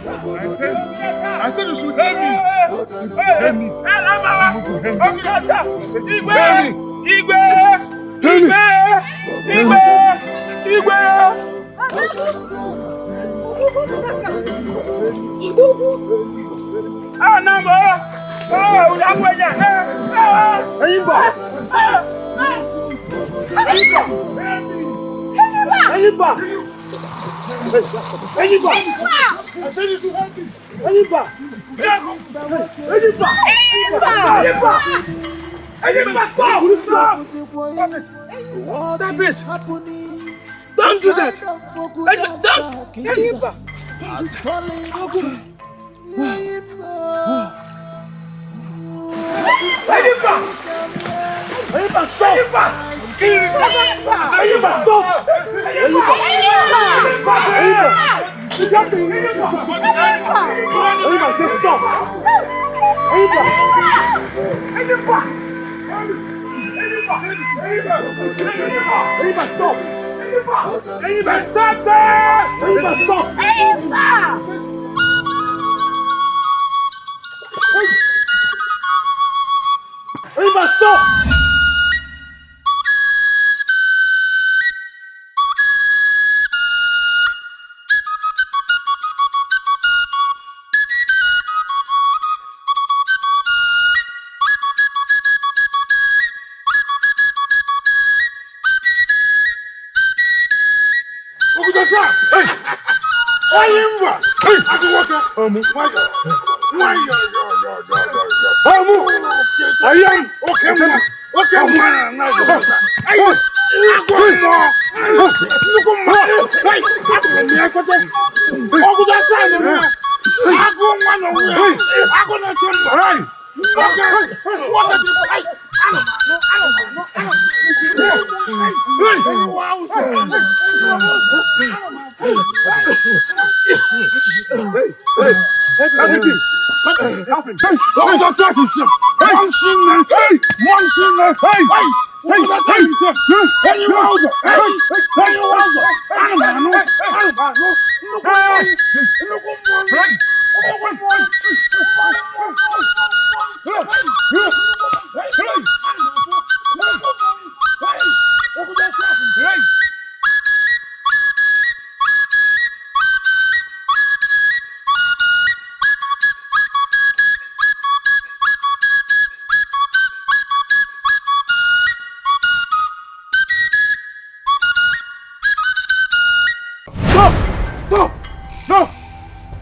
I said you should help me. Help me. Don't do that!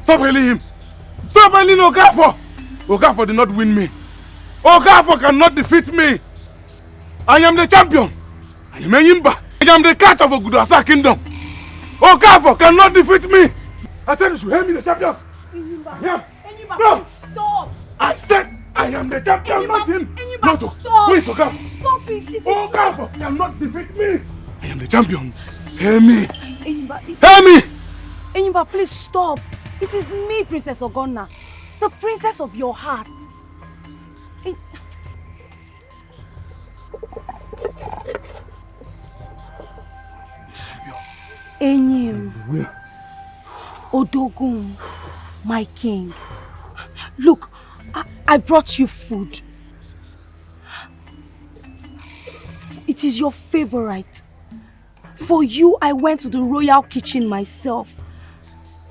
Stop hailing him! Stop hailing Okafor! Okafor did not win me. Okafor cannot defeat me. I am the champion. I am Enyimba. I am the cat of Ogudasa kingdom. Okafor cannot defeat me. I said you should hail me the champion. Enyimba, Enyimba, no. Stop. I said I am the champion, not him. Enyimba, no, stop. Wait, Okafor. Stop it. Okafor cannot defeat me. I am the champion. Hail me. Enyimba, hail me. Enyimba, please stop. It is me, Princess Ogonna, the princess of your heart. Enyim, Odogun, my king. Look, I brought you food. It is your favorite. For you, I went to the royal kitchen myself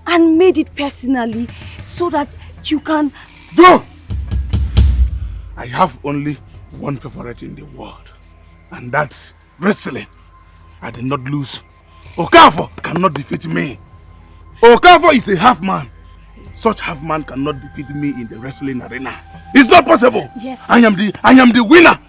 and made it personally so that you can... No! I have only one favorite in the world, and that's wrestling. I did not lose. Okafor cannot defeat me. Okafor is a half man. Such half man cannot defeat me in the wrestling arena. It's not possible. Yes. I am the winner.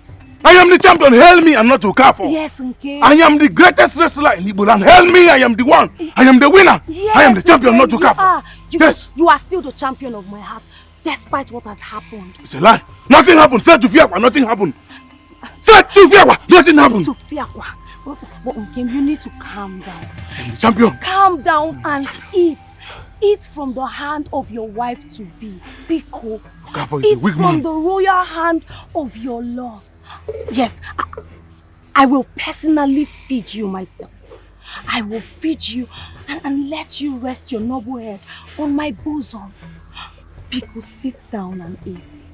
I am the champion. Hail me and not Okafor. Yes, okay. I am the greatest wrestler in Igbo land. Hail me. I am the one. I am the winner. Yes, I am the champion, not Okafor. Yes. You are still the champion of my heart, despite what has happened. It's a lie. Nothing happened. Say to Fiakwa, nothing happened. Say to Fiakwa, nothing happened. To Fiakwa. But you need to calm down. I am the champion. Calm down and eat. Eat from the hand of your wife to be. Biko. Okafor is a weak man. Eat from the royal hand of your love. Yes, I will personally feed you myself. I will feed you and let you rest your noble head on my bosom. Pico, sit down and eat.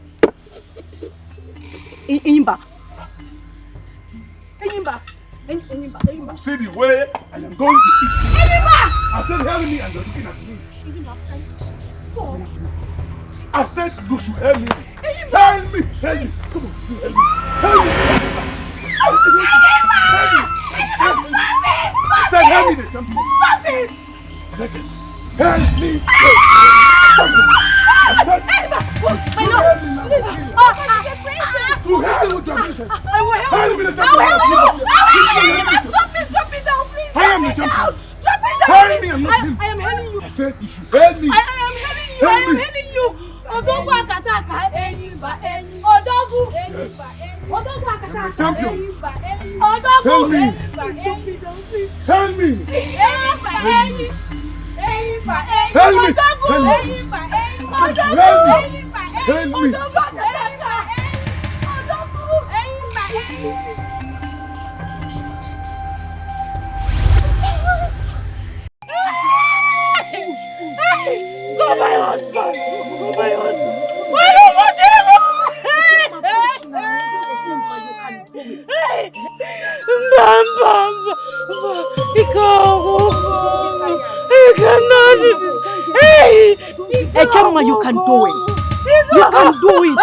Enyimba. See the way I am going to eat. Enyimba! I said, help me, and you're looking at me. I said, you should help me. Help me! Help me! Come on, help me! Help me! Help me! I said, help me! Stop it! Listen, help me! I said, help me now! To help me with your business! I will help you! I will help you! Stop it down, please! I am the champion! Stop it down! Help me! I'm not him! I am helping you! I said, you should help me! I am helping you! I am helping you! Odogu akataka, Enyimba, Odogu, Enyimba, Odogu akataka, champion. Odogu, Enyimba, please. Help me. Enyimba, Enyimba, Odogu, Enyimba, Odogu, Enyimba, Odogu akataka, Odogu, Enyimba, Go my husband! Go my husband! Why don't want him? Ekema, you can do it. You can do it.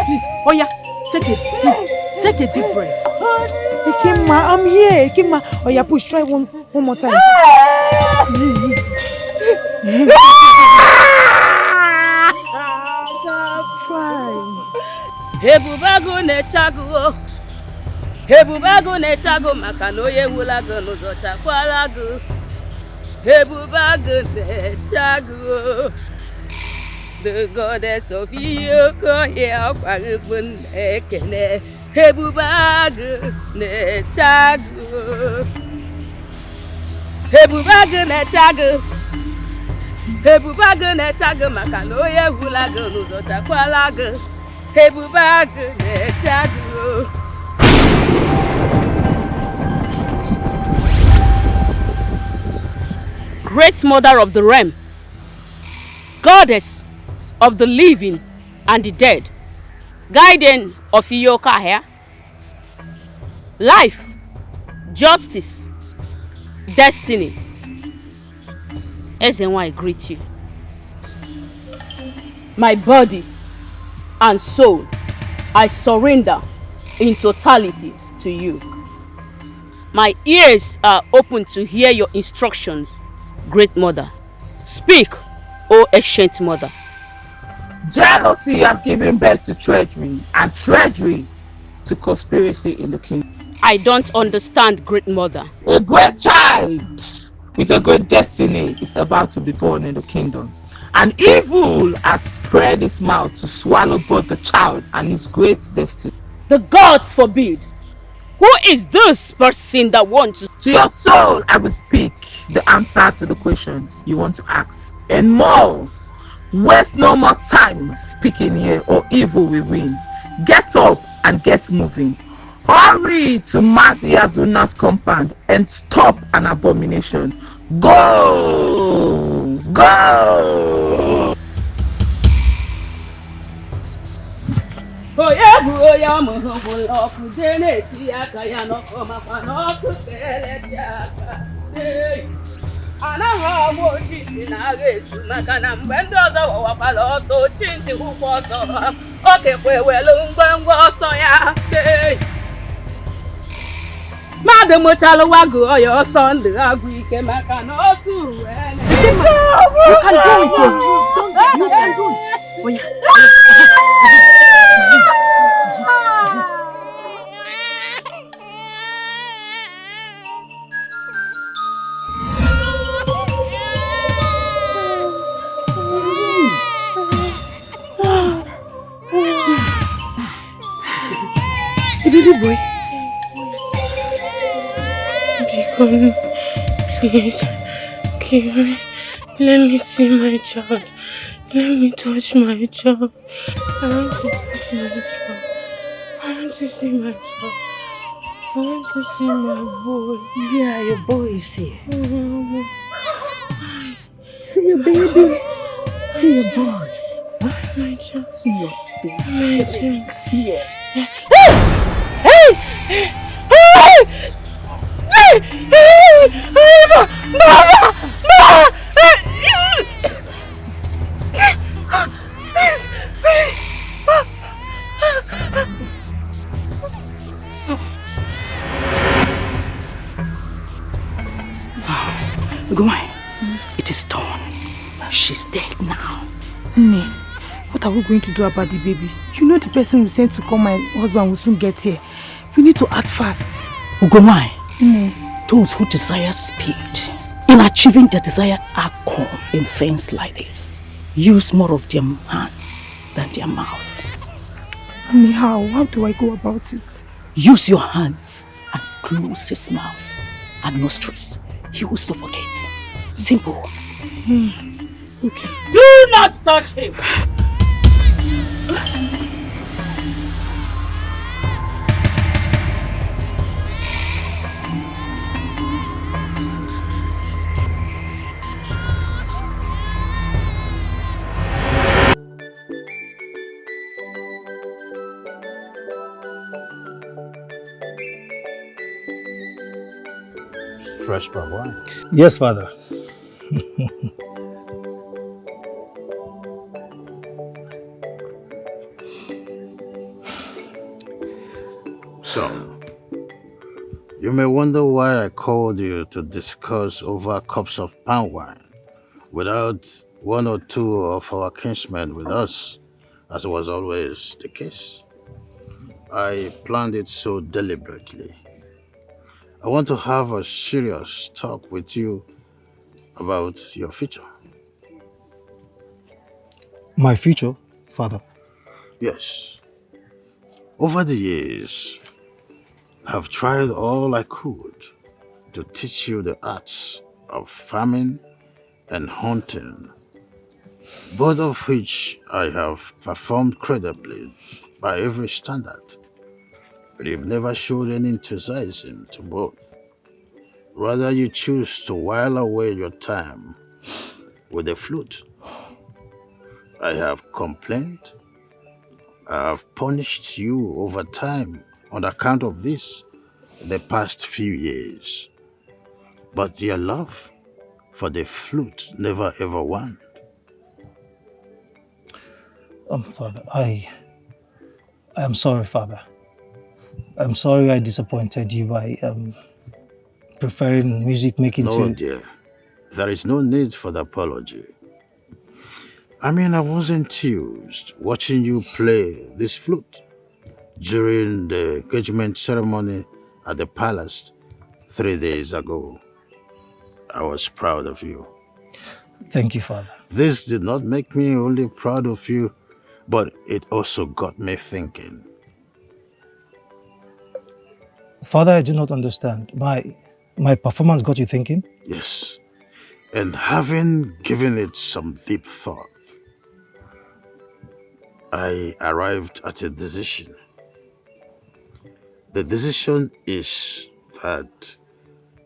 Please, Oya, take a deep breath. Ekema, I'm here. Ekema, Oya, push. Try one more time. Try. Ebubago nechago. Ebubago nechago makano ye wulago n'ụzọ chakwalago. Ebubago nechago. The goddess of Yoko here kwagubun ekene. Ebubago nechago. Ebubago nechago. Ebubago nechago makano ye wulago n'ụzọ chakwalago. Ebubago nechago. Great mother of the realm, goddess of the living and the dead, guardian of Iyoka here, life, justice, destiny. Ezenwa, I greet you. My body and soul, I surrender in totality to you. My ears are open to hear your instructions, Great Mother. Speak, O ancient Mother. Jealousy has given birth to treachery, and treachery to conspiracy in the kingdom. I don't understand, Great Mother. A great child with a great destiny is about to be born in the kingdom. And evil has spread its mouth to swallow both the child and his great destiny. The gods forbid. Who is this person that wants to... To your soul, I will speak the answer to the question you want to ask. And more. Waste no more time speaking here, or evil will win. Get up and get moving. Hurry to Mazi Azuna's compound and stop an abomination. Go! Go! Oya muhubul oku dene tiaka ya no koma panoku tele tiaka. Anaha moji na resu makana mbendo za wapala oso chinti huposo. Oke kwewelu ngwengwo oso ya. Madam Mutalo wagu oyo sonde agu ike makana osu wene. You can do it. You can do it. Oya. Did boy? Please, let me see my child. Let me touch my child. I want to touch my child. I want to see my child. I want to see my boy. Yeah, your boy is here. See your baby. See your boy. See your baby. See it. Gumai, it is done. She's dead now. Ne, what are we going to do about the baby? You know the person we sent to call my husband will soon get here. We need to act fast. Ugomai, those who desire speed in achieving their desired outcome in things like this use more of their hands than their mouth. Ne, how do I go about it? Use your hands and close his mouth and nostrils. He will suffocate. Simple. Okay. Do not touch him! Fresh palm wine. Yes, Father. So, you may wonder why I called you to discuss over cups of palm wine without one or two of our kinsmen with us, as was always the case. I planned it so deliberately. I want to have a serious talk with you about your future. My future, Father. Yes. Over the years, I've tried all I could to teach you the arts of farming and hunting, both of which I have performed credibly by every standard. But you've never showed any enthusiasm to both. Rather, you choose to while away your time with a flute. I have complained. I have punished you over time on account of this in the past few years. But your love for the flute never ever won. Father, I am sorry, Father. I'm sorry I disappointed you by preferring music making No, to... dear. There is no need for the apology. I mean, I was enthused watching you play this flute during the engagement ceremony at the palace 3 days ago. I was proud of you. Thank you, Father. This did not make me only proud of you, but it also got me thinking. Father, I do not understand. My performance got you thinking? Yes, and having given it some deep thought, I arrived at a decision. The decision is that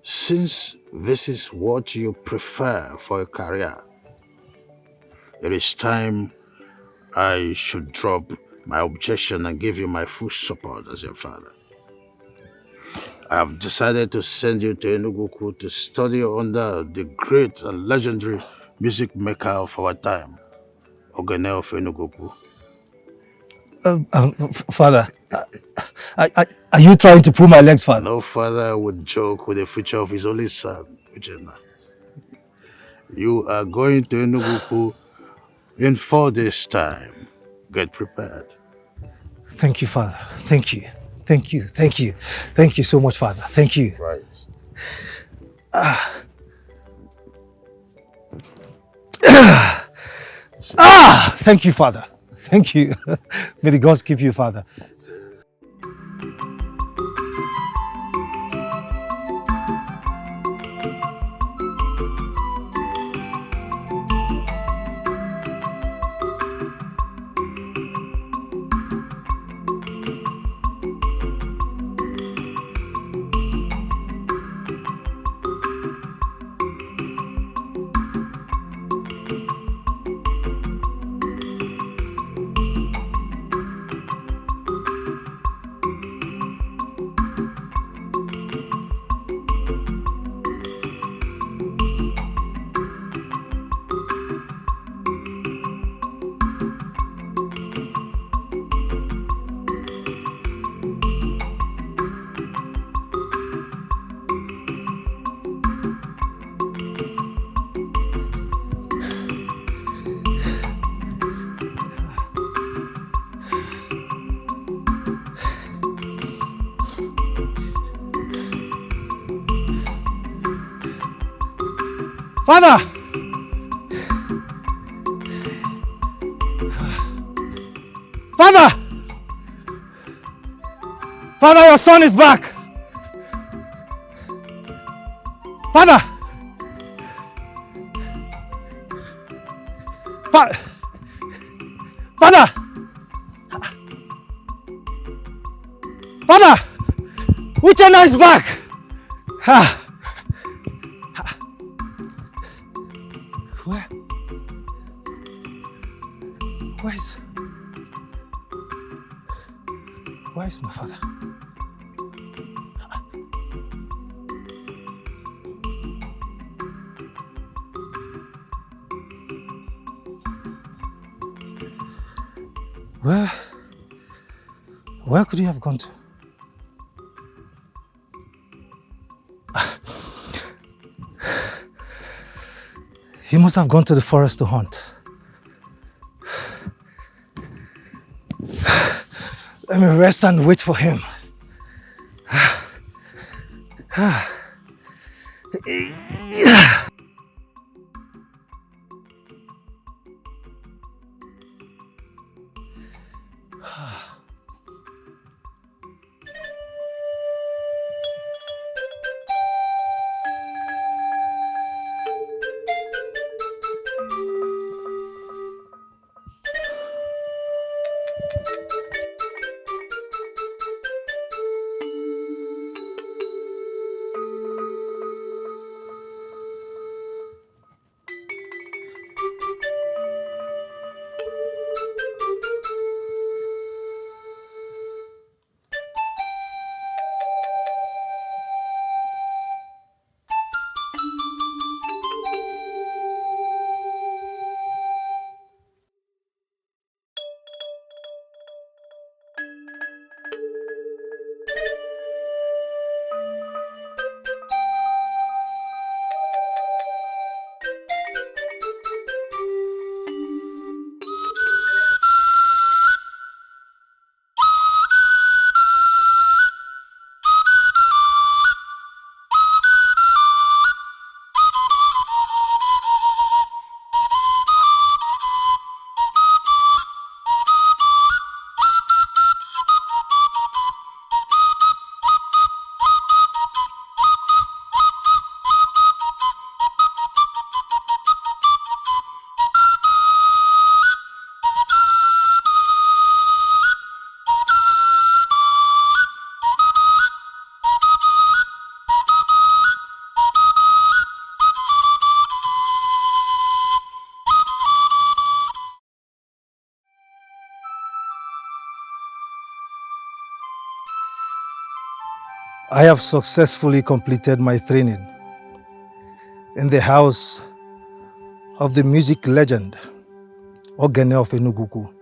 since this is what you prefer for a career, it is time I should drop my objection and give you my full support as your father. I have decided to send you to Enugu to study under the great and legendary music maker of our time, Ogene of Enugu. Father, are you trying to pull my legs, Father? No father would joke with the future of his only son, Uchenna. You are going to Enugu in 4 days' time. Get prepared. Thank you, Father. Thank you. Thank you. Thank you. Thank you so much, Father. Thank you. Right. Thank you, Father. Thank you. May the gods keep you, Father. Father! Father! Father, your son is back! Father! Father! Father! Uchenna is back! Where? Where's my father? Where could he have gone to? He must have gone to the forest to hunt. Let me rest and wait for him. I have successfully completed my training in the house of the music legend, Ogene of Enuguku.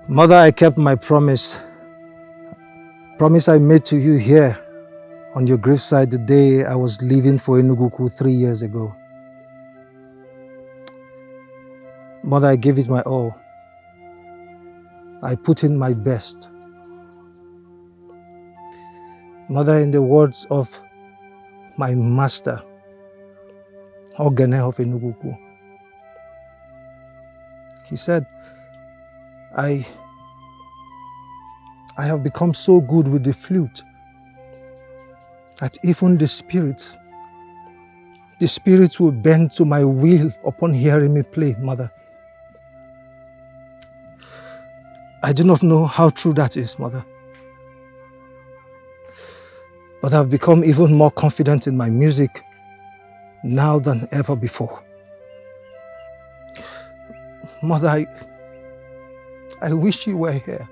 Mother, I kept my promise I made to you here on your graveside the day I was leaving for Enuguku 3 years ago. Mother, I gave it my all. I put in my best. Mother, in the words of my master, Ogene of Enuguku, he said, I have become so good with the flute that even the spirits will bend to my will upon hearing me play, Mother. I do not know how true that is, Mother. But I've become even more confident in my music now than ever before. Mother, I wish you were here.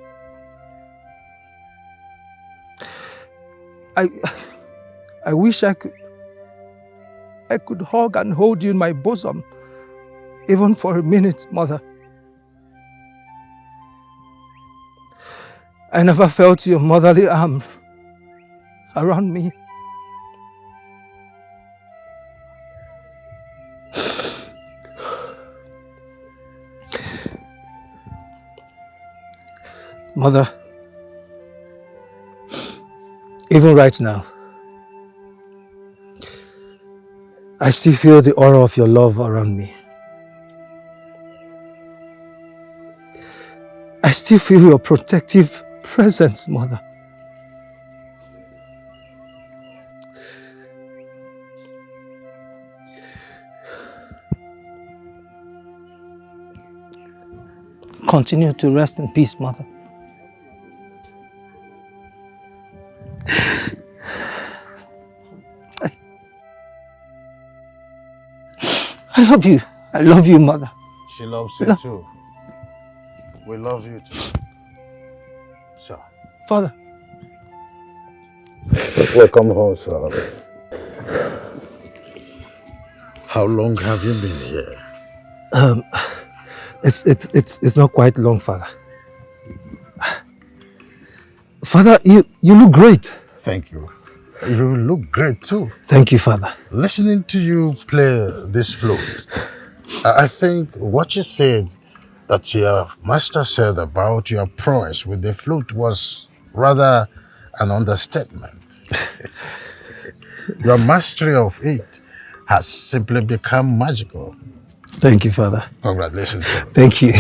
I wish I could hug and hold you in my bosom, even for a minute, Mother. I never felt your motherly arm around me. Mother, even right now, I still feel the aura of your love around me. I still feel your protective presence, Mother. Continue to rest in peace, Mother. I love you. I love you, Mother. She loves you too. We love you too. So. Father. Welcome home, son. How long have you been here? It's not quite long, Father. Father, you look great. Thank you. You look great too. Thank you, Father. Listening to you play this flute, I think what you said, that your master said about your prowess with the flute was rather an understatement. Your mastery of it has simply become magical. Thank you, Father. Congratulations, sir. Thank you.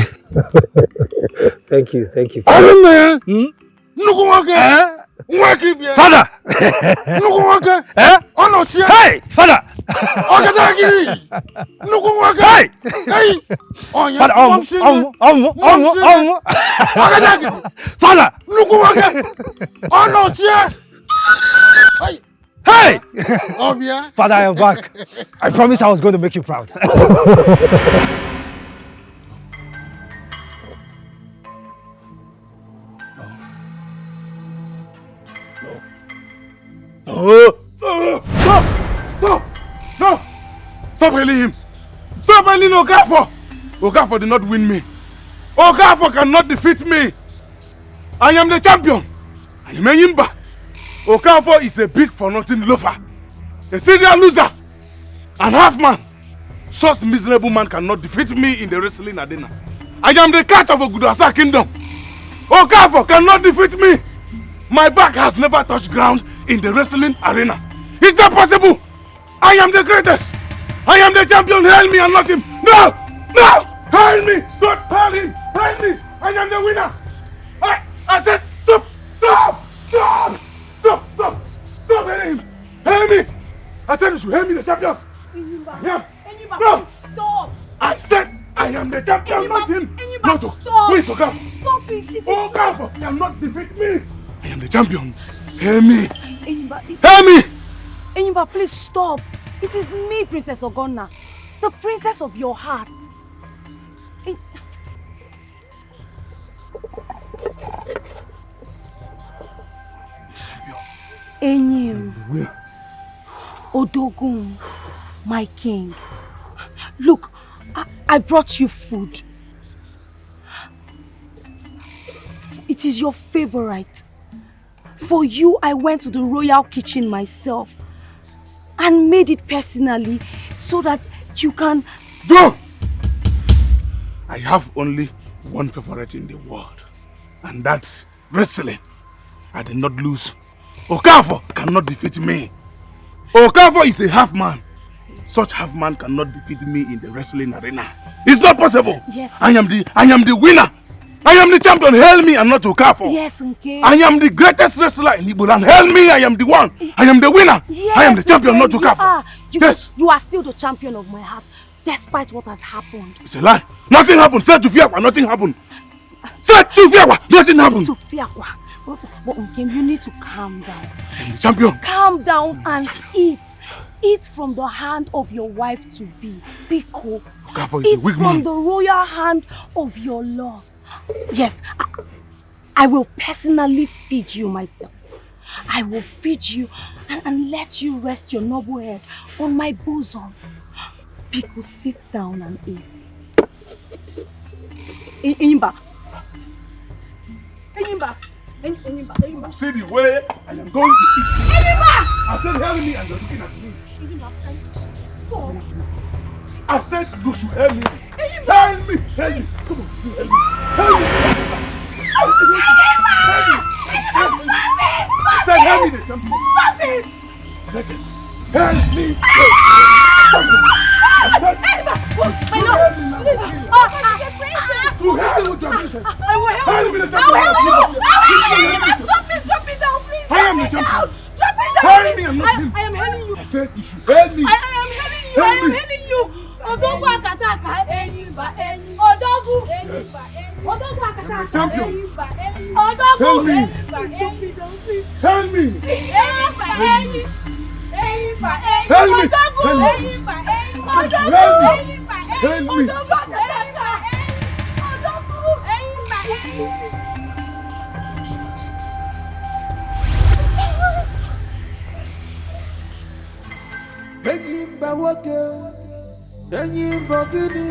Thank you. Thank you. Father! Father! Hey! Father! Hey! Father! Hey! Father, I am back. I promised I was going to make you proud. Stop hailing him! Stop hailing Okafor! Okafor did not win me. Okafor cannot defeat me. I am the champion. I am Enyimba. Okafor is a big for nothing loafer. A serial loser. And half man. Such miserable man cannot defeat me in the wrestling arena. I am the cat of Ogudasa kingdom. Okafor cannot defeat me. My back has never touched ground in the wrestling arena. Is that possible? I am the greatest. I am the champion. Hail me and not him. No! No! Hail me! Don't hail him! Hail me! I am the winner. I said stop! Stop! Stop! Stop! Stop! Stop hailing him! Hail me! I said you should hail me the champion. Enyimba, No! stop! I said I am the champion, not him. Enyimba, stop! Wait, Okafor. Stop it! Okafor cannot defeat me. I am the champion. Hail me. Enyimba, Hail me! Enyimba, please stop. It is me, Princess Ogonna, the princess of your heart. Enyim, Odogun, my king. Look, I brought you food. It is your favorite. For you, I went to the royal kitchen myself and made it personally so that you can... Go! I have only one favorite in the world, and that's wrestling. I did not lose. Okafor cannot defeat me. Okafor is a half man. Such half man cannot defeat me in the wrestling arena. It's not possible. Yes. I am the winner. I am the champion. Hail me and not Okafor. Yes, okay. I am the greatest wrestler in Igbo land. Hail me. I am the one. I am the winner. Yes, I am the champion, not Okafor. Yes. You are still the champion of my heart, despite what has happened. It's a lie. Nothing happened. Say to Fiakwa, nothing happened. Say to Fiakwa, nothing happened. To Fiakwa. But Nkem, you need to calm down. I am the champion. Calm down and eat. Eat from the hand of your wife to be. Biko. Okafor is Eat a weak from man. the royal hand of your love. Yes, I will personally feed you myself. I will feed you and let you rest your noble head on my bosom. Biko, sit down and eat. Enyimba. Enyimba. Enyimba. See the way I am going to eat. Enyimba! I said help me and you're looking at me. Enyimba, stop. I said you should help me. Help me. Help me. Come on, help me. Help me. Help me. I said help me the champion. Stop it! Help me! To hell with your business! I will help Help you! me, Stop it now, please! I am the champion! Drop it down! Help me, I'm not him! I am helping you! I said you should help me! I am helping you! I am helping you! Odogwu akataka, Enyimba, Odogwu, Odogwu akataka, champion! Odogwu, Help me! Stop it now, please! Help me! Enyimba, Help me! Odogwu, Help me! Odogwu, Help me! Help me! Odogwu akataka, Odogwu, Enyimba woke, Enyimba gini,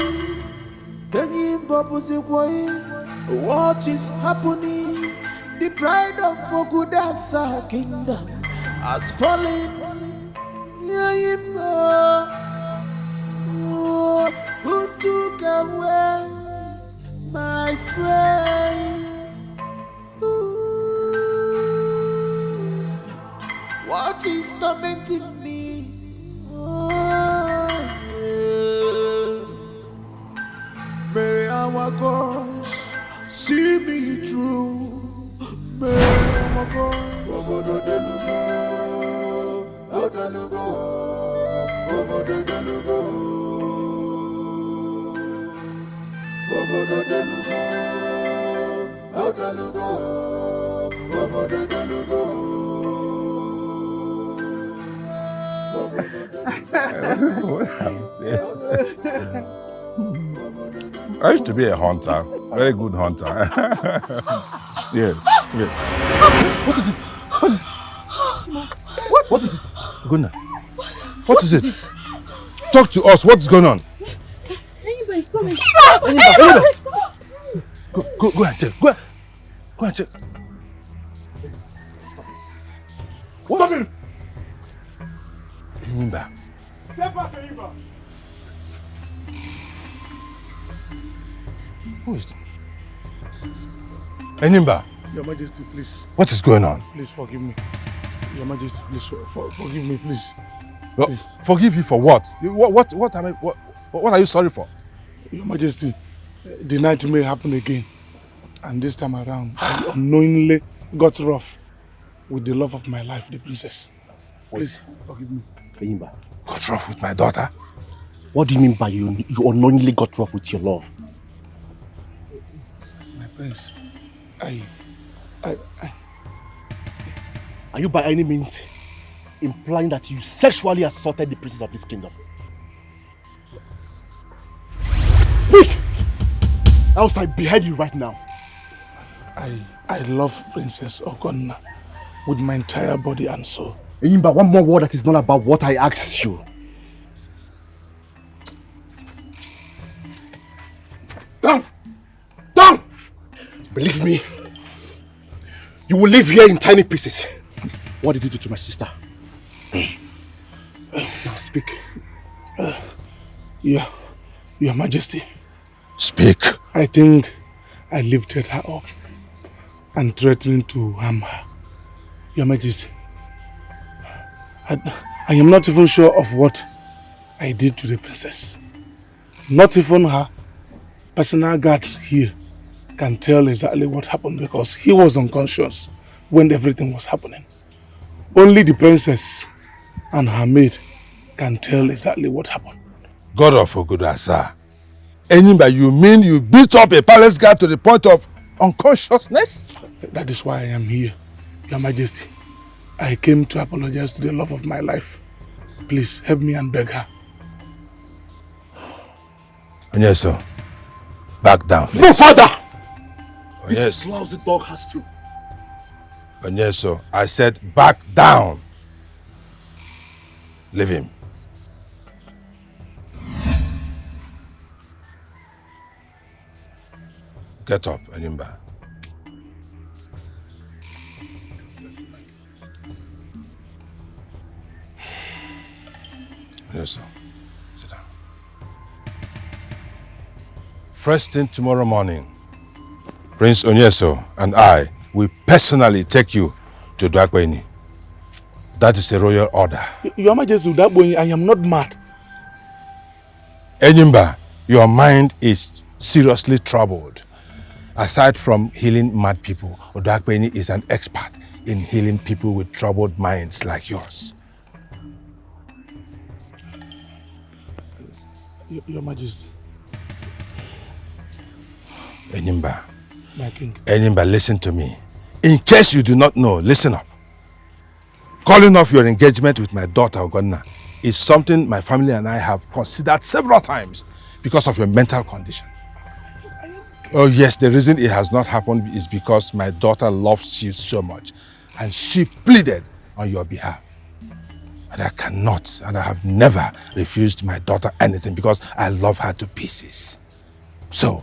Enyimba buzikwai. What is happening? The pride of Ogudasa kingdom has fallen. Enyimba, who took away my strength? What is tormenting me? May our God see me through. May our I used to be a hunter, very good hunter. Yeah. What is it? What is it? Gunnar, what is it? Talk to us. What's going on? Enyimba is coming. Go and check. Go and check. What? Stop him! Enyimba. Step back, Enyimba! Who is it? Enyimba. Your Majesty, please. What is going on? Please forgive me. Your Majesty, please forgive me, please. Well, forgive you for what? What are you sorry for? Your Majesty, the night may happen again. And this time around, I unknowingly got rough with the love of my life, the princess. Please forgive me. Enyimba. Got rough with my daughter? What do you mean by you unknowingly got rough with your love? My prince, Are you by any means implying that you sexually assaulted the princess of this kingdom? Speak! Else I behead you right now. I love Princess Okoli with my entire body and soul. Enyimba, one more word that is not about what I asked you. Down! Down! Believe me, you will live here in tiny pieces. What did you do to my sister? Now speak. Your Majesty. Speak. I think I lifted her up and threatened to harm her. Your Majesty, I am not even sure of what I did to the princess. Not even her personal guard here can tell exactly what happened because he was unconscious when everything was happening. Only the princess and her maid can tell exactly what happened. God of Ogudasa. Enyimba, you mean you beat up a palace guard to the point of unconsciousness? That is why I am here, Your Majesty. I came to apologize to the love of my life. Please help me and beg her. Onyeso, back down. No, father! Yes. This lousy dog has to. Onyeso, I said back down. Leave him. Get up, Enyimba. Onyeso, sit down. First thing tomorrow morning, Prince Onyeso and I will personally take you to Dwakweni. That is a royal order. Your Majesty, that boy, I am not mad. Enyimba, your mind is seriously troubled. Aside from healing mad people, Odakbeni is an expert in healing people with troubled minds like yours. Your Majesty. Enyimba. My king. Enyimba, listen to me. In case you do not know, listen up. Calling off your engagement with my daughter, Ogonna, is something my family and I have considered several times because of your mental condition. Oh yes, the reason it has not happened is because my daughter loves you so much and she pleaded on your behalf. And I cannot, and I have never refused my daughter anything because I love her to pieces. So,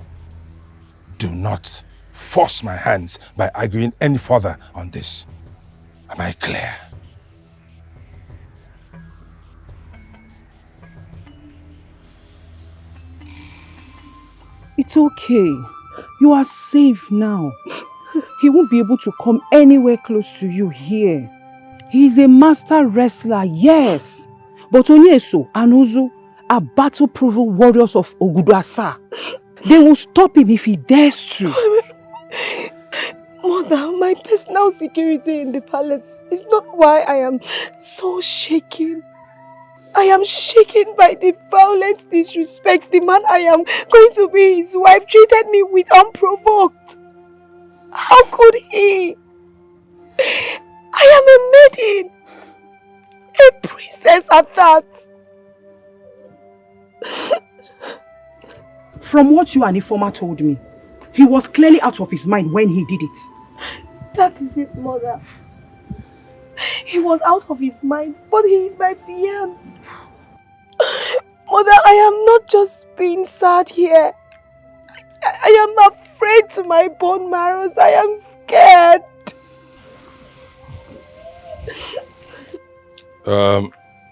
do not force my hands by arguing any further on this. Am I clear? It's okay. You are safe now. He won't be able to come anywhere close to you here. He is a master wrestler, yes. But Onyeso and Uzu are battle-proven warriors of Oguduasa. They will stop him if he dares to. Mother, my personal security in the palace is not why I am so shaken. I am shaken by the violent disrespect the man I am going to be his wife treated me with unprovoked. How could he? I am a maiden. A princess at that. From what you and Ifoma told me, he was clearly out of his mind when he did it. That is it, Mother. He was out of his mind, but he is my fiancé. Mother, I am not just being sad here. I am afraid to my bone marrows. I am scared.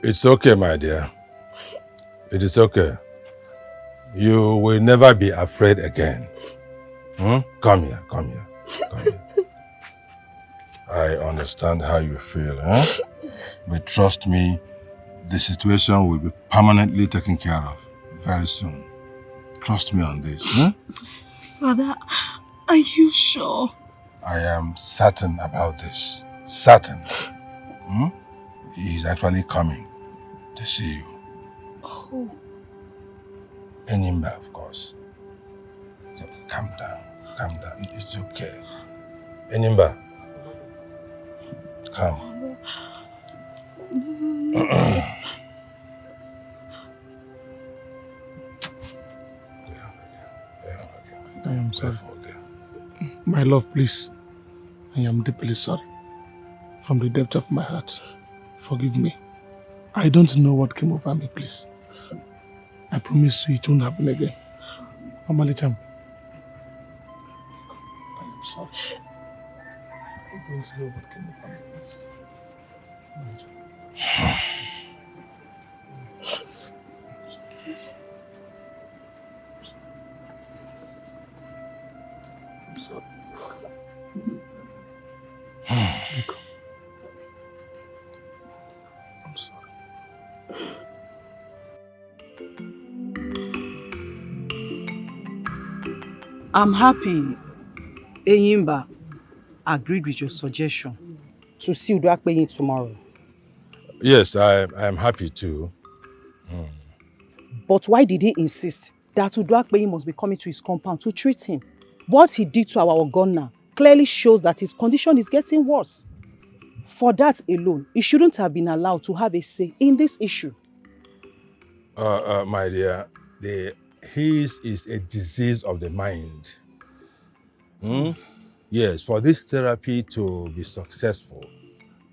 It's okay, my dear. It is okay. You will never be afraid again. Come here, come here, come here. I understand how you feel, but trust me, the situation will be permanently taken care of very soon. Trust me on this. Father, are you sure? I am certain about this. Certain. He is actually coming to see you. Oh. Enyimba, of course. Calm down. Calm down. It's okay. Enyimba. Come. I am sorry. My love, please. I am deeply sorry. From the depth of my heart, forgive me. I don't know what came over me, please. I promise you it won't happen again. Amalicham. I am sorry. I don't know what came over me, please. Amalicham. I'm sorry. Nico. I'm sorry. I'm happy Enyimba agreed with your suggestion to see Uduakpeyin tomorrow. Yes, I am happy too. But why did he insist that Uduakpeyin must be coming to his compound to treat him? What he did to our Ogonna clearly shows that his condition is getting worse. For that alone, he shouldn't have been allowed to have a say in this issue. My dear, his is a disease of the mind. Yes, for this therapy to be successful,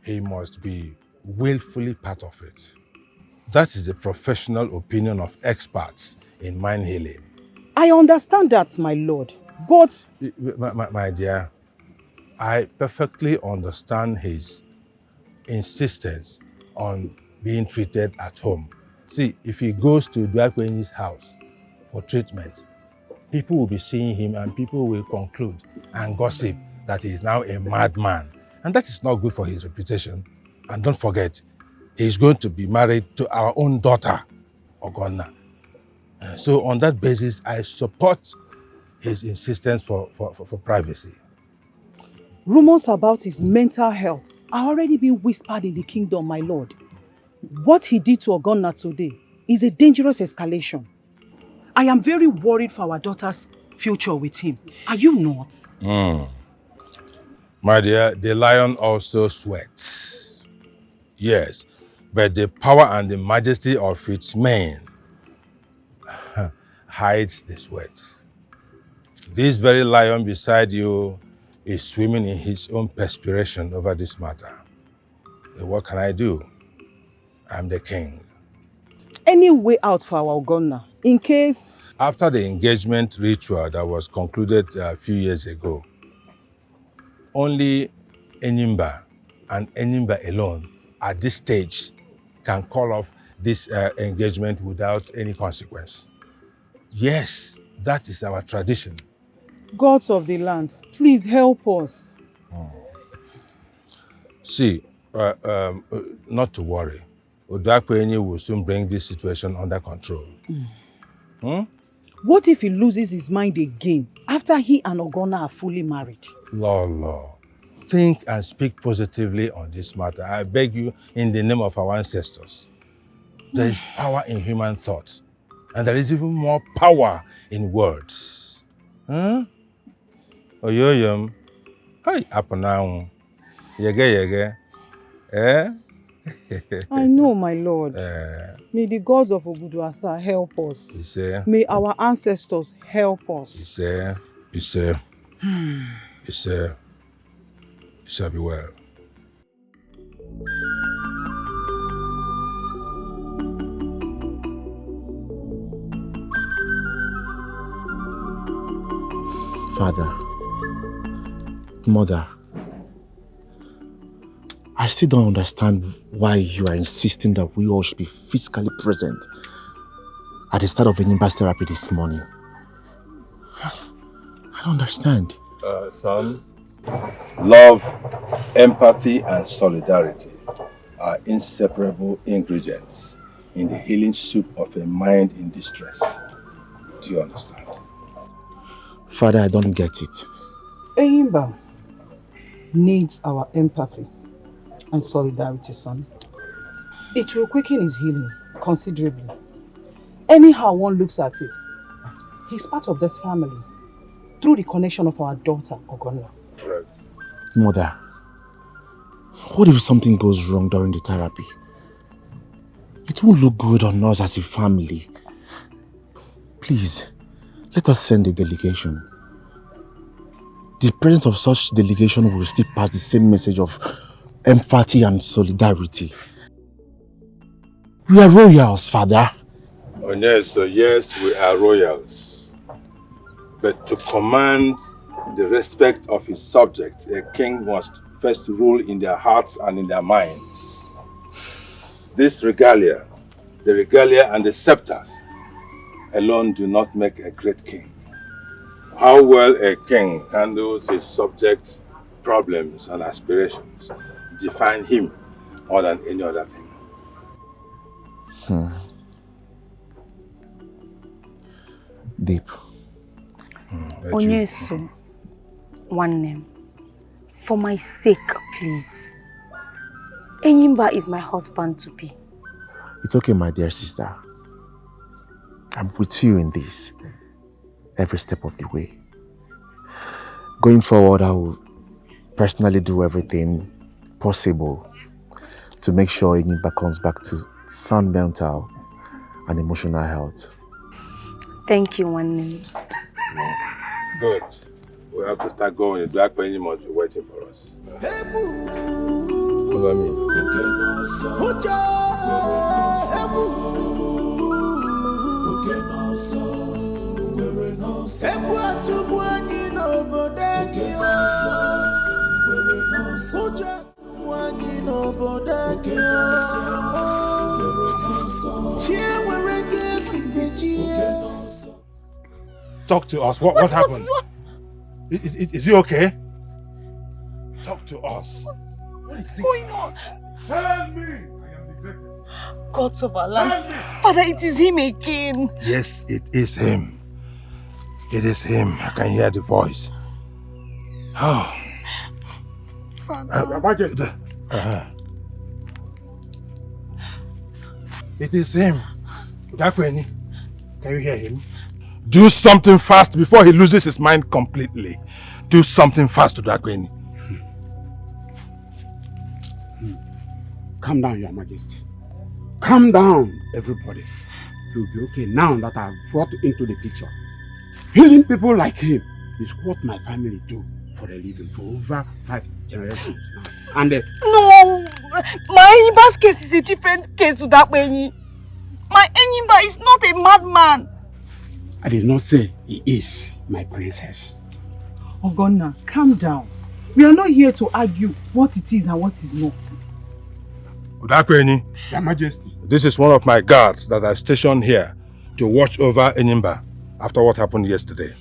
he must be willfully part of it. That is the professional opinion of experts in mind healing. I understand that, my lord, but... My dear, I perfectly understand his insistence on being treated at home. See, if he goes to Uduakpenyin's house for treatment, people will be seeing him and people will conclude and gossip that he is now a madman. And that is not good for his reputation. And don't forget, he's going to be married to our own daughter, Ogonna. So on that basis, I support his insistence for privacy. Rumors about his mental health are already being whispered in the kingdom, my lord. What he did to Ogonna today is a dangerous escalation. I am very worried for our daughter's future with him. Are you not? My dear, the lion also sweats. Yes, but the power and the majesty of its mane hides the sweat. This very lion beside you is swimming in his own perspiration over this matter. What can I do? I'm the king. Any way out for our Ogonna, in case... After the engagement ritual that was concluded a few years ago, only Enyimba and Enyimba alone at this stage can call off this engagement without any consequence. Yes, that is our tradition. Gods of the land, please help us. See, not to worry. Odakwenyi will soon bring this situation under control. What if he loses his mind again after he and Ogonna are fully married? Lord, think and speak positively on this matter. I beg you in the name of our ancestors. There is power in human thought, and there is even more power in words. Oyoyom, hi, apanang, yege, eh? I know, my lord. May the gods of Obuduasa help us. May our ancestors help us. It shall be well. Father, Mother, I still don't understand why you are insisting that we all should be physically present at the start of Enyimba's therapy this morning. I don't understand. Son, love, empathy, and solidarity are inseparable ingredients in the healing soup of a mind in distress. Do you understand? Father, I don't get it. Enyimba needs our empathy and solidarity, son. It will quicken his healing considerably. Anyhow one looks at it, he's part of this family through the connection of our daughter, Ogonna. Right. Mother, what if something goes wrong during the therapy? It won't look good on us as a family. Please, let us send a delegation. The presence of such delegation will still pass the same message of empathy and solidarity. We are royals, Father. Oh, yes, so yes, we are royals. But to command the respect of his subjects, a king must first rule in their hearts and in their minds. This regalia, the regalia and the scepters, alone do not make a great king. How well a king handles his subjects' problems and aspirations define him more than any other thing. Deep. Onyeso, one name. For my sake, please. Enyimba is my husband to be. It's okay, my dear sister. I'm with you in this, every step of the way. Going forward, I will personally do everything possible to make sure Enyimba comes back to sound mental and emotional health. Thank you, one name. Good. We have to start going. The Black Penny must be waiting for us. Follow me. Talk to us. What happened? Is he okay? Talk to us. What's going on? Help me! I am the greatest. God of our life. Father, it is him again. Yes, it is him. It is him. I can hear the voice. Oh. Father. Majesty. It is him. Udakweni, can you hear him? Do something fast before he loses his mind completely. Do something fast, Udakweni. Calm down, Your Majesty. Calm down, everybody. You'll be okay now that I've brought into the picture. Healing people like him is what my family do for a living for over 5 generations now. And no, my Enyimba's case is a different case with that Benny. My Enyimba is not a madman. I did not say he is, my princess. Ogonna, calm down. We are not here to argue what it is and what is not. Udakweni, Your Majesty. this is one of my guards that I stationed here to watch over Enyimba after what happened yesterday.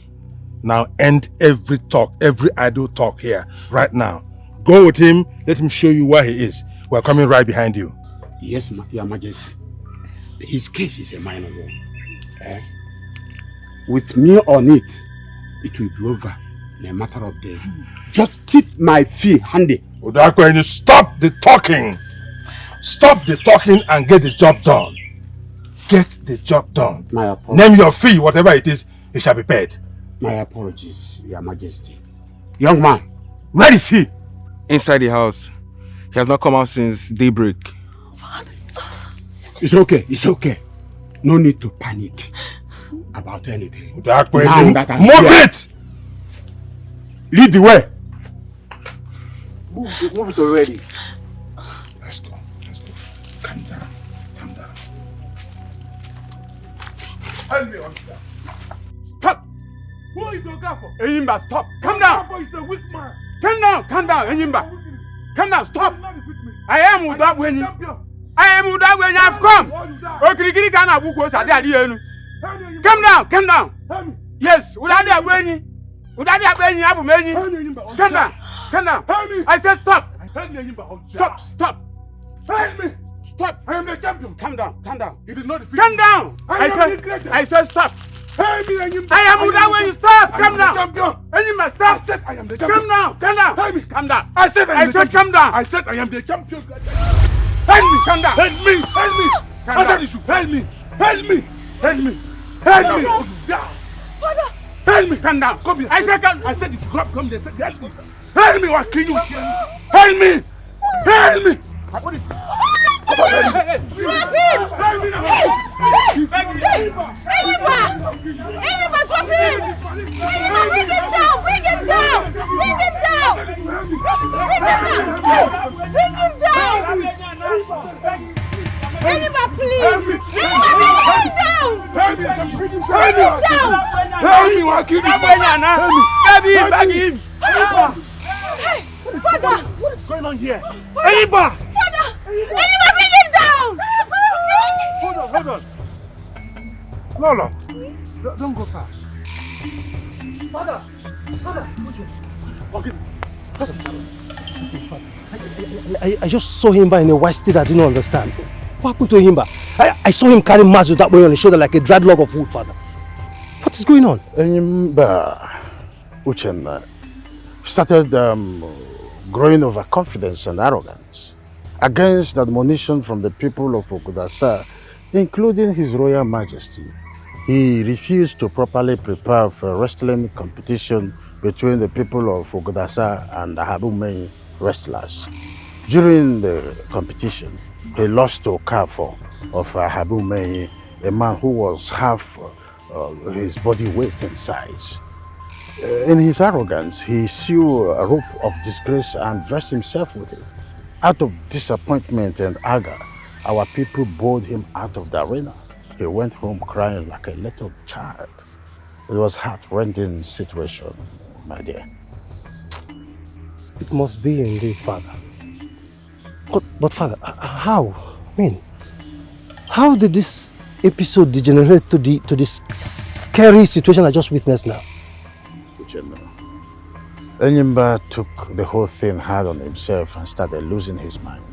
Now end every talk, every idle talk here, right now. Go with him, let him show you where he is. We're coming right behind you. Yes, Your Majesty. His case is a minor one. With me on it, it will be over in a matter of days. Just keep my feet handy. Udakweni, stop the talking! Stop the talking and get the job done. Get the job done. My apologies. Name your fee, whatever it is, it shall be paid. My apologies, Your Majesty. Young man, where is he? Inside the house. He has not come out since daybreak. It's okay, it's okay. No need to panic about anything. Udakweni, move it! Lead the way. Move it already. Let's go. Calm down. Help me, Oscar. Stop! Who is Okafo? Enyimba, stop! Calm down! Okafo is a weak man. Calm down, Enyimba! Calm down, stop! You will not defeat me. I am Udakweni. Champion. I am Udakweni, I've come! Okirikiri kana buko sadi adiyenu. Calm down! Help me. Yes, Udakweni. Udakweni, Abumenyi. Calm down! Help me. I said stop! Help me, Enyimba. Stop! Help me. Stop! I am the champion. Calm down! You did not defeat Calm me. down! I said stop! Help me, Enyimba. I am Udakweni, stop! Calm down! Champion. Enyimba, stop! I said I am the champion. Calm down! Help me. Calm down! I said I am the champion. calm down! I said I am the champion. Help me! Calm down! Help me. I said you should help me. Help me. Father! Help me! Calm down! Come here. I said calm. I said you should come here. Help me. Help me. What can you kill me? Help me. What is Drop him! Help me now. Enyimba, drop him! Enyimba, bring him down! Bring him down! Enyimba, please! Enyimba, bring him down! Help me. Bring him down! Help me. What can you Beg him! Hey, Father! What is going on here? Enyimba! Father! Enyimba, bring him down! Hold on. Lolo, don't go fast. Father, okay. I just saw Himba in a white state I didn't understand. What happened to Himba? I saw him carrying Mazu that way on his shoulder like a dried log of wood, Father. What is going on? Enyimba Uchenna started growing overconfidence and arrogance against admonition from the people of Okudasa, including His Royal Majesty. He refused to properly prepare for a wrestling competition between the people of Okudasa and the Ahabumeyi wrestlers. During the competition, he lost to Okafo of Ahabumeyi, a man who was half his body weight and size. In his arrogance, he sew a rope of disgrace and dressed himself with it. Out of disappointment and anger, our people bowed him out of the arena. He went home crying like a little child. It was a heart-rending situation, my dear. It must be indeed, Father. But Father, how? I mean, how did this episode degenerate to this scary situation I just witnessed now? Enyimba took the whole thing hard on himself and started losing his mind.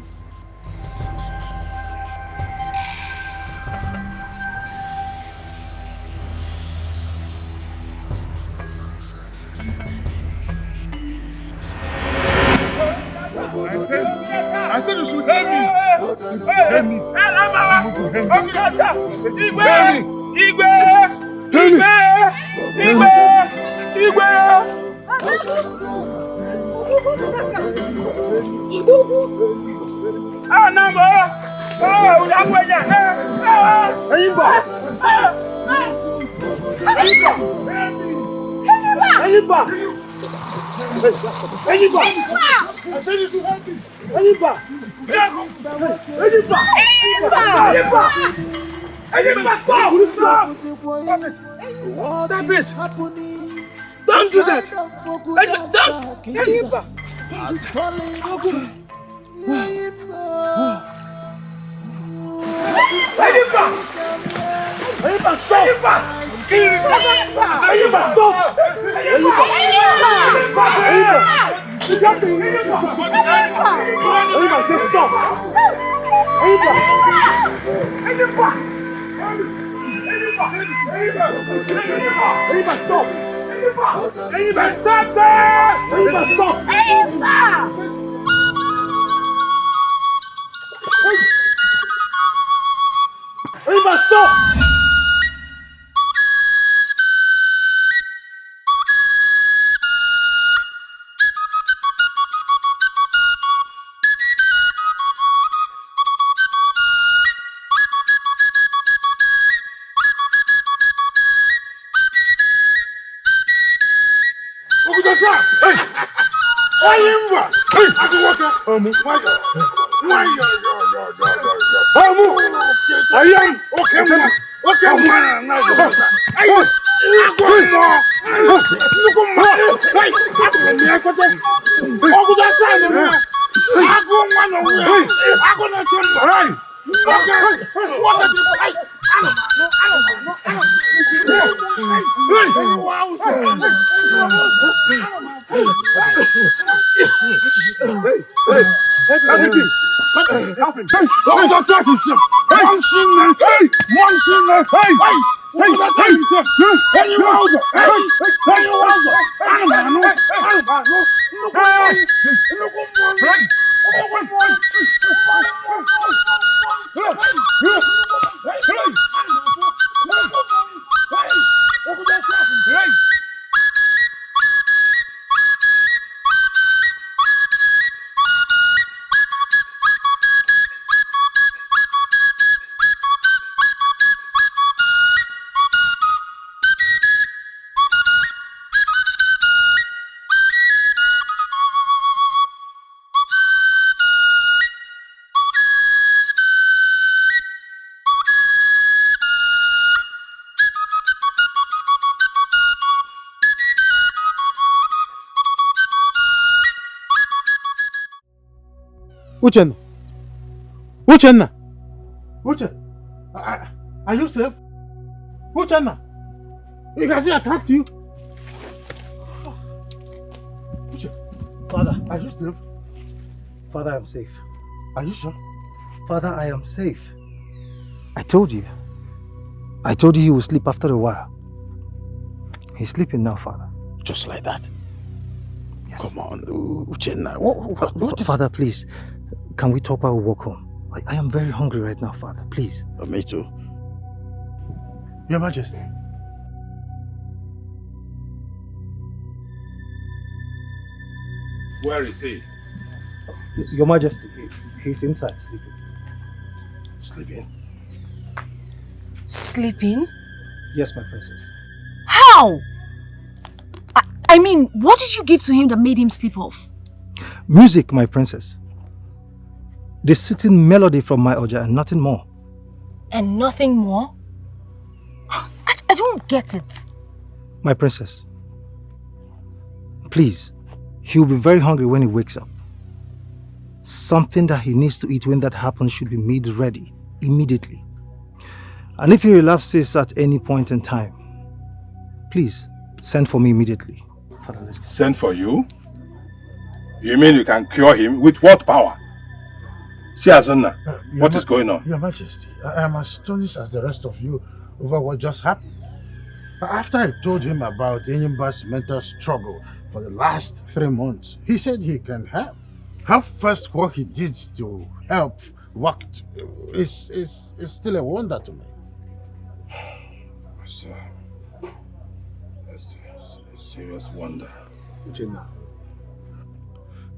I said you should help me. Help me. Stop it! Don't do that! Uchenna! Are you safe? Uchenna! You can see I attacked you. Father, are you safe? Father, I am safe. Are you sure? Father, I am safe. I told you. I told you he will sleep after a while. He's sleeping now, Father. Just like that? Yes. Come on, Uchenna. What Father, please, can we talk while we walk home? I am very hungry right now, Father. Please. Me too. Your Majesty. Where is he? Your Majesty, he's inside sleeping. Sleeping? Sleeping? Yes, my princess. How? I mean, what did you give to him that made him sleep off? Music, my princess. The soothing melody from my Oja and nothing more. And nothing more? I don't get it. My princess, please, he will be very hungry when he wakes up. Something that he needs to eat when that happens should be made ready immediately. And if he relapses at any point in time, please send for me immediately. Father, let's go. Send for you? You mean you can cure him? With what power? Chiazonna, what is going on? Your Majesty, I am astonished as the rest of you over what just happened. After I told him about Enyimba's mental struggle for the last 3 months, he said he can help. How first what he did to help worked is still a wonder to me. Sir, that's a serious wonder.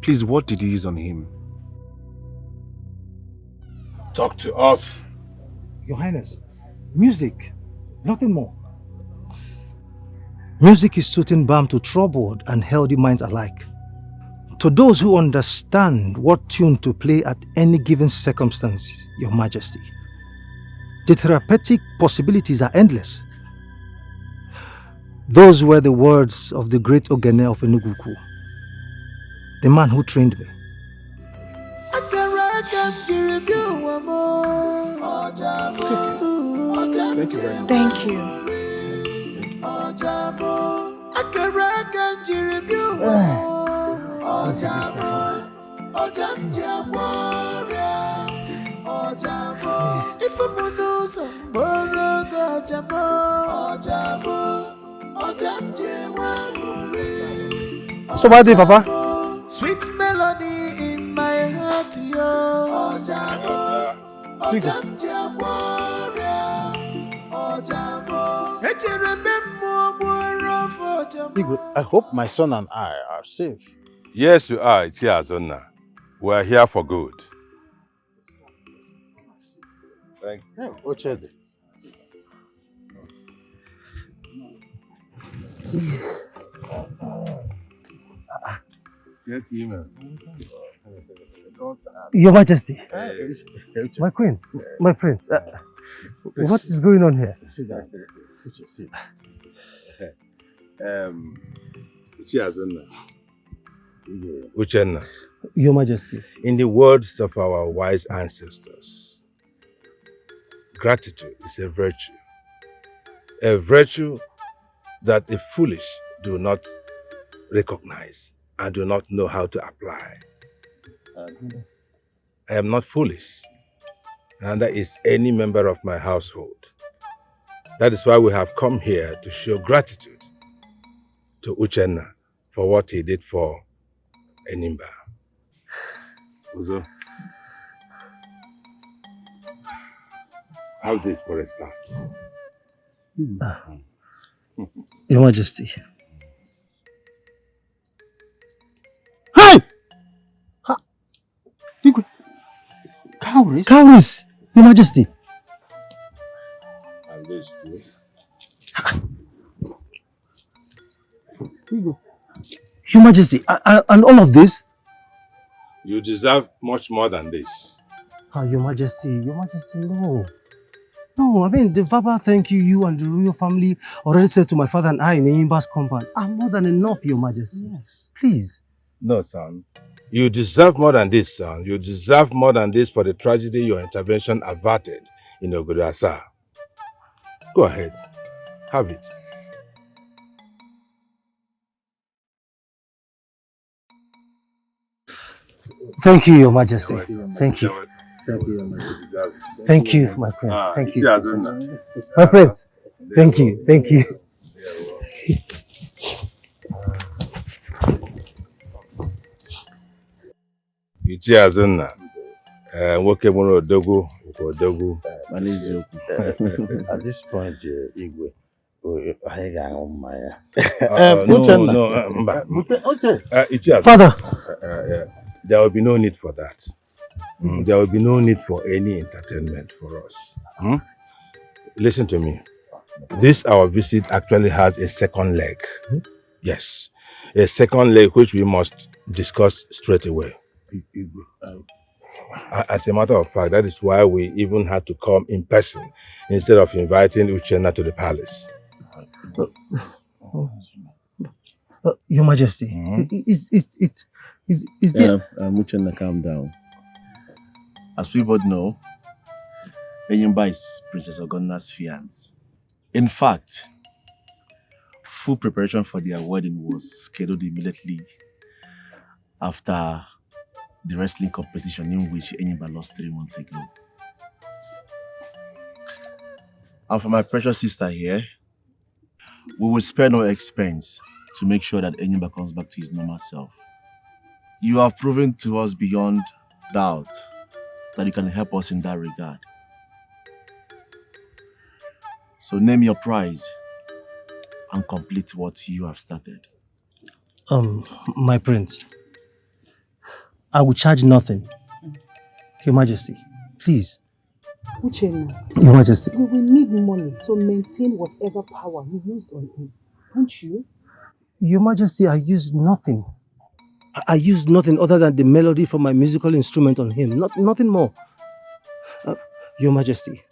Please, what did you use on him? Talk to us. Your Highness, music, nothing more. Music is soothing balm to troubled and healthy minds alike. To those who understand what tune to play at any given circumstance, Your Majesty, the therapeutic possibilities are endless. Those were the words of the great Ogene of Enuguku, the man who trained me. Thank you very much. Thank you. So what do you, Papa? Sweet melody in my heart, yo. I hope my son and I are safe. Yes, you are, Chiazonna. We are here for good. Thank you. Yeah, Ochede. Get email. Your Majesty, my queen, my prince, what is going on here? Sit down. Sit. Chiazonna. Uchenna. Your Majesty. In the words of our wise ancestors, gratitude is a virtue that the foolish do not recognize and do not know how to apply. I am not foolish, and that is any member of my household. That is why we have come here to show gratitude to Uchenna for what he did for Enyimba. Uzo, how this for a start? Your Majesty. Hey! Cowries? Cowries, Your Majesty. And this too. Your Majesty, and all of this? You deserve much more than this. Your Majesty, no. No, I mean, the verbal thank you and the royal family already said to my father and I in Enyimba's compound are more than enough, Your Majesty. Yes. Please. No, son. You deserve more than this, son. You deserve more than this for the tragedy your intervention averted in Ogudasa. Go ahead. Have it. Thank you, Your Majesty. Thank you. Thank you, Your Majesty. Thank you, my queen. Thank you. Chiazonna. My prince. Thank you. Thank you. Chiazonna. Nwoke mụrụ odogwu odogwu. At this point, Igwe, I got mmanya. Father. There will be no need for that. There will be no need for any entertainment for us. Listen to me. This our visit actually has a second leg. Yes, a second leg which we must discuss straight away. As a matter of fact, that is why we even had to come in person instead of inviting Uchenna to the palace. Your Majesty, is there... Uchenna, calm down. As we both know, Enyimba is Princess Ogonna's fiancé. In fact, full preparation for their wedding was scheduled immediately after the wrestling competition in which Enyimba lost 3 months ago. And for my precious sister here, we will spare no expense to make sure that Enyimba comes back to his normal self. You have proven to us beyond doubt that you can help us in that regard. So name your prize and complete what you have started. My prince, I will charge nothing. Your Majesty, please. Uchenna, Your Majesty. you will need money to maintain whatever power you used on him, won't you? Your Majesty, I used nothing. I used nothing other than the melody from my musical instrument on him, nothing more. Your Majesty,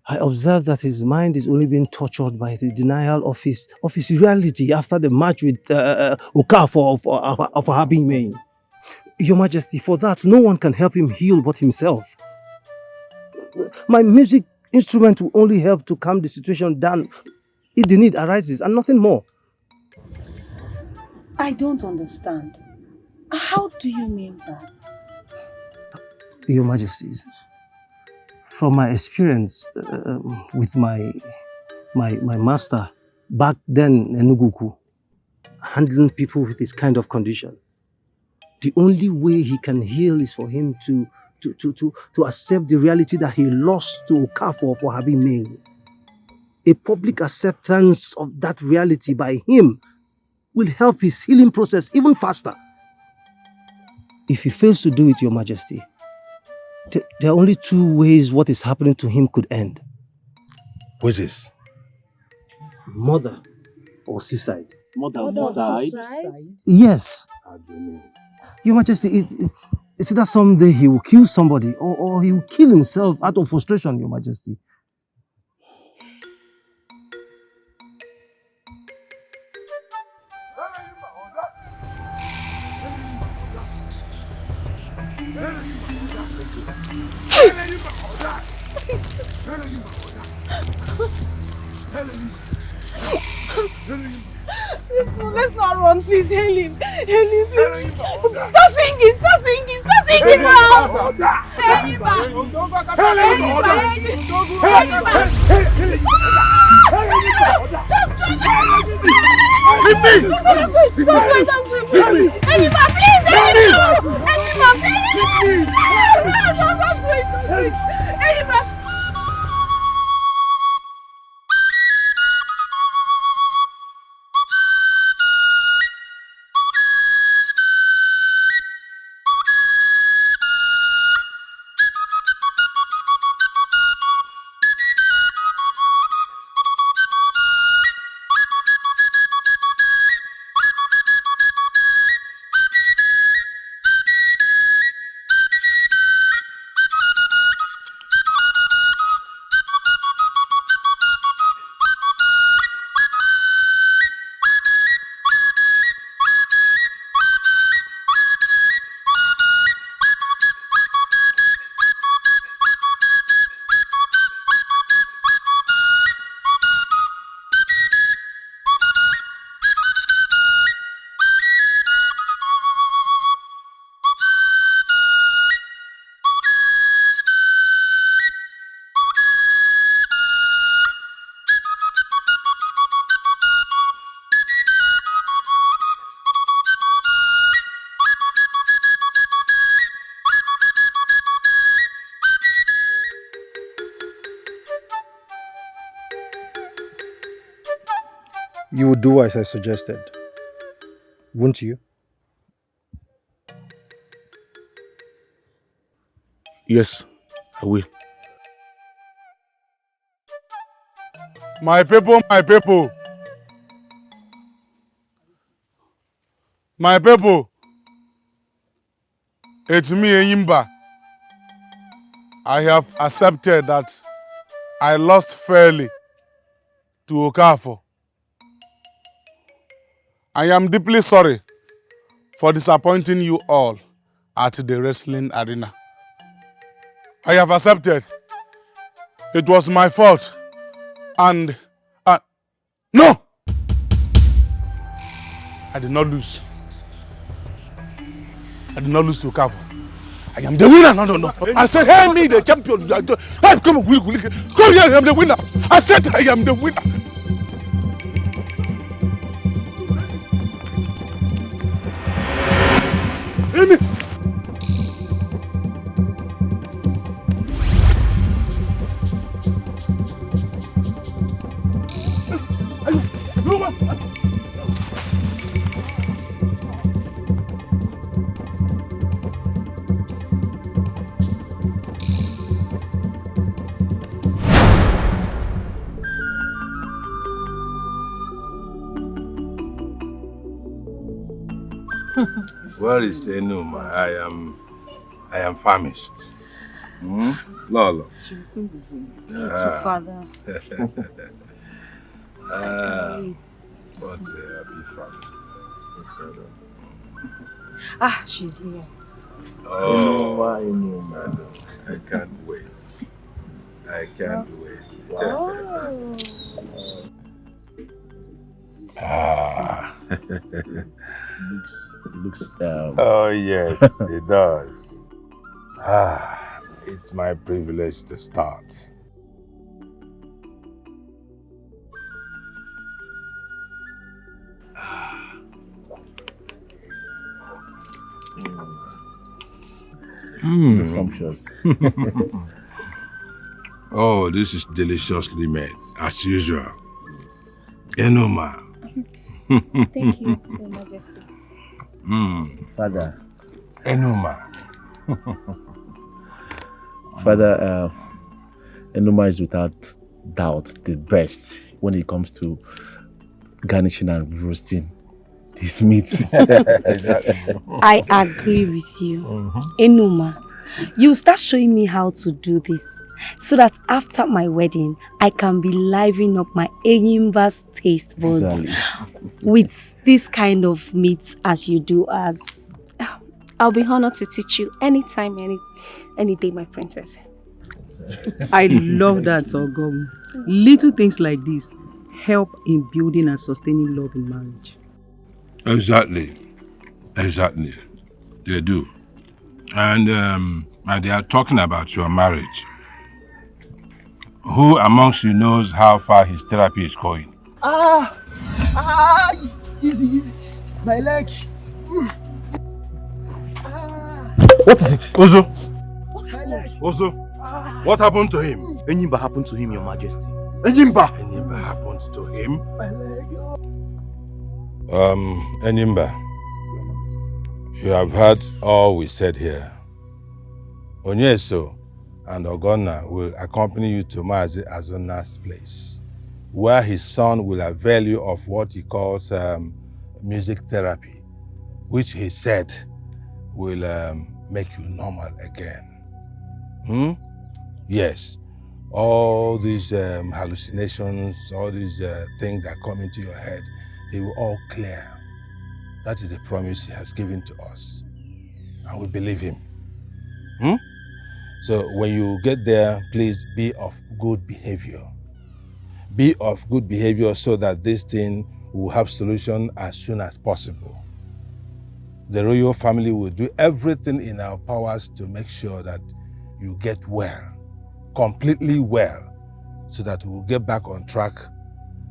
I observed that his mind is only being tortured by the denial of his reality after the match with Okafor of Habing Main. Your Majesty, for that, no one can help him heal but himself. My music instrument will only help to calm the situation down if the need arises, and nothing more. I don't understand. How do you mean that? Your Majesties, from my experience with my master back then in Enugu, handling people with this kind of condition, the only way he can heal is for him to accept the reality that he lost to Okafor for having made. A public acceptance of that reality by him will help his healing process even faster. If he fails to do it, Your Majesty, there are only 2 ways what is happening to him could end. Which is? Murder or suicide. Murder or suicide? Yes. How do you mean? Your Majesty, it's either someday he will kill somebody or he will kill himself out of frustration, Your Majesty. Let's not run, please. Hail him. Hail him, please. Start singing now. Hail him back. You would do as I suggested, won't you? Yes, I will. My people, my people. My people. It's me, Enyimba. I have accepted that I lost fairly to Okafor. I am deeply sorry for disappointing you all at the wrestling arena. I have accepted. It was my fault. And no! I did not lose. I did not lose to Okafo. I am the winner. No. I said, hey, me, the champion. Hey, come on, come here, I am the winner. I said, I am the winner. Amy. Where is Enuma? I am famished. Lolo. She will soon be home. Me too, father. What a happy family. She's here. Oh, Enuma. I can't wait. I can't wait. Oh. looks Oh yes, it does. It's my privilege to start. Sumptuous. Oh, this is deliciously made, as usual. Enuma. Thank you, Your Majesty. Father. Enuma. Father, Enuma is without doubt the best when it comes to garnishing and roasting this meat. I agree with you. Enuma, you start showing me how to do this so that after my wedding, I can be livening up my Enyimba's taste buds with this kind of meat as you do us. I'll be honored to teach you anytime, any day, my princess. I love that, Ogum. Little things like this help in building and sustaining love in marriage. Exactly. They do. And they are talking about your marriage. Who amongst you knows how far his therapy is going? Easy. My leg. What is it? Ozo, What happened? what happened to him? Enyimba happened to him, Your Majesty. Enyimba happened to him? My leg. Enyimba, you have heard all we said here. Onyeso and Ogonna will accompany you to Mazi Azuna's place, where his son will avail you of what he calls music therapy, which he said will make you normal again. Yes, all these hallucinations, all these things that come into your head, they will all clear. That is a promise he has given to us, and we believe him. So when you get there, please be of good behavior. Be of good behavior so that this thing will have solution as soon as possible. The royal family will do everything in our powers to make sure that you get well, completely well, so that we'll get back on track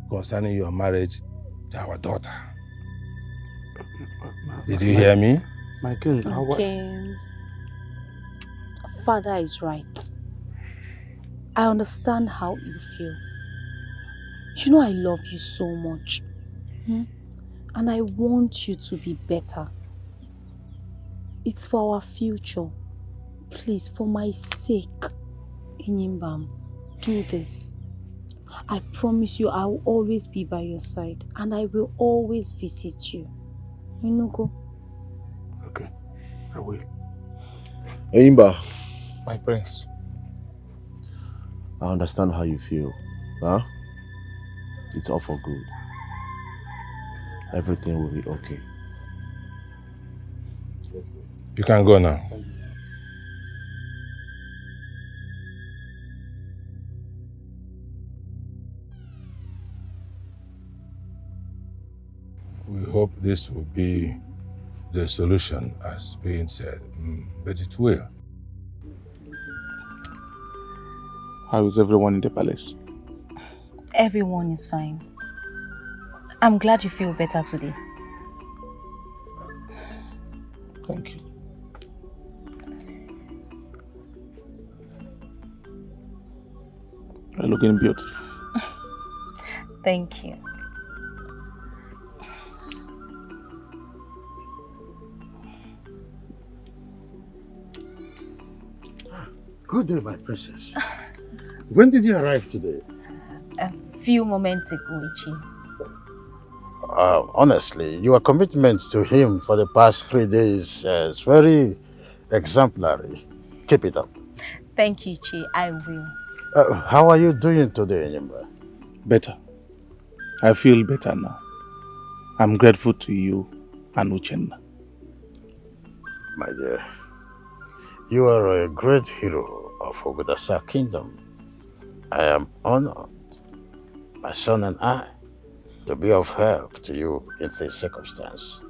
concerning your marriage to our daughter. Did you hear me? My king, Father is right. I understand how you feel. You know I love you so much. And I want you to be better. It's for our future. Please, for my sake, Enyimbam, do this. I promise you I will always be by your side and I will always visit you. Go. Okay, I will. Enyimba, My prince. I understand how you feel. It's all for good. Everything will be okay. You can go now. We hope this will be the solution as being said, but it will. How is everyone in the palace? Everyone is fine. I'm glad you feel better today. Thank you. You're looking beautiful. Thank you. Good day, my princess. When did you arrive today? A few moments ago, Ichi. Honestly, your commitment to him for the past 3 days is very exemplary. Keep it up. Thank you, Ichi. I will. How are you doing today, Nyimba? Better. I feel better now. I'm grateful to you and Uchenna. My dear, you are a great hero of Ogudasa Kingdom. I am honored, my son and I, to be of help to you in this circumstance.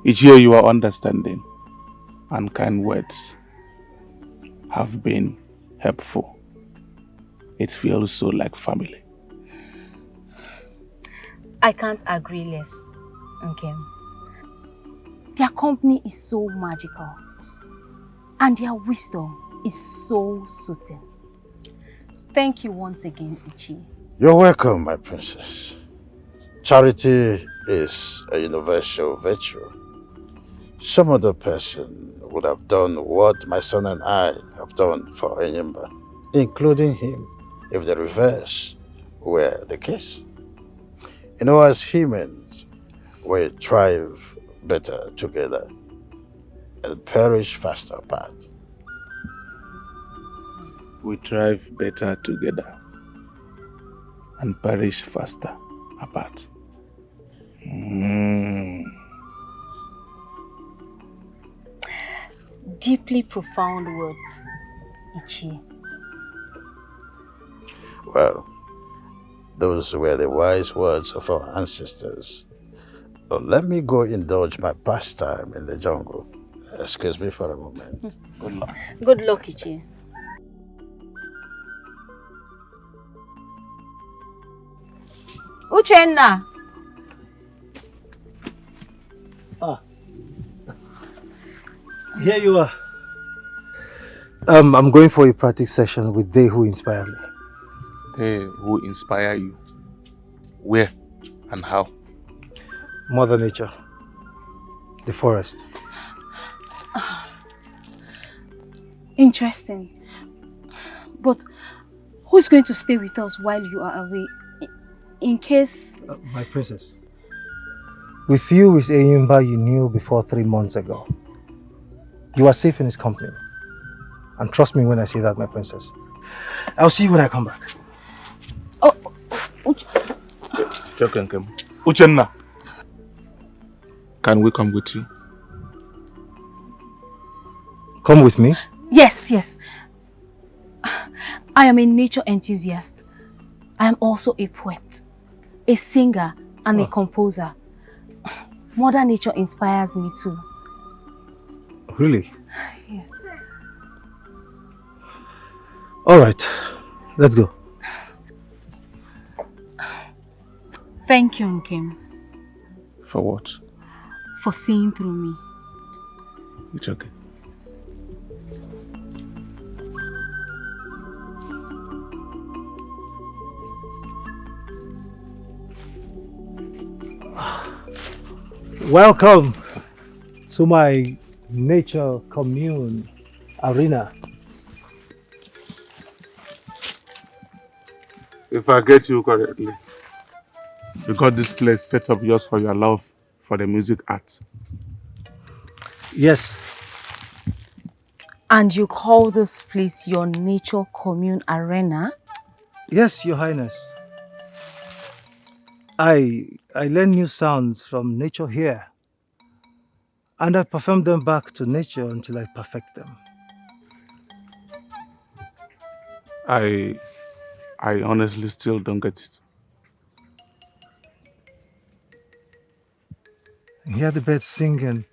Each year your understanding and kind words have been helpful. It feels so like family. I can't agree less, okay? Their company is so magical, and their wisdom is so soothing. Thank you once again, Ichi. You're welcome, my princess. Charity is a universal virtue. Some other person would have done what my son and I have done for Enyimba, including him, if the reverse were the case. You know, as humans, we thrive better together and perish faster apart. We thrive better together and perish faster apart. Deeply profound words, Ichi. Well, those were the wise words of our ancestors. So let me go indulge my pastime in the jungle. Excuse me for a moment. Good luck. Good luck, Ichi. Uchenna! Here you are. I'm going for a practice session with They Who Inspire Me. They who inspire you. Where and how? Mother Nature. The forest. Interesting. But who's going to stay with us while you are away? In case... My princess. With you is Eyimba you knew before 3 months ago. You are safe in his company. And trust me when I say that, my princess. I'll see you when I come back. Oh, Uchenna, can we come with you? Come with me? yes. I am a nature enthusiast. I am also a poet, a singer, and a composer. Mother Nature inspires me too. Really? Yes. All right, let's go. Thank you, Nkem. For what? For seeing through me. It's okay. Welcome to my nature commune arena. If I get you correctly, you got this place set up just for your love for the music art. Yes. And you call this place your nature commune arena? Yes, Your Highness. I learn new sounds from nature here, and I perform them back to nature until I perfect them. I honestly still don't get it. Hear the birds singing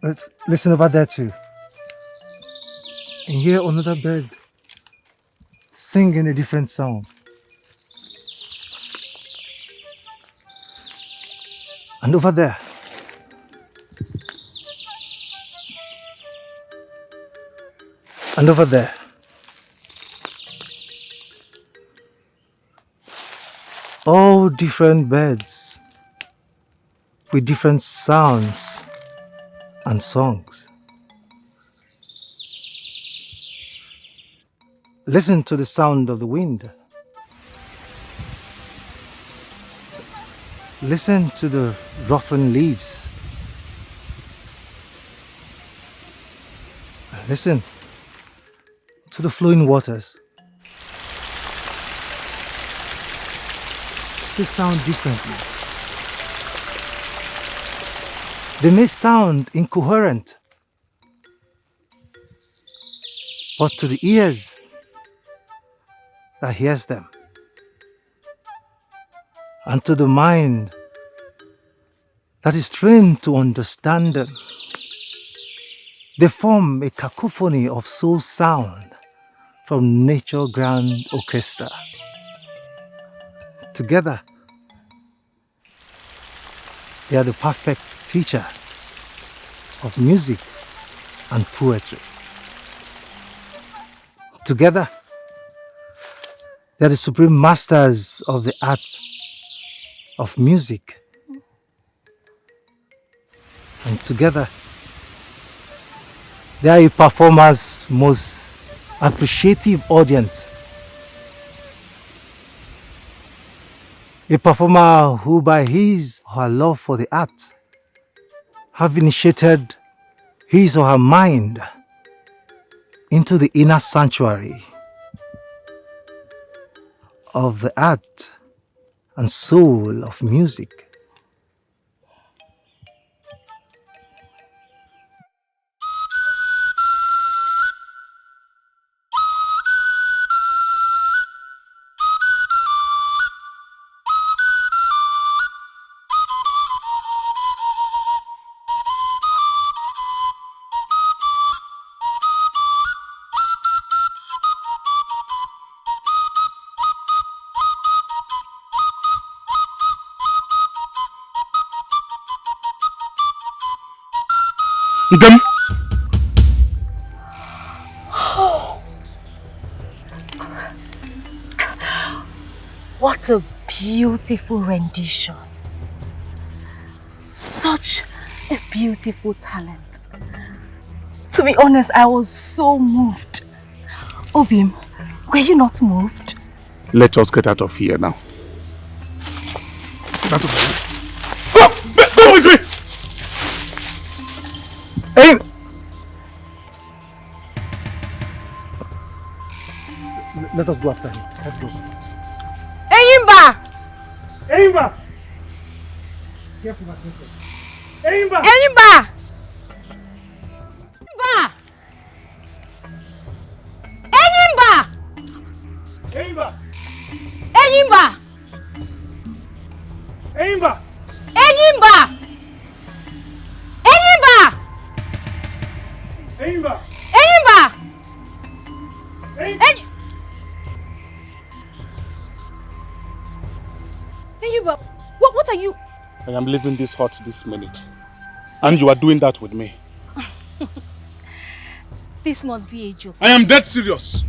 Let's listen over there too. And hear another bird singing a different song. And over there. And over there. All different birds with different sounds and songs. Listen to the sound of the wind. Listen to the ruffling leaves. Listen to the flowing waters. They sound differently. They may sound incoherent, but to the ears that hears them, and to the mind that is trained to understand them, they form a cacophony of soul sound from Nature Grand Orchestra. Together, they are the perfect teachers of music and poetry. Together, they are the supreme masters of the art of music. And together, they are a performer's most appreciative audience. A performer who, by his or her love for the art, have initiated his or her mind into the inner sanctuary of the art and soul of music. Them. What a beautiful rendition. Such a beautiful talent. To be honest, I was so moved. Obim, were you not moved? Let us get out of here now. Get out of here. Go with me! Hey! Let us go after him. Let's go. Eyimba! Eyimba! Careful, my princess. Eyimba! Eyimba! Eyimba! Eyimba! Eyimba! Eyimba! Eyimba! Eyimba! Eyimba! Eyimba! Eyimba, what are you? I am leaving this hut this minute. And you are doing that with me. This must be a joke. I am dead serious.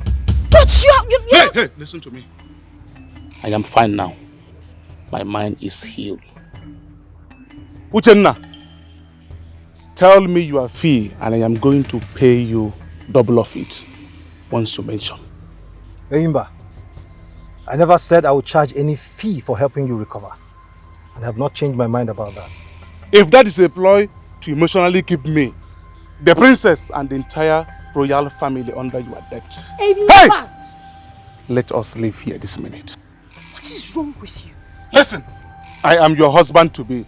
But Hey, listen to me. I am fine now. My mind is healed. Uchenna, tell me your fee and I am going to pay you double of it once you mention. Eyimba, I never said I would charge any fee for helping you recover. And I have not changed my mind about that. If that is a ploy to emotionally keep me, the princess and the entire royal family under your debt. Hey! Let us leave here this minute. What is wrong with you? Listen, I am your husband-to-be.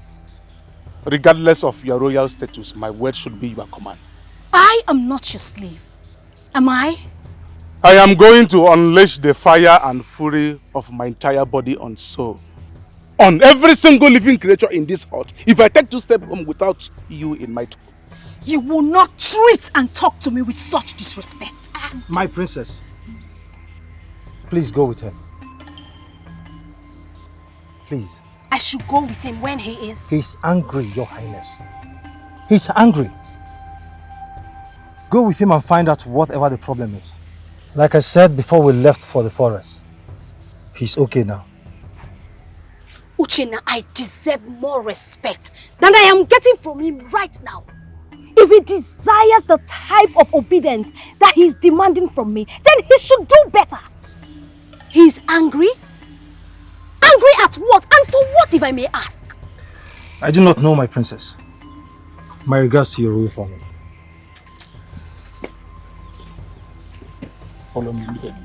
Regardless of your royal status, my word should be your command. I am not your slave. Am I? I am going to unleash the fire and fury of my entire body and soul on every single living creature in this hut if I take 2 steps home without you in my tomb. You will not treat and talk to me with such disrespect. My princess, please go with him. Please. I should go with him when he is... He's angry, Your Highness. He's angry. Go with him and find out whatever the problem is. Like I said before we left for the forest, he's okay now. Uchenna, I deserve more respect than I am getting from him right now. If he desires the type of obedience that he is demanding from me, then he should do better. He is angry? Angry at what? And for what, if I may ask? I do not know, my princess. My regards to your royal family. Follow me immediately.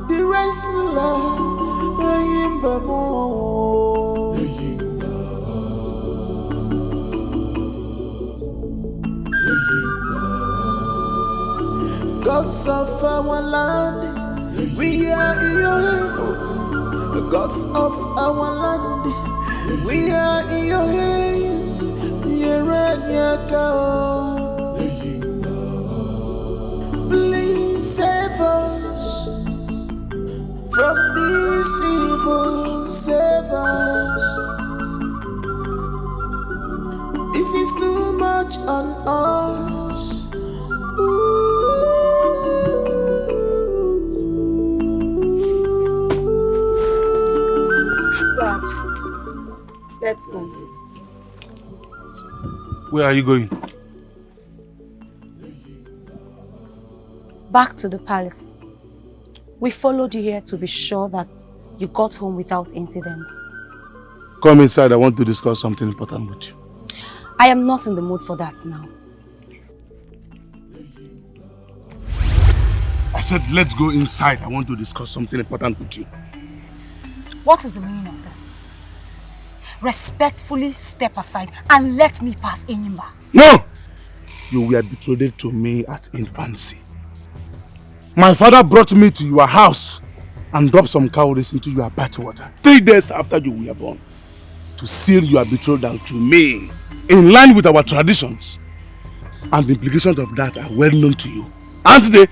The rest will gods of our land, we are in your hands. The gods of our land, we are in your hands. Please save us from this evil. Save us. This is too much on us. Let's go. Where are you going? Back to the palace. We followed you here to be sure that you got home without incidents. Come inside, I want to discuss something important with you. I am not in the mood for that now. I said, let's go inside, I want to discuss something important with you. What is the meaning of this? Respectfully step aside and let me pass, Enyimba. No! You were betrothed to me at infancy. My father brought me to your house and dropped some cowries into your bathwater 3 days after you were born to seal your betrothal to me in line with our traditions. And the implications of that are well known to you, aren't they?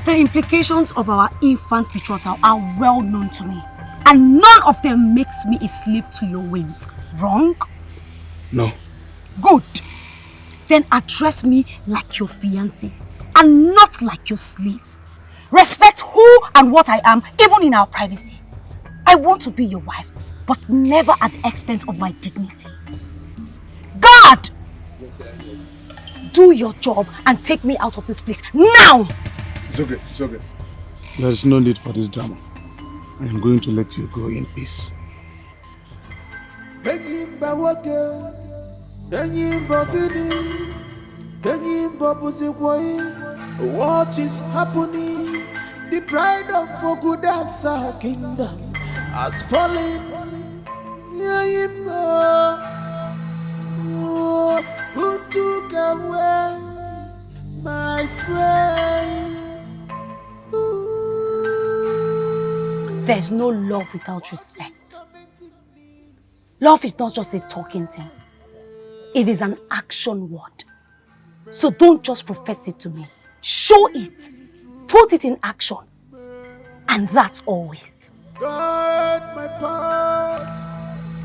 The implications of our infant betrothal are well known to me. And none of them makes me a slave to your whims. Wrong? No. Good. Then address me like your fiancé and not like your slave. Respect who and what I am, even in our privacy. I want to be your wife, but never at the expense of my dignity. God! Do your job and take me out of this place now! It's okay, it's okay. There is no need for this drama. I am going to let you go in peace. What is happening? The pride of Ogudasa kingdom has fallen. Who took away my strength? There's no love without respect. Love is not just a talking thing. It is an action word. So don't just profess it to me. Show it. Put it in action. And that's always. God, my part.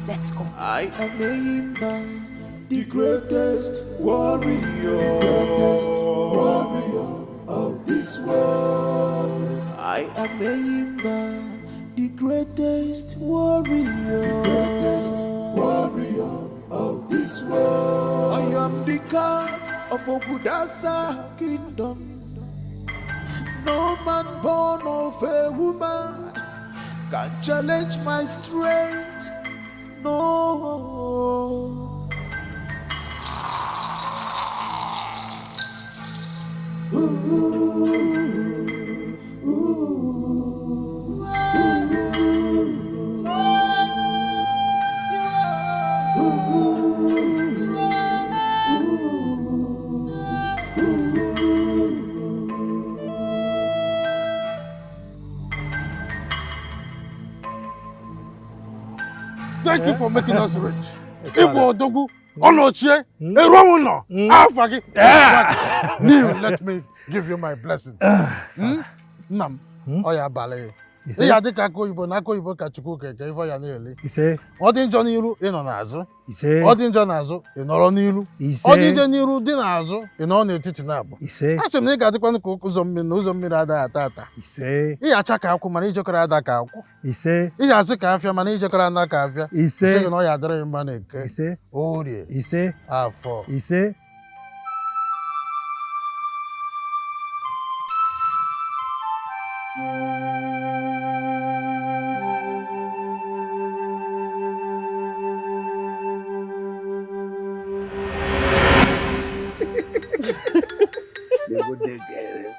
Let's go. I am Imba, the greatest warrior. The greatest warrior of this world. I am Imba, the greatest warrior. The greatest warrior of this world. I am the cat of Ogudasa kingdom. No man born of a woman can challenge my strength. No. Thank you for making us rich. Igbo Odogwu, Onochie, Eromuno, Afagi. Neil, let me give you my blessing. Nam, Oya Bale. Iya dị ka aka oyibo na aka oyibo ka Chukwu keke ife ya na-eli. Ọ dị njọ n'iru ị nọ n'azụ. Ọ dị njọ n'azụ ị nọrọ n'iru. Ọ dị njọ n'iru dị n'azụ ị nọ n'etiti na-abụ. Asị m na ị ga-adịkwanụ ka ụzọ mmiri na ụzọ mmiri adaghị ata ata. Ị acha ka akwụ mana ijekọrọ ada ka akwụ. Ị azụ ka afịa mana ijekọrọ ana ka afịa. Sị gị na ọ ya adịrị mma na Eke, Orie, Afọ.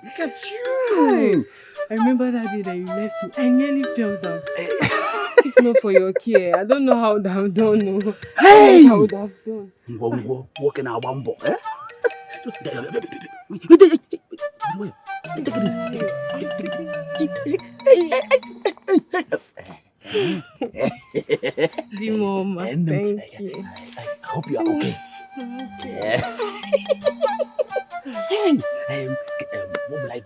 Look at you! I remember that day that you left me. I nearly fell down. If not for your care, I don't know how I would have done. Hey! I would have done. Walking our bumbo. Eh? The mama, thank you. I hope you are okay. Okay.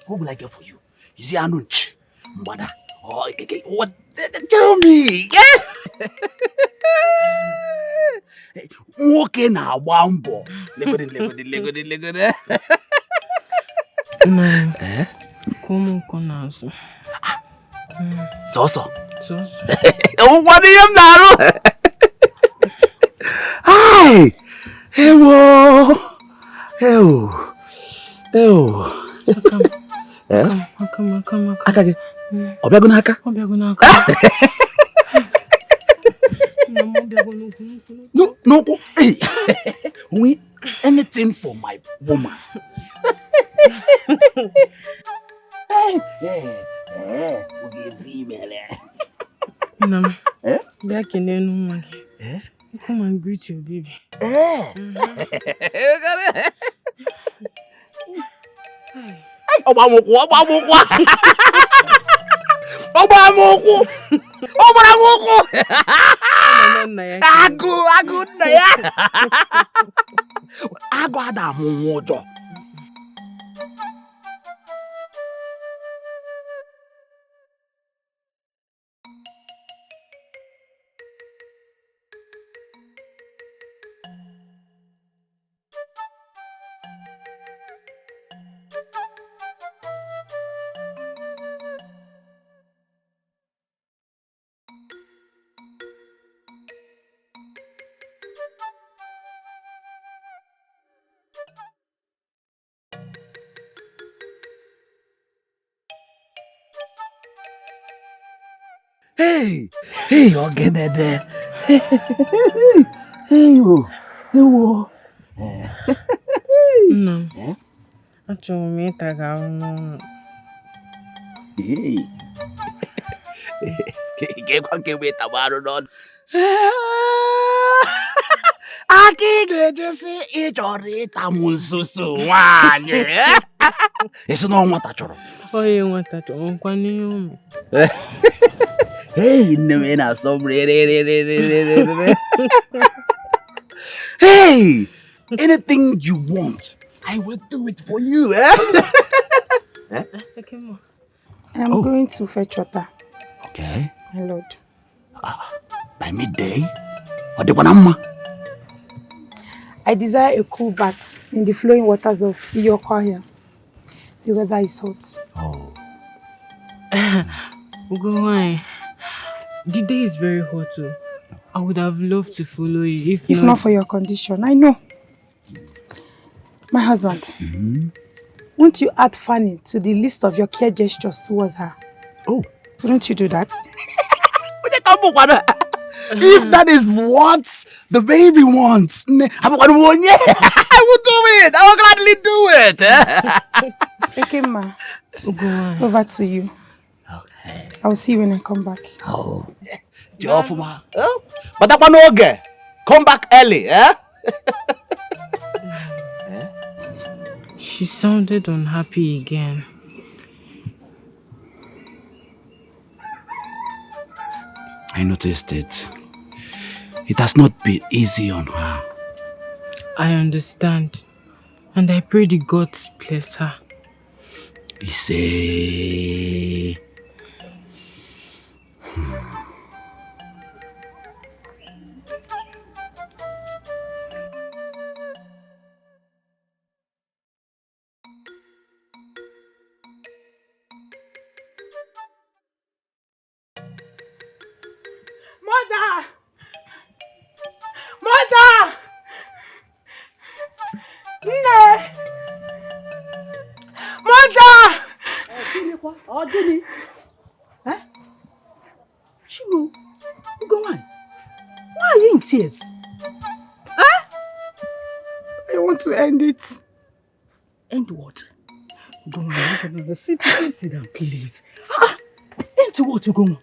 What will I get for you? You see, Anunch, Mbada. Oh, what? Tell me. Walking a wambo. Legode. No. Como conazo? So. What do you know? Hi. Ewo. Come. Akage. Obiaguna aka. No. Hey. We anything for my woman. Nam. Back in the come and greet your baby. Obamoko. Agu na ya. Agu ada mu ojo. Hey, Ogedede. Hey, wo. No. Achọrọ m ịtaga ahụhụ. Ga-ekwa nke wee tabarụ n'ọnụ. Aka ị ga-ejesi ịchọrọ ịta m nsusu nwaanyị. Esi na nwata chọrọ. Onye nwata chọrọ nkwa n'ihe ụmụ. Hey, no, na sobre. Hey, anything you want, I will do it for you. Okay, Ma. I'm going to fetch water. Okay. My lord. By midday? Or the banana? I desire a cool bath in the flowing waters of Okoli. The weather is hot. Oh. Go on. The day is very hot too. I would have loved to follow you if not for your condition. I know. My husband, won't you add Fanny to the list of your care gestures towards her? Oh. Wouldn't you do that? If that is what the baby wants, I will do it. I will gladly do it. Okay, Ma. Over to you. Okay. I'll see you when I come back. Oh. But that one okay. Come back early, eh? She sounded unhappy again. I noticed it. It has not been easy on her. I understand. And I pray the gods bless her. He say... Mother! Mother! Nne! Mother! Oh, Gini. Huh? Chimu, go on. Why are you in tears? Huh? I want to end it. End what? Go on, sit down, please. End what, go on?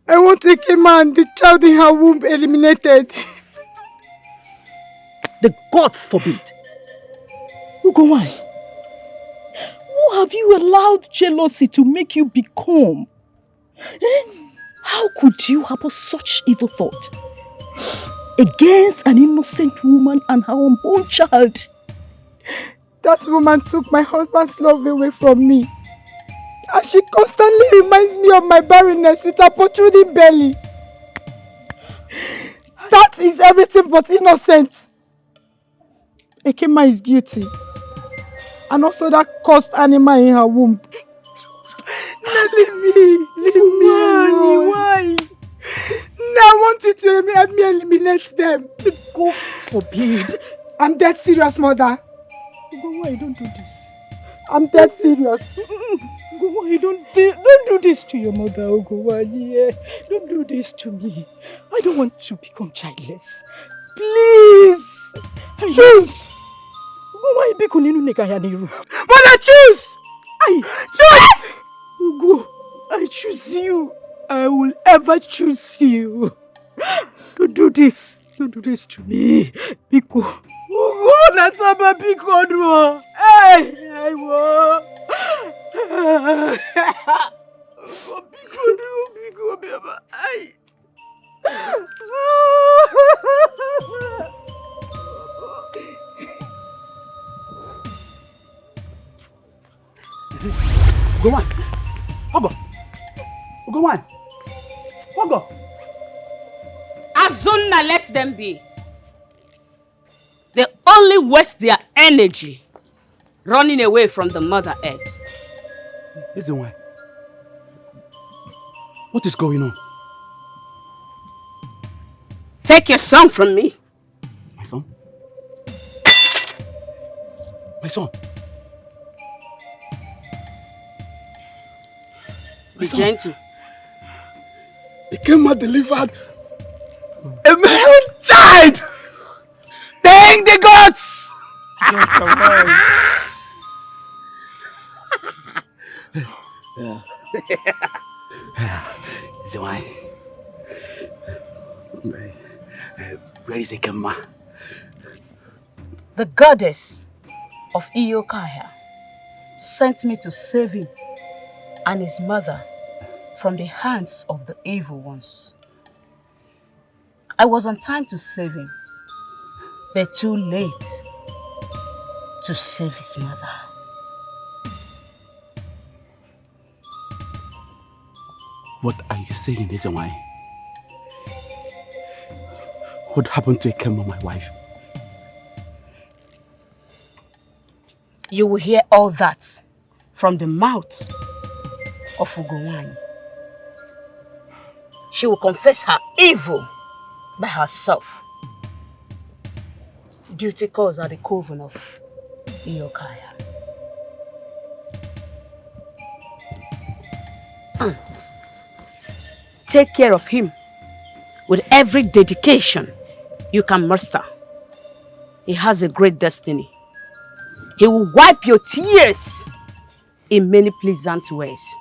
I want to take a man, the child in her womb eliminated. The gods forbid. Go on. Who have you allowed jealousy to make you become? How could you harbor such evil thought against an innocent woman and her unborn child? That woman took my husband's love away from me. And she constantly reminds me of my barrenness with her protruding belly. That is everything but innocent. Ekema is guilty. And also that cursed animal in her womb. Leave me alone. Why? I want you to help me eliminate them. God forbid. I'm dead serious, mother. Why don't do this? I'm dead serious. Why don't do this to your mother, Ogowanye. Don't do this to me. I don't want to become childless. Please. Choose. Mother, choose. Choose. Ugo, I choose you. I will ever choose you. Don't do this. Don't do this to me. Biko. Ugo, Nataba Biko no. Hey, I will. Ugo, Biko no, Biko, Baba. Ay. Go on. Ogo. Go on. Ogo. Azuna, let them be. They only waste their energy running away from the Mother Earth. Listen, why? What is going on? Take your son from me. My son? My son? Be gentle. Ekema delivered a male child! Thank the gods! Where is Ekema? The goddess of Iyokaya sent me to save him and his mother from the hands of the evil ones. I was on time to save him, but too late to save his mother. What are you saying, Lizzy? What happened to Ekema, my wife? You will hear all that from the mouth of Ugowany. She will confess her evil by herself. Duty calls at the coven of Iyokaya. Take care of him with every dedication you can muster. He has a great destiny. He will wipe your tears in many pleasant ways.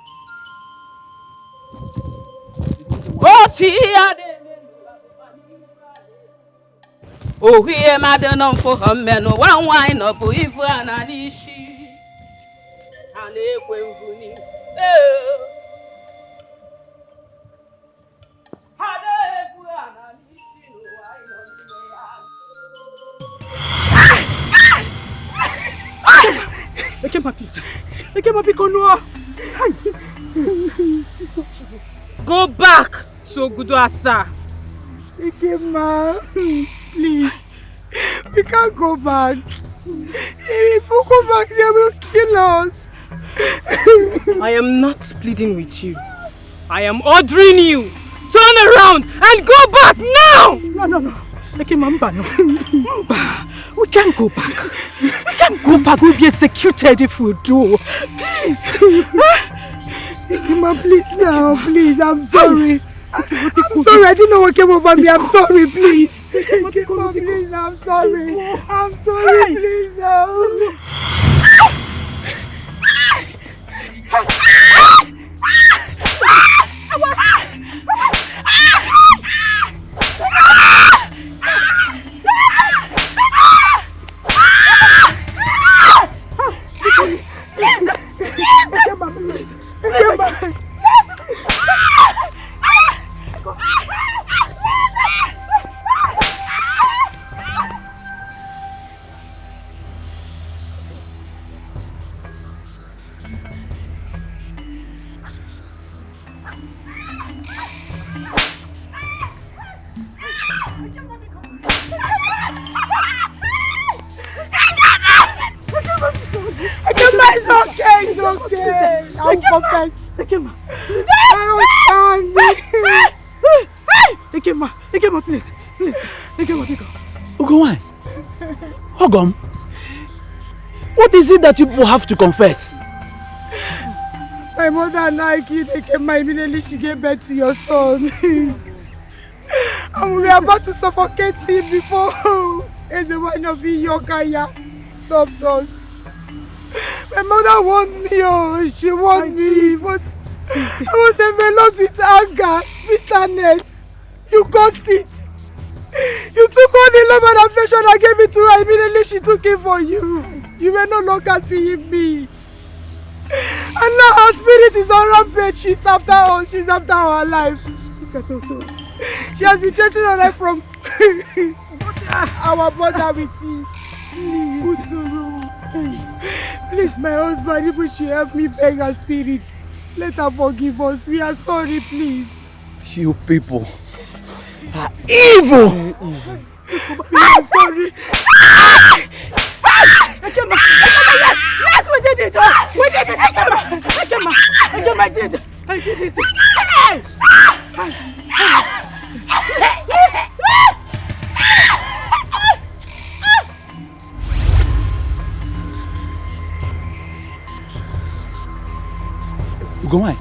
Oh, here, madam, for her men, one wine of evil and Anishi. And Equim. Ekema, please. Ekema, Bikonoa. Go back to Oguduasa. Ekema, please. We can't go back. If we go back, they will kill us. I am not pleading with you. I am ordering you. Turn around and go back now! No. Ekema, no. We can't go back. We can't go back. We'll be executed if we do. Please. Ekema, please now. Please, I'm sorry. I'm sorry. I didn't know what came over me. I'm sorry, please. Ekema, please. I'm sorry. I'm sorry, please now. It's okay. I'll confess. Ekema, please. Ekema, pick up. Ogowai, Ogom, what is it that you people have to confess? My mother and I killed Ekema immediately she gave birth to your son. And we were about to suffocate him before the one of Yokaya stopped us. My mother warned me, she warned me, but I was enveloped with anger, bitterness. You caused it. You took all the love and affection I gave it to her, immediately she took it for you. You were no longer seeing me. And now her spirit is on rampage, she's after us, she's after our life. Look at us all. She has been chasing our life from our border with you. Please, my husband, if you should help me beg her spirit. Let her forgive us. We are sorry, please. You people are evil! We are sorry. Ekema, yes, we did it! We did it, Ekema, I did it! Ogowai.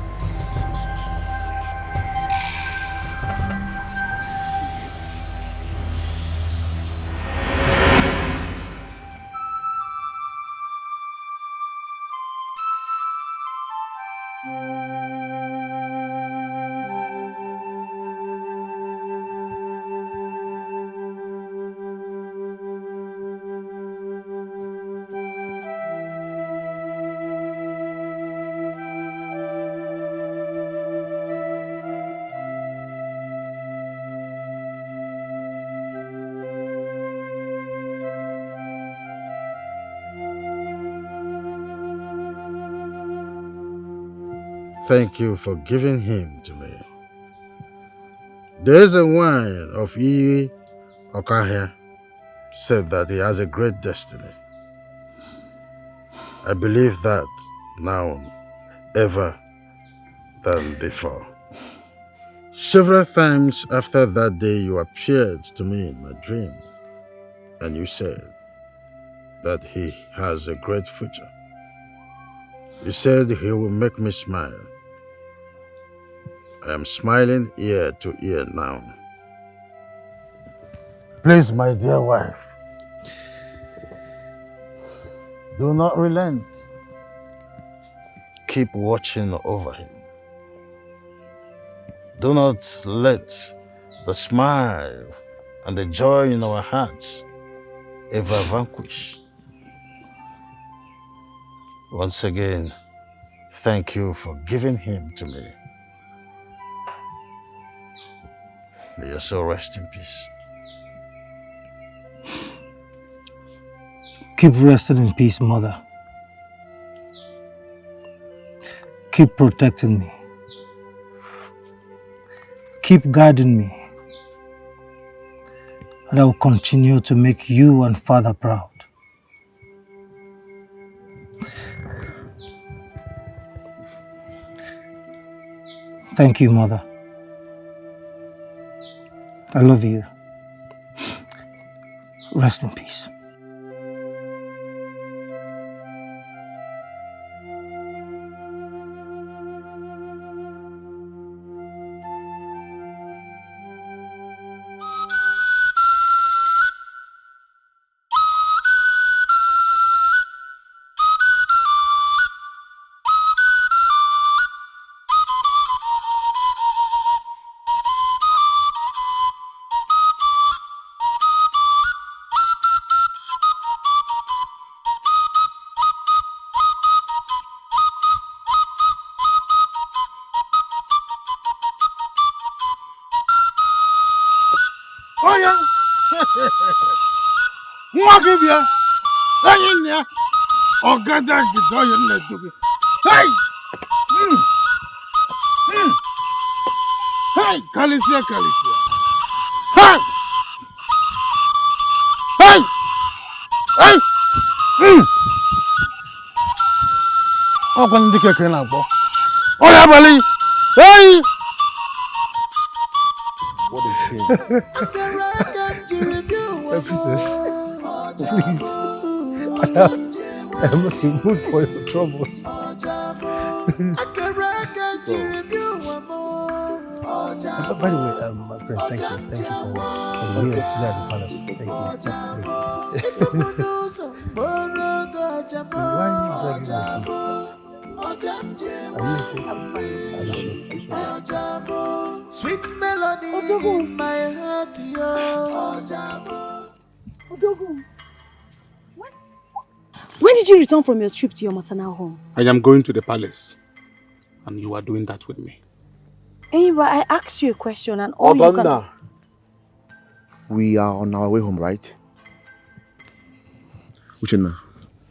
Thank you for giving him to me. There is a wine of Iyi Okahia said that he has a great destiny. I believe that now ever than before. Several times after that day you appeared to me in my dream and you said that he has a great future. You said he will make me smile. I am smiling ear to ear now. Please, my dear wife, do not relent. Keep watching over him. Do not let the smile and the joy in our hearts ever vanquish. Once again, thank you for giving him to me. May your soul rest in peace. Keep resting in peace, Mother. keep protecting me. Keep guiding me. And I will continue to make you and Father proud. Thank you, Mother. I love you. Rest in peace. Oh yeah. What give you? Hey, in there. Oh, God, that's the door you're not doing. Hey! Hey! Calicia, Calicia. Hey! Hey! Hey! Oh, when did you get out? Oh, yeah, buddy. Hey! What a shame. Princess, please. I am not in the mood for your troubles. By the way, my prince, thank you. Thank you for being today at the palace. Thank you. Why are you dragging my feet? Are you sure? Sweet melody in my heart, Odogun, when did you return from your trip to your maternal home? I am going to the palace, and you are doing that with me. Anyway, I asked you a question and all you can... We are on our way home, right? Uchenna,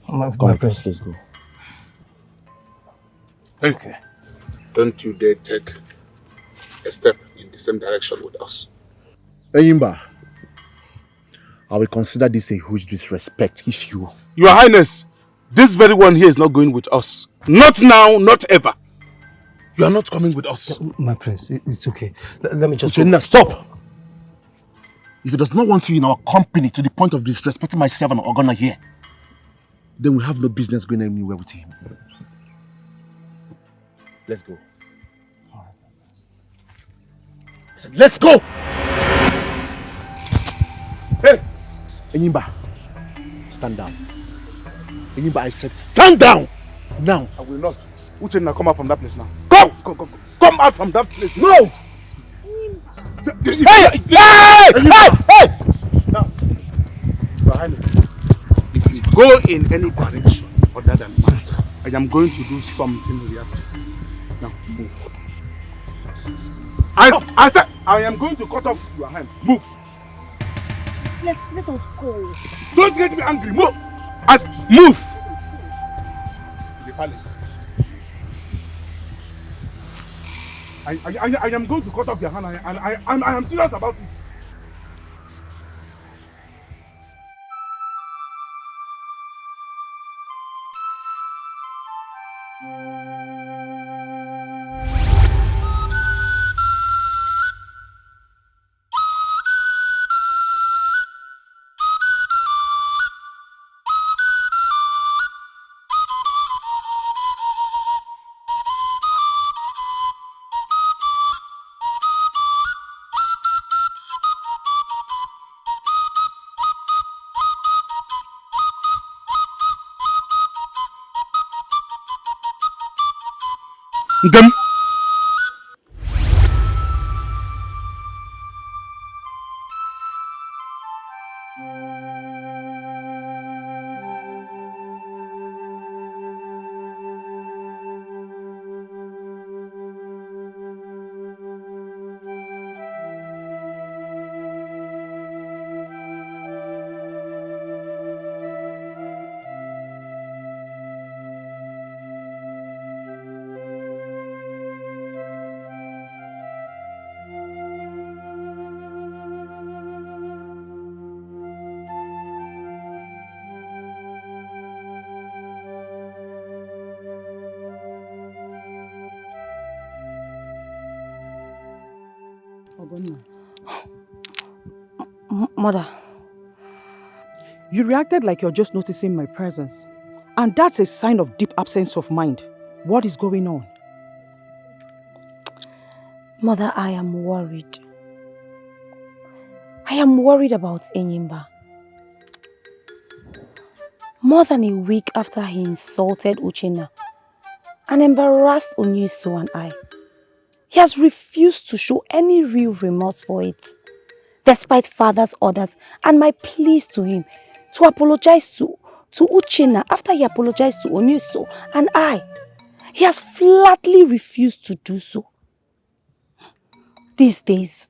my prince, let's go. Hey, okay. Don't you dare take a step in the same direction with us. Eyimba, I will consider this a huge disrespect if you... Your Highness, this very one here is not going with us. Not now, not ever. You are not coming with us. My prince, it's okay. Let me just... Uchenna, stop! If he does not want you in our company to the point of disrespecting myself and Ogona here, then we have no business going anywhere with him. Let's go. I said, let's go! Hey! Enyimba, stand down. Enyimba, I said, stand down! Now. I will not. Uchenna, come out from that place now. Go! Come out from that place. No! Hey! Hey! Now, Your Highness, if you go in any direction other than mine, I am going to do something realistic. Now, move. I said, I am going to cut off your hands. Move. Let us go. Don't get me angry. Move. Move. The palace. I am going to cut off your hand, and I am serious about it. Them. Mother. You reacted like you're just noticing my presence. And that's a sign of deep absence of mind. What is going on? Mother, I am worried. I am worried about Enyimba. More than a week after he insulted Uchenna and embarrassed Onyeso and I, he has refused to show any real remorse for it, despite father's orders and my pleas to him to apologize to Uchenna after he apologized to Onyeso and I. He has flatly refused to do so. These days,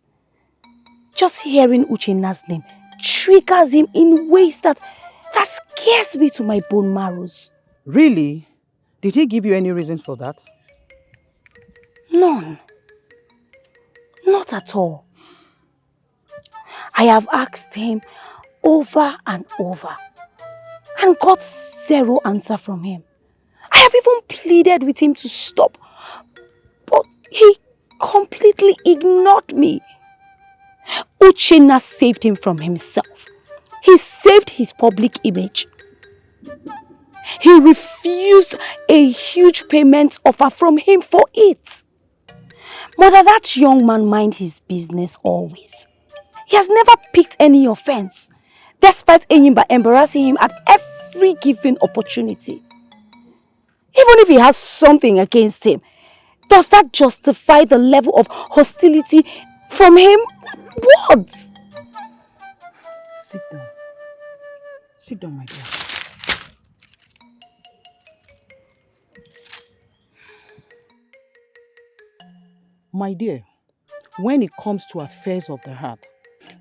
just hearing Uchenna's name triggers him in ways that scares me to my bone marrows. Really? Did he give you any reason for that? None. Not at all. I have asked him over and over and got zero answer from him. I have even pleaded with him to stop, but he completely ignored me. Uchenna saved him from himself. He saved his public image. He refused a huge payment offer from him for it. Mother, that young man mind his business always. He has never picked any offense, despite Enyimba embarrassing him at every given opportunity. Even if he has something against him, does that justify the level of hostility from him? What? Sit down. Sit down, my dear. My dear, when it comes to affairs of the heart,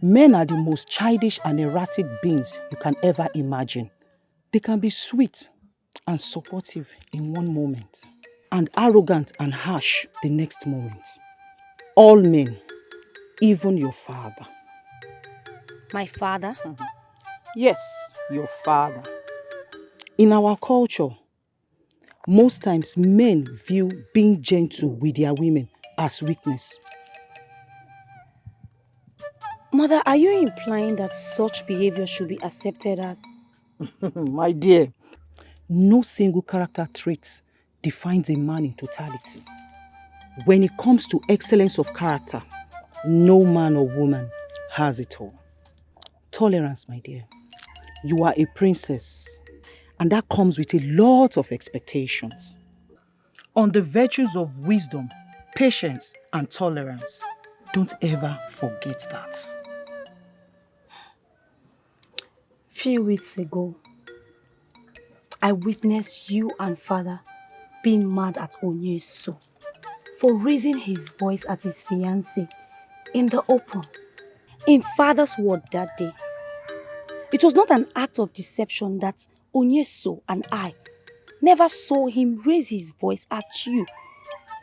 men are the most childish and erratic beings you can ever imagine. They can be sweet and supportive in one moment, and arrogant and harsh the next moment. All men, even your father. My father? Yes, your father. In our culture, most times men view being gentle with their women as weakness. Mother, are you implying that such behavior should be accepted as? My dear, no single character trait defines a man in totality. When it comes to excellence of character, no man or woman has it all. Tolerance, my dear. You are a princess, and that comes with a lot of expectations. On the virtues of wisdom, patience, and tolerance. Don't ever forget that. Few weeks ago, I witnessed you and father being mad at Onyeso for raising his voice at his fiancée in the open. In father's word that day, it was not an act of deception that Onyeso and I never saw him raise his voice at you,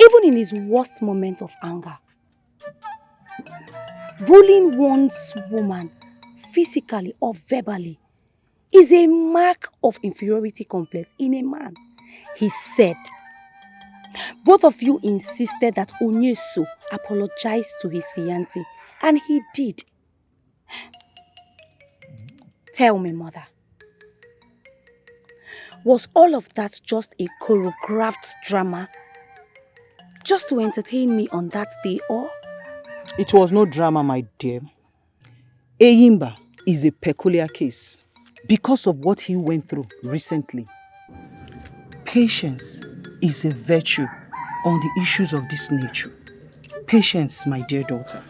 even in his worst moments of anger. Bullying one's woman physically or verbally is a mark of inferiority complex in a man, he said. Both of you insisted that Onyeso apologized to his fiancée, and he did. Tell me, mother, was all of that just a choreographed drama just to entertain me on that day, or? It was no drama, my dear. Enyimba is a peculiar case because of what he went through recently. Patience is a virtue on the issues of this nature. Patience, my dear daughter.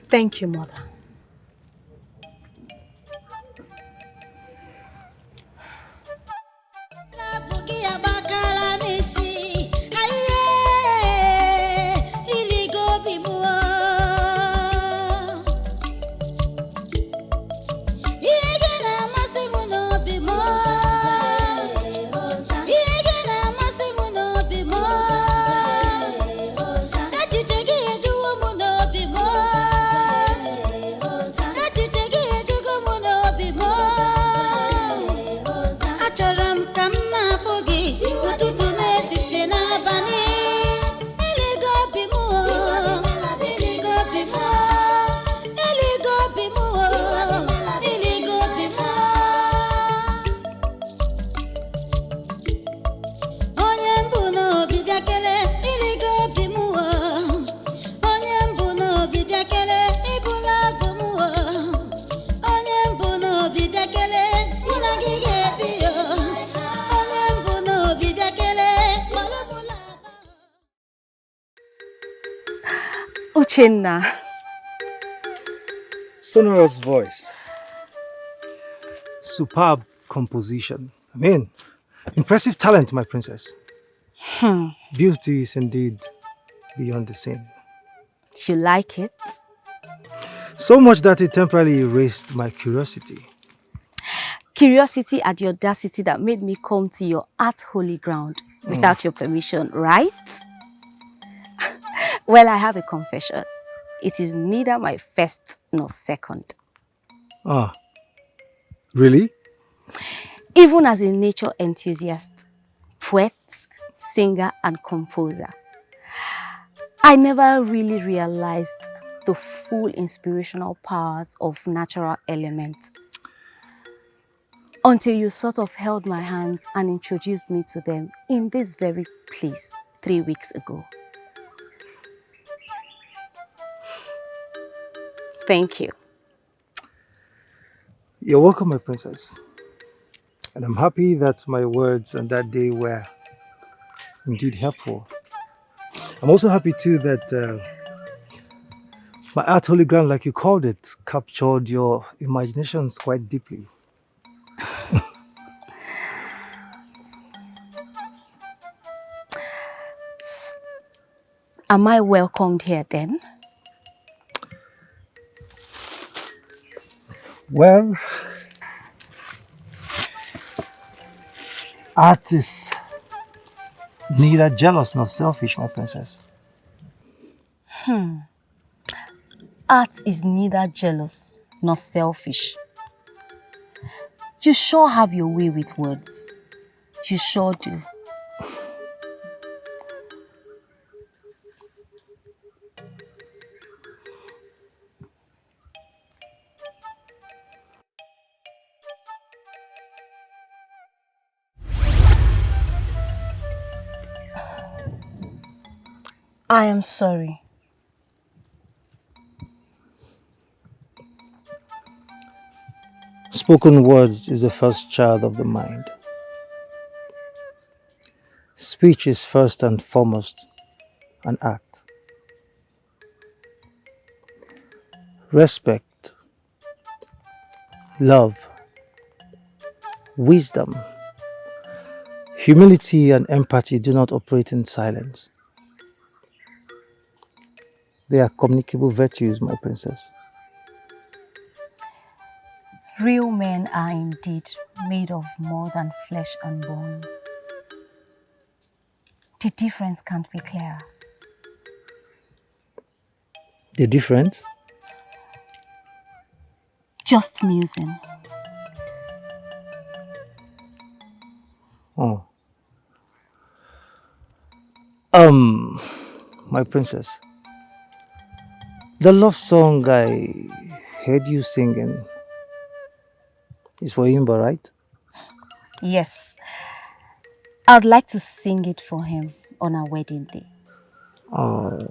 Thank you, mother. Uchenna. Sonorous voice. Superb composition. I mean, impressive talent, my princess. Beauty is indeed beyond the sin. You like it? So much that it temporarily erased my curiosity. Curiosity at the audacity that made me come to your art holy ground without your permission, right? Well, I have a confession. It is neither my first nor second. Ah, really? Even as a nature enthusiast, poet, singer, and composer, I never really realized the full inspirational powers of natural elements until you sort of held my hands and introduced me to them in this very place 3 weeks ago. Thank you. You're welcome, my princess. And I'm happy that my words on that day were indeed helpful. I'm also happy too that my art holy ground, like you called it, captured your imaginations quite deeply. Am I welcomed here then? Well, art is neither jealous nor selfish, my princess. Art is neither jealous nor selfish. You sure have your way with words. You sure do. I am sorry. Spoken words is the first child of the mind. Speech is first and foremost an act. Respect, love, wisdom, humility, and empathy do not operate in silence. They are communicable virtues, my princess. Real men are indeed made of more than flesh and bones. The difference can't be clearer. The difference? Just musing. Oh. My princess. The love song I heard you singing is for Imba, right? Yes. I'd like to sing it for him on our wedding day. Oh.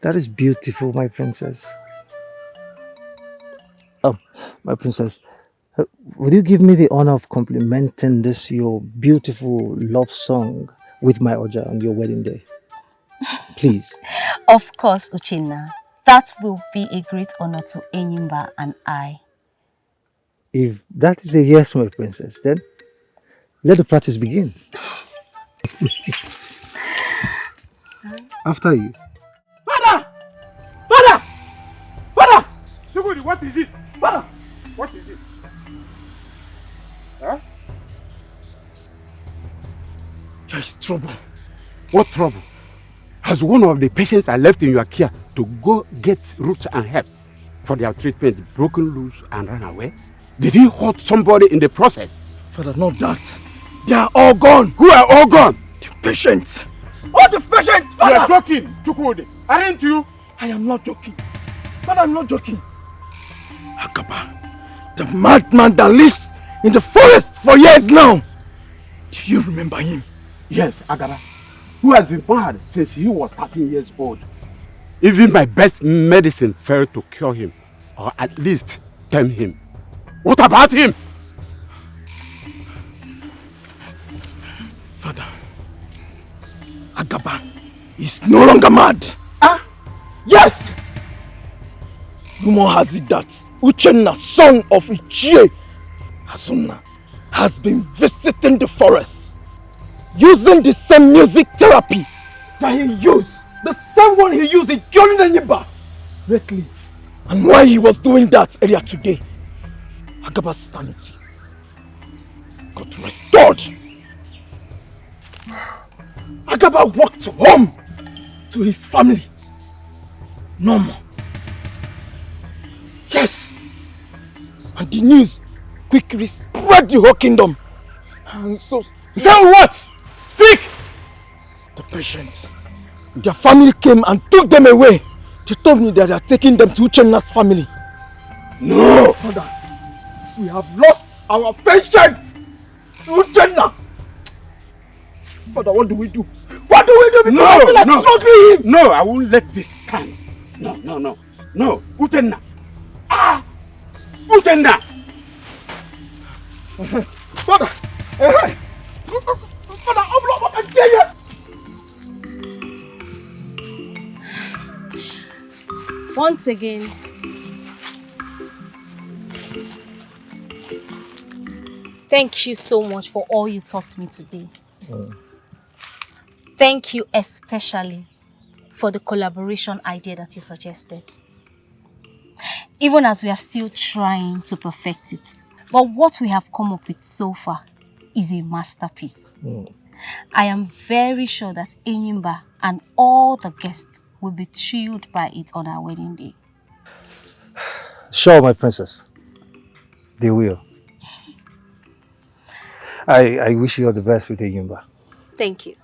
That is beautiful, my princess. My princess, would you give me the honor of complimenting this your beautiful love song with my Oja on your wedding day? Please. Of course, Uchenna. That will be a great honor to Enyimba and I. If that is a yes, my princess, then let the practice begin. After you. Father! Father! Father! Somebody, what is it? Father! What is it? Huh? There is trouble. What trouble? Has one of the patients I left in your care to go get roots and herbs for their treatment broken loose and run away? Did he hurt somebody in the process? Father, not that. They are all gone. Who are all gone? The patients. All the patients, Father! You are joking, Chukwudi. Aren't you? I am not joking. Father, I'm not joking. Akaba, the madman that lives in the forest for years now. Do you remember him? Yes, Agara. Who has been mad since he was 13 years old. Even my best medicine failed to cure him, or at least tame him. What about him? Father, Agaba is no longer mad. Yes! Rumor has it that Uchenna, son of Ichie Azuna, has been visiting the forest, using the same music therapy that he used, the same one he used in killing Enyiba lately. And while he was doing that earlier today, Agaba's sanity got restored. Agaba walked home to his family. No more. Yes. And the news quickly spread the whole kingdom. And so, say what? Speak! The patients, their family came and took them away. They told me that they are taking them to Uchenna's family. No! Father, we have lost our patient! Uchenna! Father, what do we do? What do we do? No, I won't let this stand. No, Uchenna! Uchenna! Father! Father, open up and hear you! Once again, thank you so much for all you taught me today. Thank you especially for the collaboration idea that you suggested. Even as we are still trying to perfect it. But what we have come up with so far is a masterpiece. I am very sure that Enyimba and all the guests will be thrilled by it on our wedding day. Sure, my princess. They will. I wish you all the best with Enyimba. Thank you.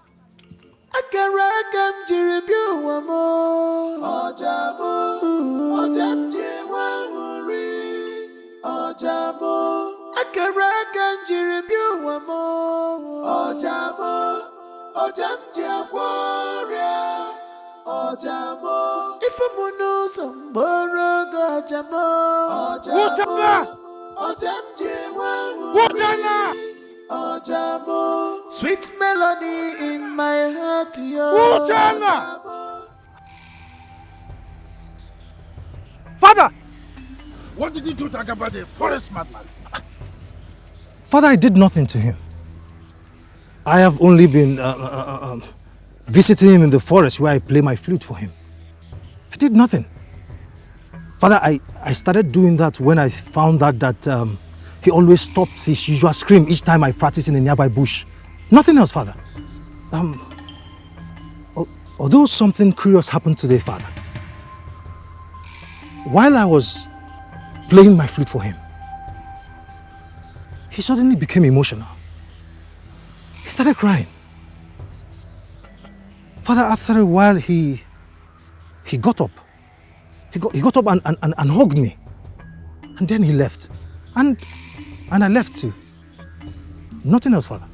Sweet melody in my heart, yo. Father! What did you do to Agaba, the forest madman? Father, I did nothing to him. I have only been visiting him in the forest where I play my flute for him. I did nothing. Father, I started doing that when I found out that he always stops his usual scream each time I practice in a nearby bush. Nothing else, Father. Although something curious happened today, Father. While I was playing my flute for him, he suddenly became emotional. He started crying. Father, after a while, he got up. He got up and hugged me. And then he left. And I left too. Nothing else, Father.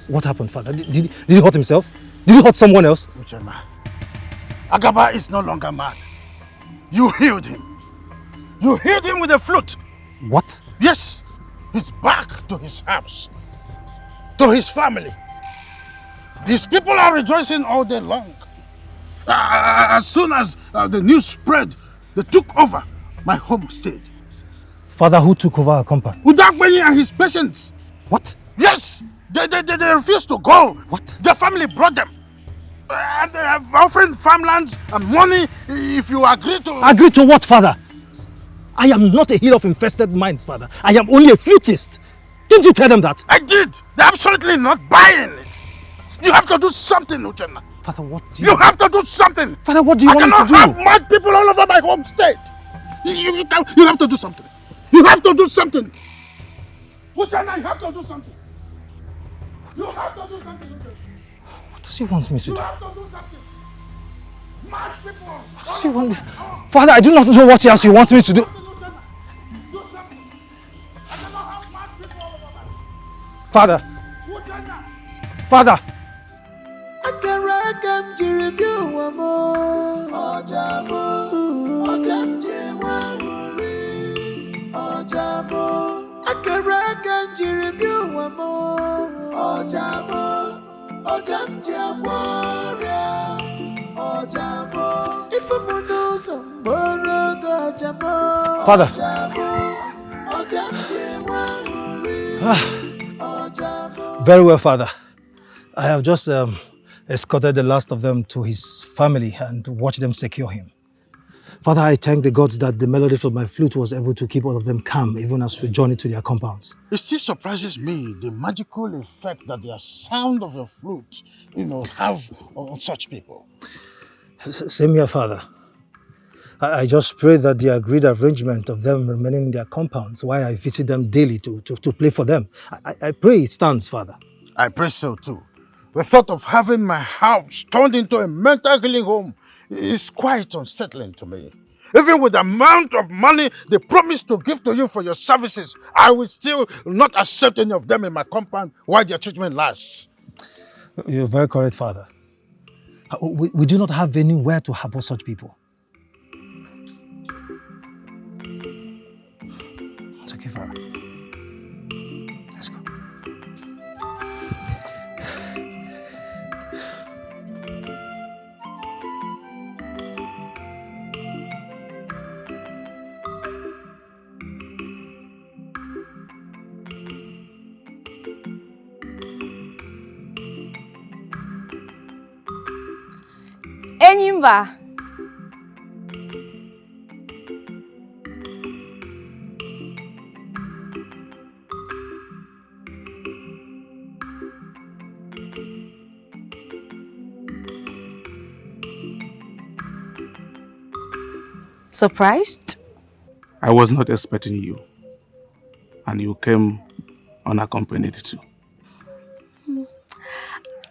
What happened, Father? Did he hurt himself? Did he hurt someone else? Uchenna, Agaba is no longer mad. You healed him. You healed him with a flute. What? Yes. He's back to his house. To his family. These people are rejoicing all day long. As soon as the news spread, they took over my homestead. Father, who took over our compound? Udakbenyi and his patients. What? Yes. They refused to go. What? Their family brought them. And they have offering farmlands and money if you agree to... Agree to what, Father? I am not a healer of infested minds, Father. I am only a flutist. Didn't you tell them that? I did. They're absolutely not buying it. You have to do something, Uchenna. Father, what do you... You have to do something. Father, what do you want me to do? I cannot have mad people all over my homestead. You have to do something. You have to do something. Uchenna, you have to do something. You have to do something. What does he want me to do? You have to do something. Mad people. What does he want me... Father, I do not know what else he wants me to do. Father. Father. Father. Very well, Father. I have just escorted the last of them to his family and watched them secure him. Father, I thank the gods that the melody from my flute was able to keep all of them calm even as we journeyed to their compounds. It still surprises me the magical effect that the sound of your flute, have on such people. Same here, Father. I just pray that the agreed arrangement of them remaining in their compounds while I visit them daily to play for them. I pray it stands, Father. I pray so too. The thought of having my house turned into a mental healing home is quite unsettling to me. Even with the amount of money they promised to give to you for your services, I will still not accept any of them in my compound while their treatment lasts. You're very correct, Father. We do not have anywhere to harbor such people. It's okay, Father. Let's go. Enyimba. Surprised? I was not expecting you. And you came unaccompanied too.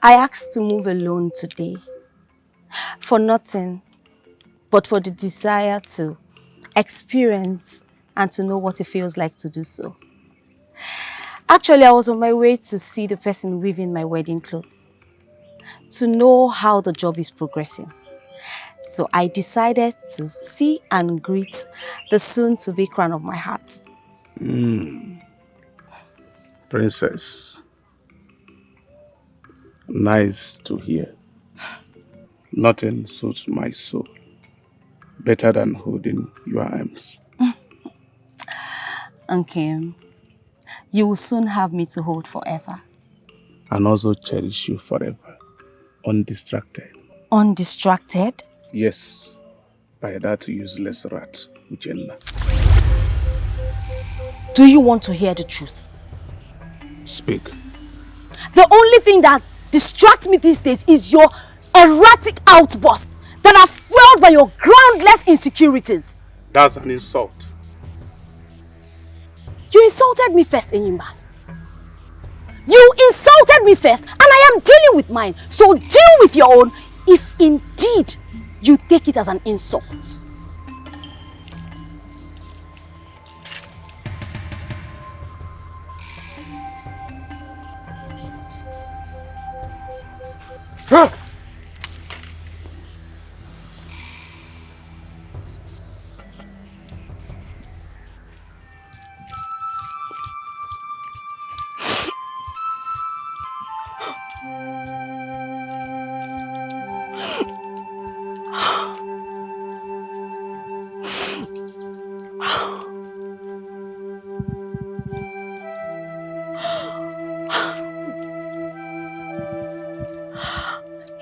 I asked to move alone today. For nothing, but for the desire to experience and to know what it feels like to do so. Actually, I was on my way to see the person weaving my wedding clothes, to know how the job is progressing. So I decided to see and greet the soon-to-be crown of my heart. Princess. Nice to hear. Nothing suits my soul better than holding your arms. Okay. You will soon have me to hold forever. And also cherish you forever. Undistracted. Undistracted? Yes. By that useless rat, Uchenna. Do you want to hear the truth? Speak. The only thing that distracts me these days is your erratic outbursts that are fueled by your groundless insecurities. That's an insult. You insulted me first, Enyimba. You insulted me first, and I am dealing with mine. So deal with your own if indeed you take it as an insult.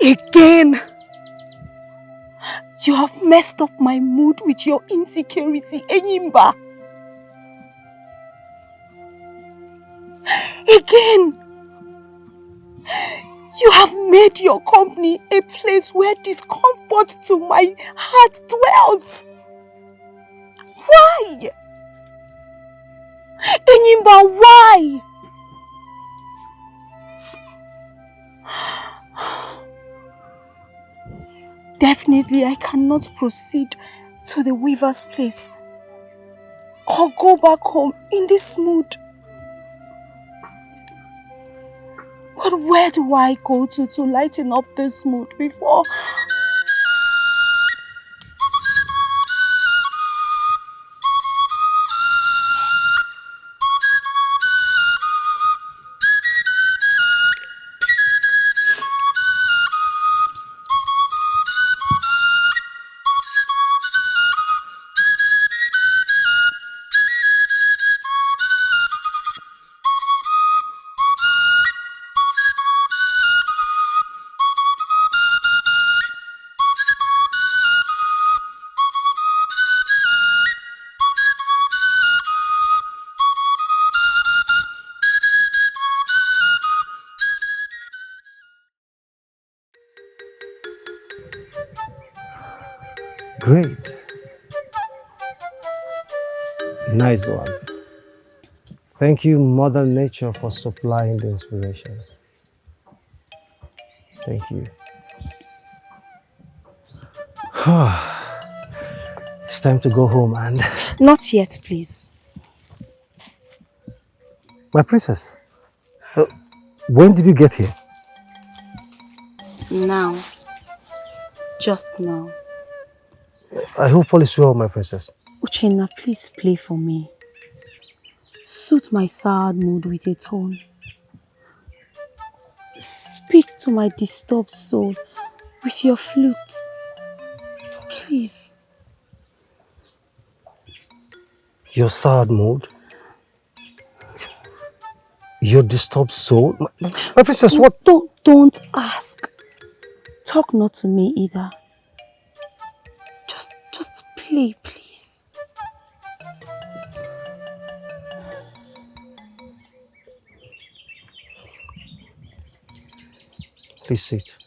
Again, you have messed up my mood with your insecurity, Enyimba. Again, you have made your company a place where discomfort to my heart dwells. Why? Enyimba, why? Definitely, I cannot proceed to the weaver's place or go back home in this mood. But where do I go to lighten up this mood before? Great. Nice one. Thank you, Mother Nature, for supplying the inspiration. Thank you. It's time to go home and... Not yet, please. My princess, when did you get here? Now. Just now. I hope all is well, my princess. Uchenna, please play for me. Suit my sad mood with a tone. Speak to my disturbed soul with your flute. Please. Your sad mood? Your disturbed soul? My princess, what? Don't ask. Talk not to me either. Just play, please. Please sit.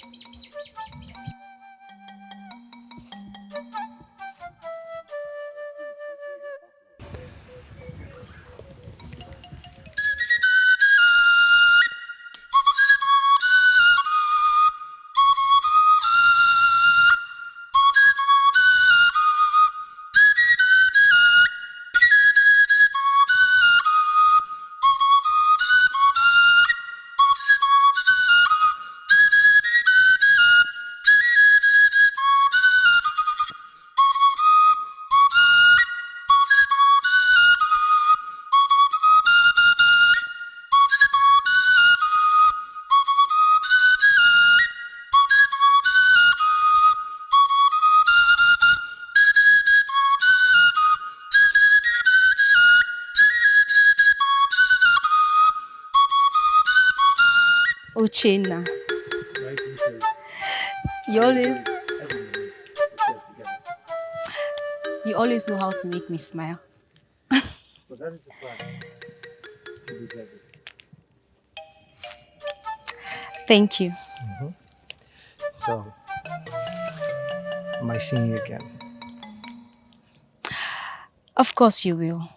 Uchenna. You always know how to make me smile. But that is the fact. You deserve it. Thank you. So, am I seeing you again? Of course you will.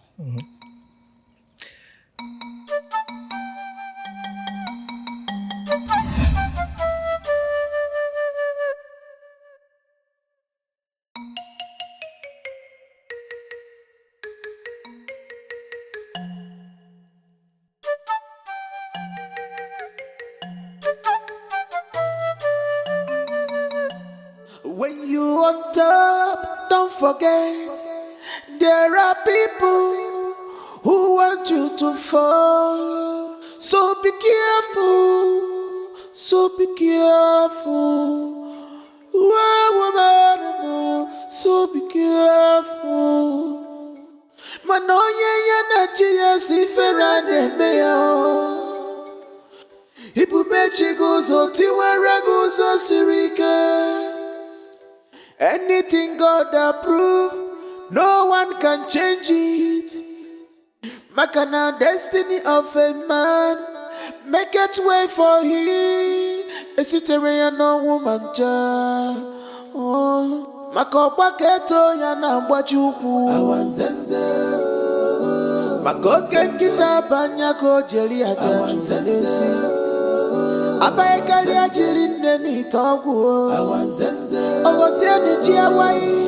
When you on top, don't forget there are people who want you to fall. So be careful, so be careful. So be careful. Manoye ya na chia si ferane meo. Ipubechi gozo tiwara gozo sirike. Anything God approve, no one can change it. Makana destiny of a man, make it way for him. A citarian no woman child. Oh, Makopa keto yana wajuku. Awanzenze. Makoke kita banyako jeli aja. Abaekali ajiri neni togu. Awanzenze. Ogosia nijia wai.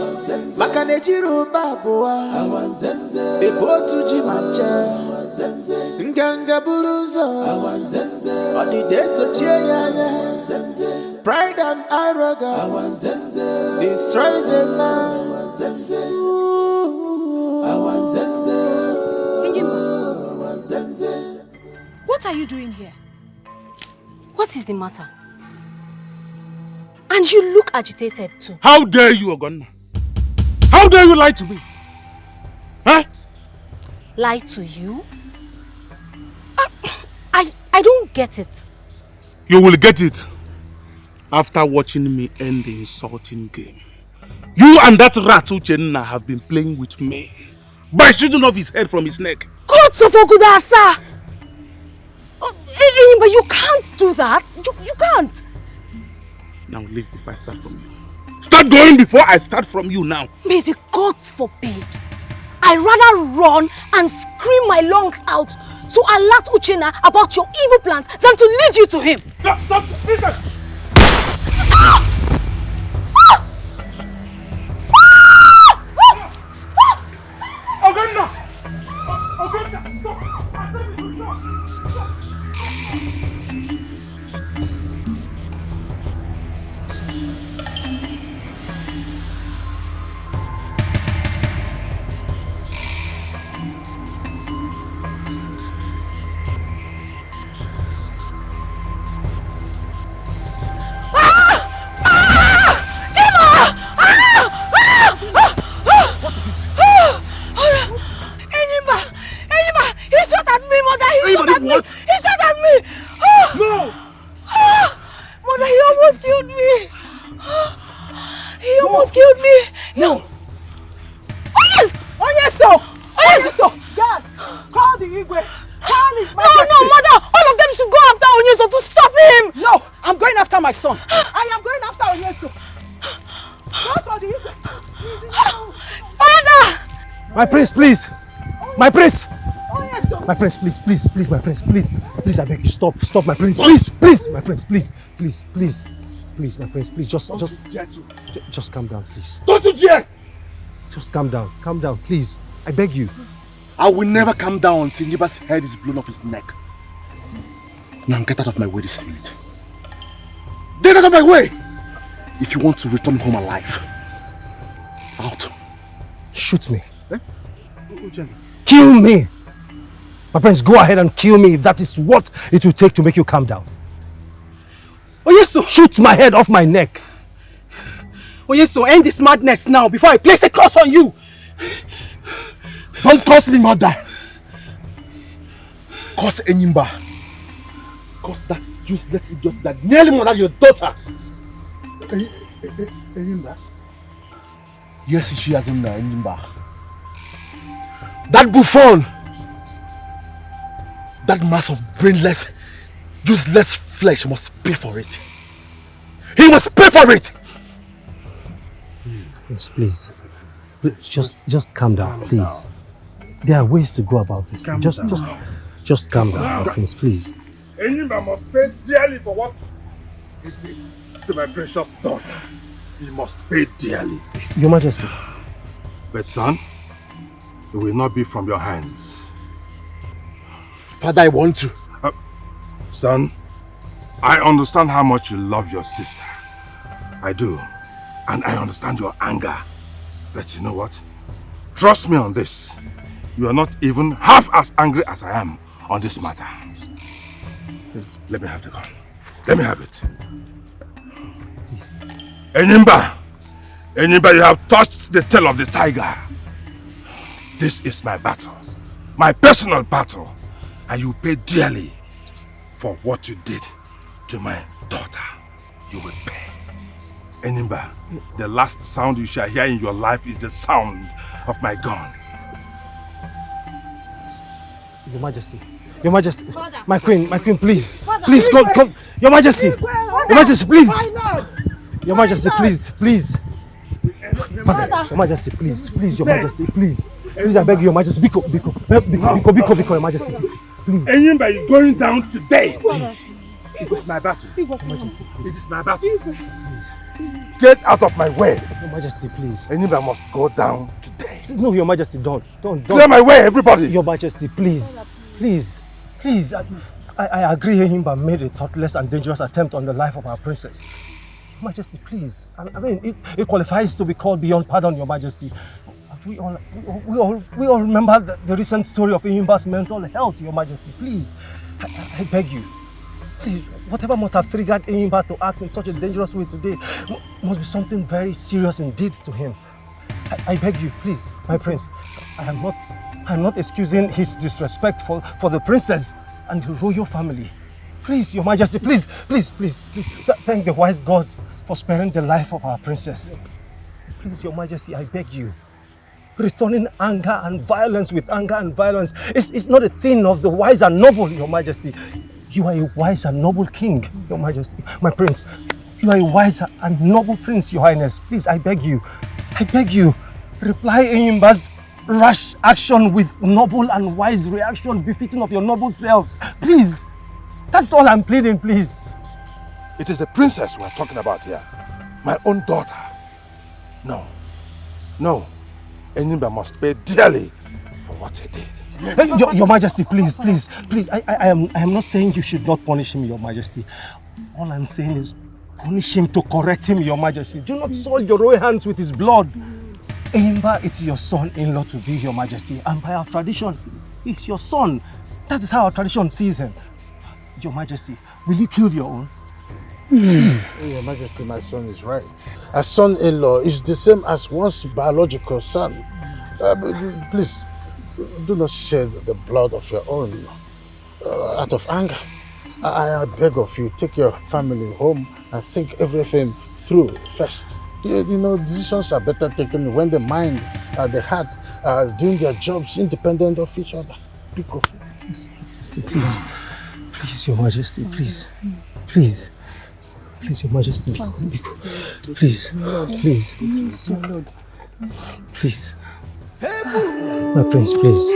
Makane jiru babuwa. Awanzenze. Ebotu jimanja. Awanzenze. Nganga buluzo. Awanzenze. Odideso chieyaya. Awanzenze. Pride and arrogance. Awanzenze. Destroys a man. Awanzenze. Awanzenze. Awanzenze. What are you doing here? What is the matter? And you look agitated too. How dare you, Ogonna? How dare you lie to me? Huh? Lie to you? I don't get it. You will get it after watching me end the insulting game. You and that rat Uchenna have been playing with me by shooting off his head from his neck. Gods of Ogudasa! But you can't do that. You can't. Now leave before I start from you. Start going before I start from you now. May the gods forbid. I'd rather run and scream my lungs out to alert Uchenna about your evil plans than to lead you to him. Stop, listen! Ogonna! Ogonna, stop! What? He shot at me! No! Mother, he almost killed me! He almost killed me! No! Oh yes! Oh yes, sir! Oh yes, sir! Dad, call the Igwe! Call his majesty! No, mother! All of them should go after Onyeso to stop him! No! I'm going after my son! I am going after Onyeso! Call the Igwe! Father! My prince, please! My prince! Oh yes, sir! My prince, please, my prince, please, I beg you, stop, my prince, please, my prince, please, my prince, please, just calm down, please. Don't you dare! Just calm down, please, I beg you. I will never calm down until Niba's head is blown off his neck. Now get out of my way this minute. Get out of my way! If you want to return home alive. Out. Shoot me. Eh? Kill me! My friends, go ahead and kill me if that is what it will take to make you calm down. Oh yes, sir. Shoot my head off my neck. Oh yes, sir. End this madness now before I place a curse on you. Don't curse me, mother. Curse Enyimba. Curse that useless idiot that nearly murdered your daughter. Enyimba? Yes, she has him now, Enyimba. That buffoon. That mass of brainless, useless flesh must pay for it. He must pay for it! Yes, please. Just calm down, please. There are ways to go about this. Just calm down, my friends, please. Enyimba must pay dearly for what he did to my precious daughter. He must pay dearly. Your Majesty. But son, it will not be from your hands. Father, I want to. Son, I understand how much you love your sister. I do. And I understand your anger. But you know what? Trust me on this. You are not even half as angry as I am on this matter. Let me have the gun. Let me have it. Please. Enyimba! Enyimba, you have touched the tail of the tiger. This is my battle. My personal battle. And you pay dearly for what you did to my daughter. You will pay. Enyimba, the last sound you shall hear in your life is the sound of my gun. Your Majesty. Your Majesty. Father. My queen, please. Father. Please, come. Your Majesty. Your Majesty, please. Your Majesty, please. Father. Your Majesty, please, Your Majesty, please. Please, I beg you, Your Majesty. Biko, Your Majesty. Please. Enyimba is going down today. It is my battle. Your Majesty, please. It is my battle. Please. Get out of my way. Your Majesty, please. Enyimba must go down today. No, Your Majesty, don't. Clear my way, everybody. Your Majesty, please. I agree Enyimba made a thoughtless and dangerous attempt on the life of our princess. Your Majesty, please. I mean, it qualifies to be called beyond pardon, Your Majesty. We all remember the recent story of Enyimba's mental health, Your Majesty. Please, I beg you. Please, whatever must have triggered Enyimba to act in such a dangerous way today must be something very serious indeed to him. I beg you, please, my prince. I'm not excusing his disrespect for the princess and the royal family. Please, Your Majesty, please. Thank the wise gods for sparing the life of our princess. Please, Your Majesty, I beg you. Returning anger and violence with anger and violence is not a thing of the wise and noble, Your Majesty. You are a wise and noble king, Your Majesty. My prince, You are a wise and noble prince, Your Highness. Please, I beg you. I beg you. Reply Enyimba's rash action with noble and wise reaction befitting of your noble selves. Please. That's all I'm pleading, please. It is the princess we are talking about here. My own daughter. No. No. Enyimba must pay dearly for what he did. Your Majesty, please. I am not saying you should not punish him, Your Majesty. All I'm saying is punish him to correct him, Your Majesty. Do not soil your royal hands with his blood. Enyimba, it's your son-in-law to be, Your Majesty. And by our tradition, he's your son. That is how our tradition sees him. Your Majesty, will you kill your own? Please. Your Majesty, my son is right. A son-in-law is the same as one's biological son. Please, do not shed the blood of your own out of anger. I beg of you, take your family home and think everything through first. You know, decisions are better taken when the mind and the heart are doing their jobs independent of each other. Please, Your Majesty, please. Please, Your Majesty. Please. My prince, please.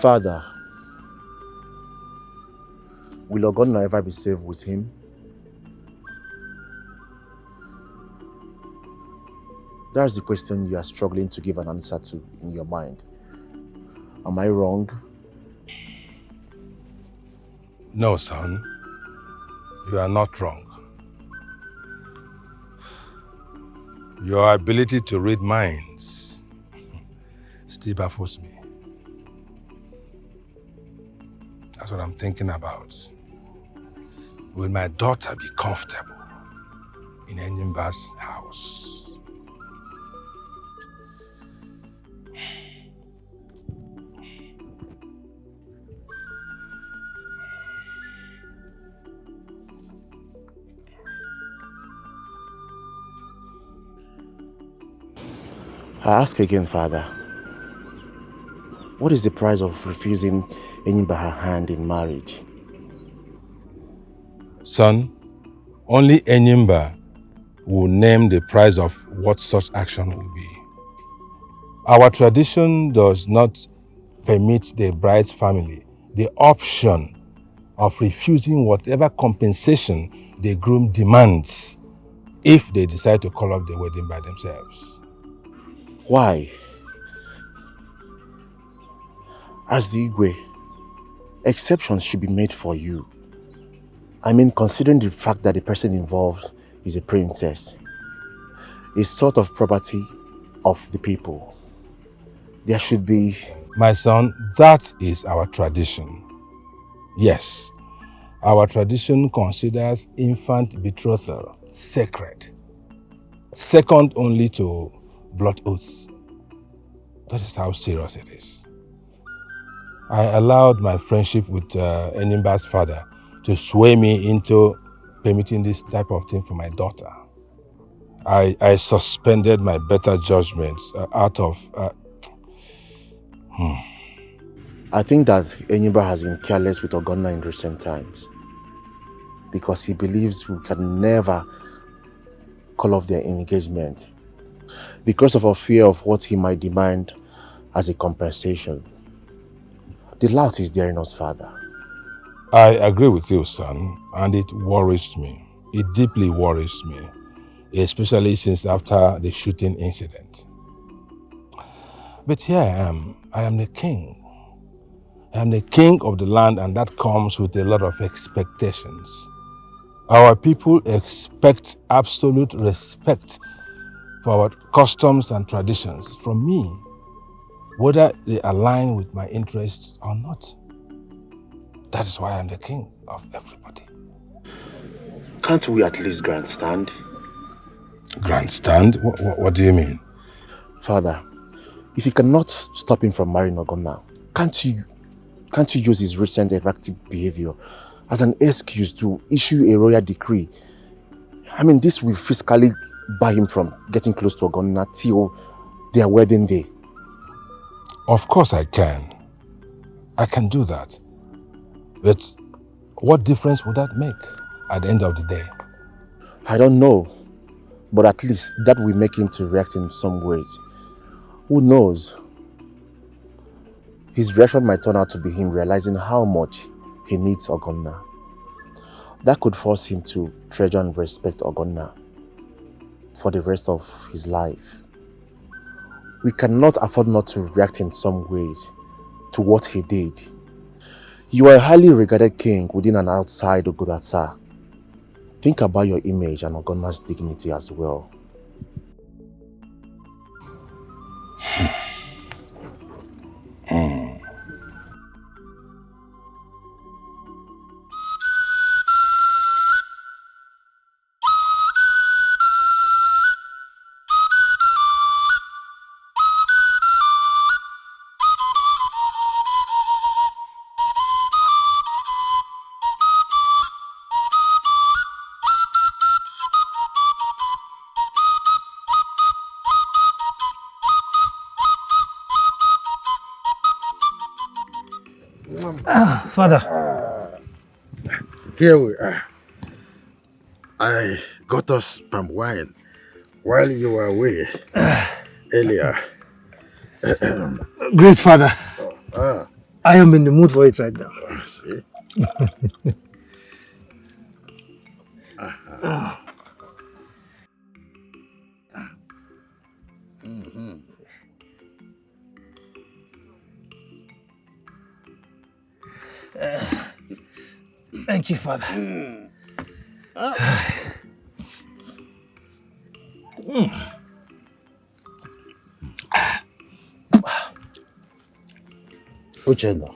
Father, will Ogonna ever be saved with him? That's the question you are struggling to give an answer to in your mind. Am I wrong? No, son. You are not wrong. Your ability to read minds still baffles me. That's what I'm thinking about. Will my daughter be comfortable in Enyimba's house? I ask again, Father, what is the price of refusing Enyimba her hand in marriage? Son, only Enyimba will name the price of what such action will be. Our tradition does not permit the bride's family the option of refusing whatever compensation the groom demands if they decide to call off the wedding by themselves. Why? As the Igwe, exceptions should be made for you. I mean, considering the fact that the person involved is a princess, a sort of property of the people. There should be... My son, that is our tradition. Yes, our tradition considers infant betrothal sacred, second only to blood oaths. That is how serious it is. I allowed my friendship with Enyimba's father to sway me into permitting this type of thing for my daughter. I suspended my better judgments out of... I think that Enyimba has been careless with Ogonna in recent times because he believes we can never call off their engagement because of a fear of what he might demand as a compensation. The lout is there in us, Father. I agree with you, son, and it worries me. It deeply worries me, especially since after the shooting incident. But here I am. I am the king. I am the king of the land, and that comes with a lot of expectations. Our people expect absolute respect for our customs and traditions from me, whether they align with my interests or not. That is why I'm the king of everybody. Can't we at least grandstand? Grandstand? What do you mean? Father, if you cannot stop him from marrying Ogonna, can't you Can't you use his recent erratic behavior as an excuse to issue a royal decree? I mean, this will physically bar him from getting close to Ogonna till their wedding day. Of course I can. I can do that. But what difference would that make at the end of the day? I don't know, but at least that will make him to react in some ways. Who knows? His reaction might turn out to be him realizing how much he needs Ogonna. That could force him to treasure and respect Ogonna for the rest of his life. We cannot afford not to react in some ways to what he did. You are a highly regarded king within and outside Ogurata. Think about your image and Ogonna's dignity as well. Father. Here we are. I got us palm wine while you were away earlier. Great Father. Ah. I am in the mood for it right now. See? Thank you, Father. Uchenna.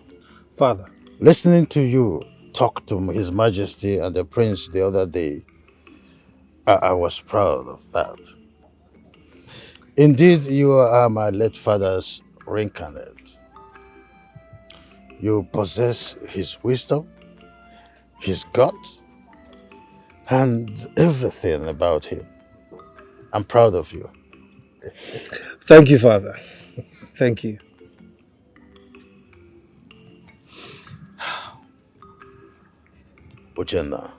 Father. Listening to you talk to His Majesty and the Prince the other day, I was proud of that. Indeed, you are my late father's reincarnate. You possess his wisdom, his guts, and everything about him. I'm proud of you. Thank you, Father. Thank you. Uchenna,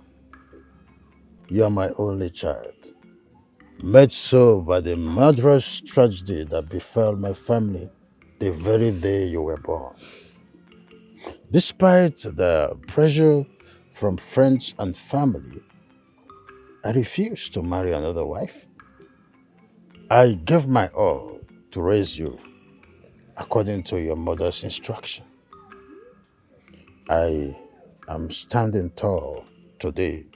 you are my only child, made so by the murderous tragedy that befell my family the very day you were born. Despite the pressure from friends and family, I refused to marry another wife. I gave my all to raise you according to your mother's instruction. I am standing tall today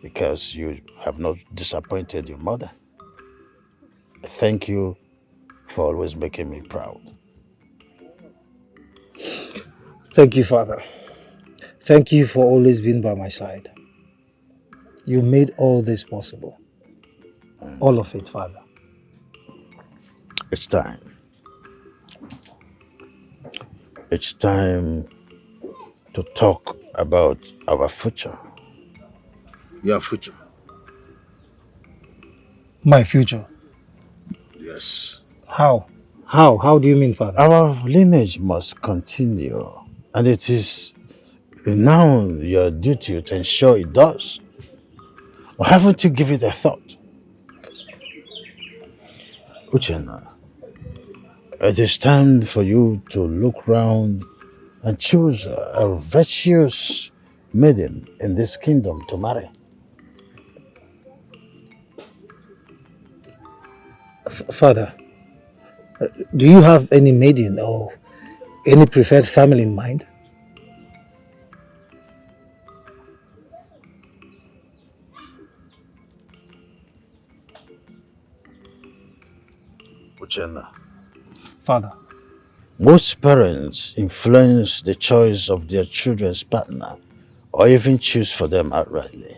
because you have not disappointed your mother. Thank you for always making me proud. Thank you, Father. Thank you for always being by my side. You made all this possible. All of it, Father. It's time. It's time to talk about our future. Your future. My future? Yes. How? How do you mean, Father? Our lineage must continue, and it is now your duty to ensure it does. Or haven't you given it a thought? Uchenna, it is time for you to look round and choose a virtuous maiden in this kingdom to marry. Father, do you have any maiden or any preferred family in mind? Uchenna. Father. Most parents influence the choice of their children's partner or even choose for them outrightly.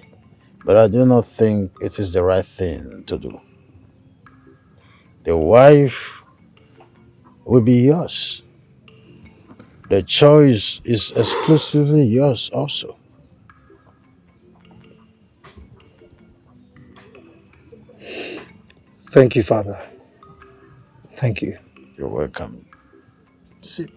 But I do not think it is the right thing to do. The wife will be yours. The choice is exclusively yours also. Thank you, Father. Thank you. You're welcome. Sit.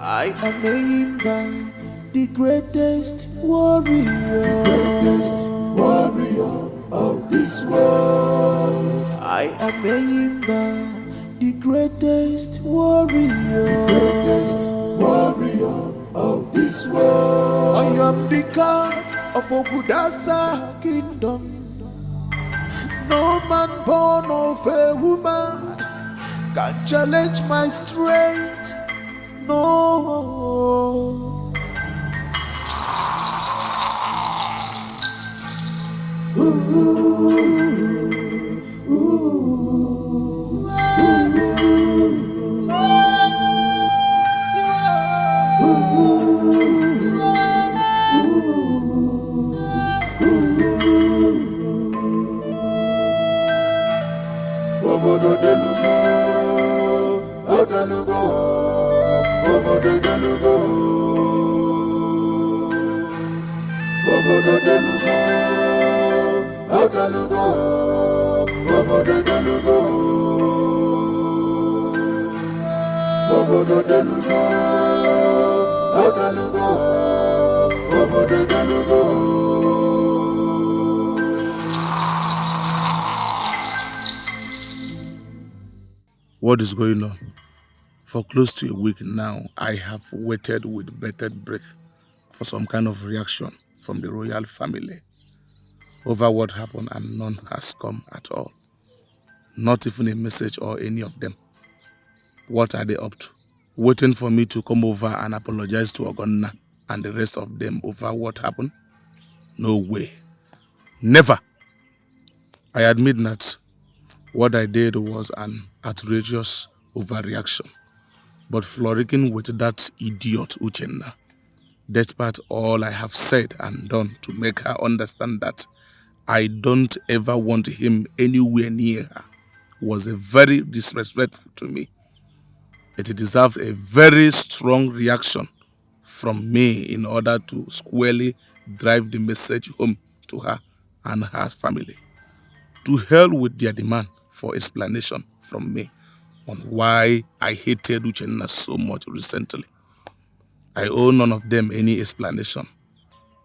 I am Aimba, the greatest warrior. The greatest warrior of this world. I am Aimba, the greatest warrior. The greatest warrior of this world. I am the god of Ogudasa kingdom. No man born of a woman can challenge my strength. No. What is going on? For close to a week now, I have waited with bated breath for some kind of reaction from the royal family over what happened, and none has come at all. Not even a message or any of them. What are they up to? Waiting for me to come over and apologize to Ogonna and the rest of them over what happened? No way. Never. I admit that what I did was an outrageous overreaction. But frolicking with that idiot Uchenna, despite all I have said and done to make her understand that I don't ever want him anywhere near her, was a very disrespectful to me. It deserves a very strong reaction from me in order to squarely drive the message home to her and her family. To hell with their demand for explanation from me on why I hated Uchenna so much recently. I owe none of them any explanation.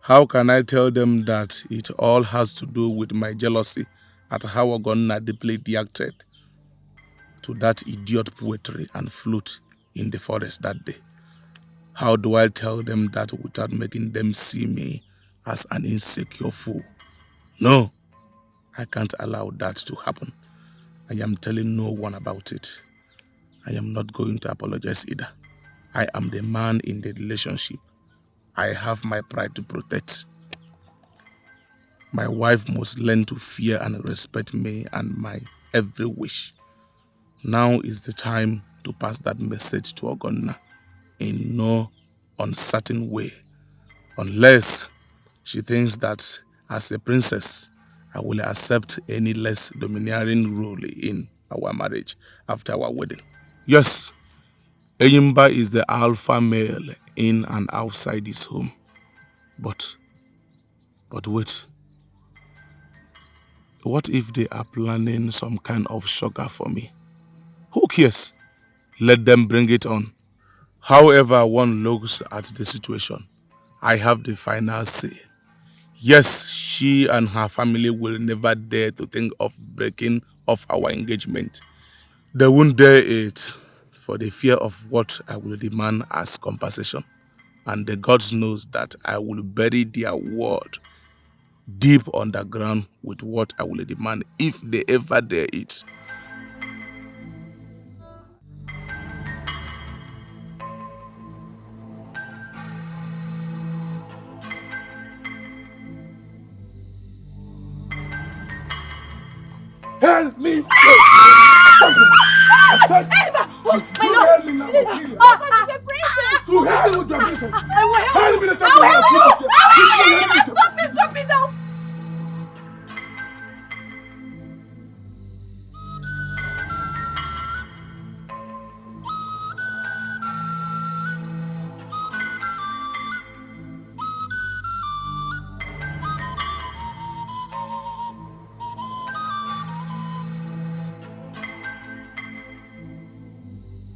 How can I tell them that it all has to do with my jealousy at how Ogonna deeply reacted to that idiot poetry and flute in the forest that day? How do I tell them that without making them see me as an insecure fool? No, I can't allow that to happen. I am telling no one about it. I am not going to apologize either. I am the man in the relationship. I have my pride to protect. My wife must learn to fear and respect me and my every wish. Now is the time to pass that message to Ogonna in no uncertain way, unless she thinks that as a princess, I will accept any less domineering role in our marriage after our wedding. Yes, Eyimba is the alpha male in and outside his home. But wait. What if they are planning some kind of shocker for me? Who cares? Let them bring it on. However one looks at the situation, I have the final say. Yes, she and her family will never dare to think of breaking off our engagement. They won't dare it for the fear of what I will demand as compensation. And the gods knows that I will bury their word deep underground with what I will demand if they ever dare it. Help me!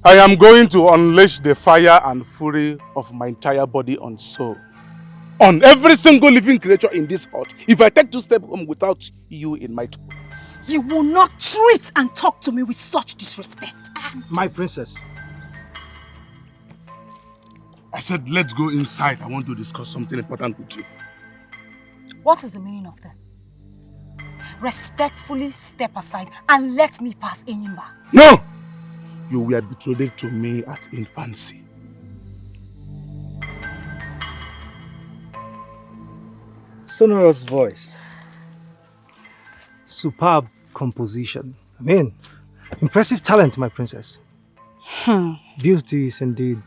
I am going to unleash the fire and fury of my entire body on soul. On every single living creature in this hut. If I take 2 steps home without you in my toe. You will not treat and talk to me with such disrespect. My princess. I said, let's go inside. I want to discuss something important with you. What is the meaning of this? Respectfully step aside and let me pass, Enyimba. No! You were betrothed to me at infancy. Sonorous voice. Superb composition. I mean, impressive talent, my princess. Beauty is indeed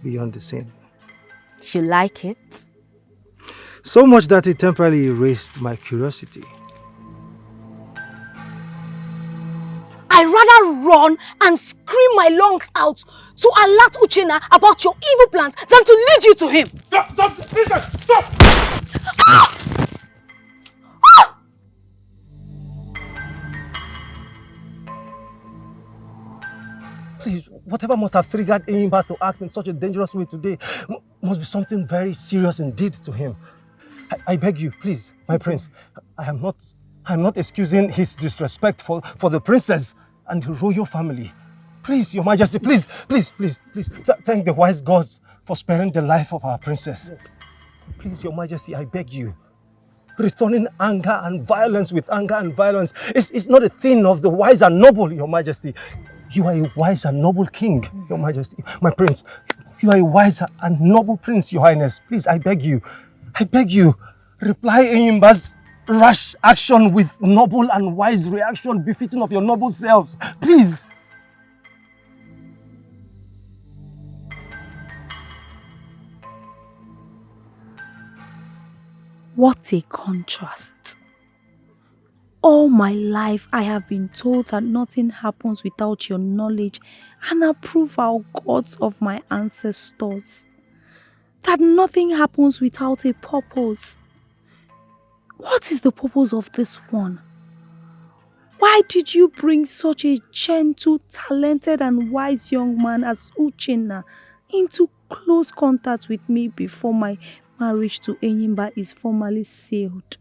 beyond the sin. Do you like it? So much that it temporarily erased my curiosity. I'd rather run and scream my lungs out to alert Uchenna about your evil plans than to lead you to him. Stop! Stop! Listen! Stop! Ah! Ah! Please, whatever must have triggered Enyimba to act in such a dangerous way today must be something very serious indeed to him. I beg you, please, my prince. I'm not excusing his disrespect for the princess and the royal family. Please, your majesty, please. Thank the wise gods for sparing the life of our princess. Yes. Please, your majesty, I beg you. Returning anger and violence with anger and violence is not a thing of the wise and noble, your majesty. You are a wise and noble king, your majesty. My prince, you are a wise and noble prince, your highness. Please, I beg you. Reply Enyimba's rash action with noble and wise reaction befitting of your noble selves. Please. What a contrast. All my life I have been told that nothing happens without your knowledge and approval, gods of my ancestors. That nothing happens without a purpose. What is the purpose of this one? Why did you bring such a gentle, talented and wise young man as Uchenna into close contact with me before my marriage to Enyimba is formally sealed?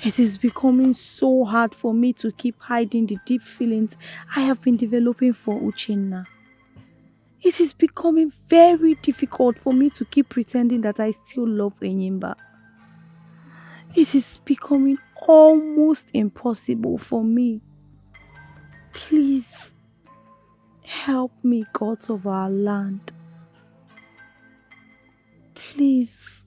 It is becoming so hard for me to keep hiding the deep feelings I have been developing for Uchenna. It is becoming very difficult for me to keep pretending that I still love Enyimba. It is becoming almost impossible for me. Please, help me, gods of our land. Please.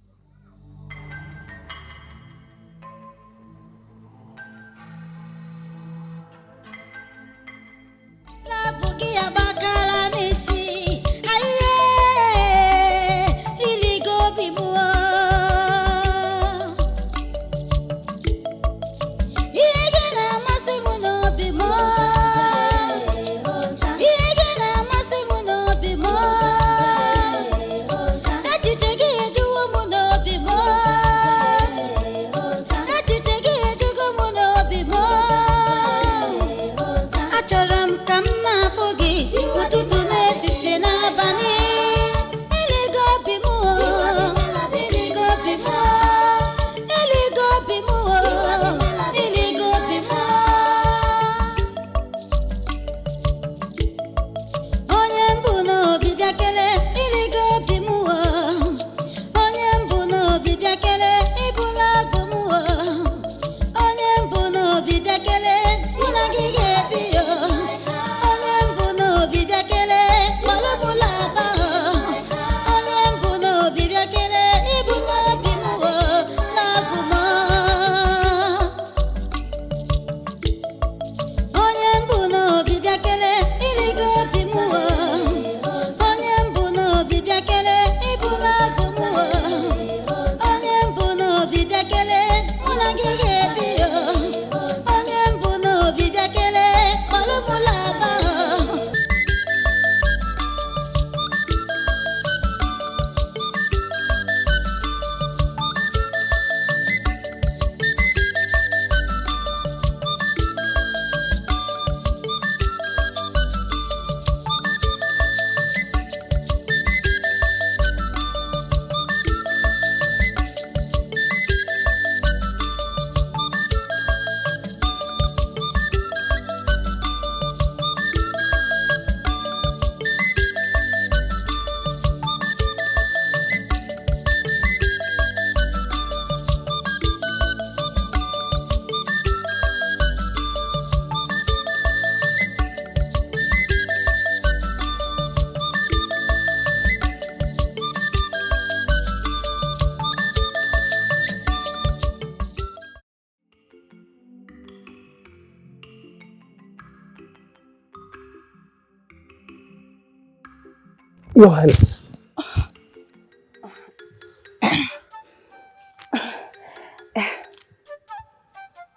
Your Highness.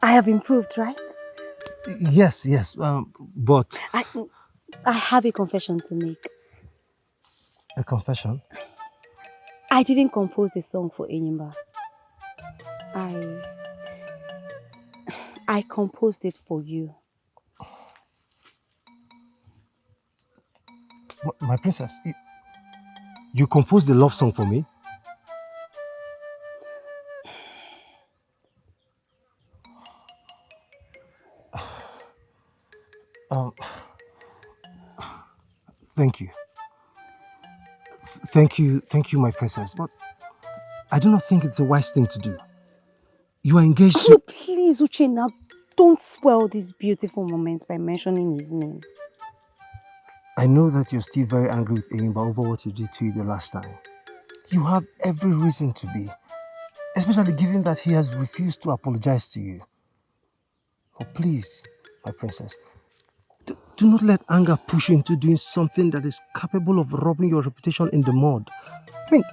I have improved, right? Yes, but... I have a confession to make. A confession? I didn't compose the song for Enyimba. I composed it for you. My princess, you composed the love song for me? Thank you. Thank you, my princess. But I do not think it's a wise thing to do. You are engaged to... Oh, please, Uchenna, don't spoil these beautiful moments by mentioning his name. I know that you're still very angry with Enyimba over what you did to you the last time. You have every reason to be, especially given that he has refused to apologize to you. But please, my princess, do not let anger push you into doing something that is capable of rubbing your reputation in the mud. I mean,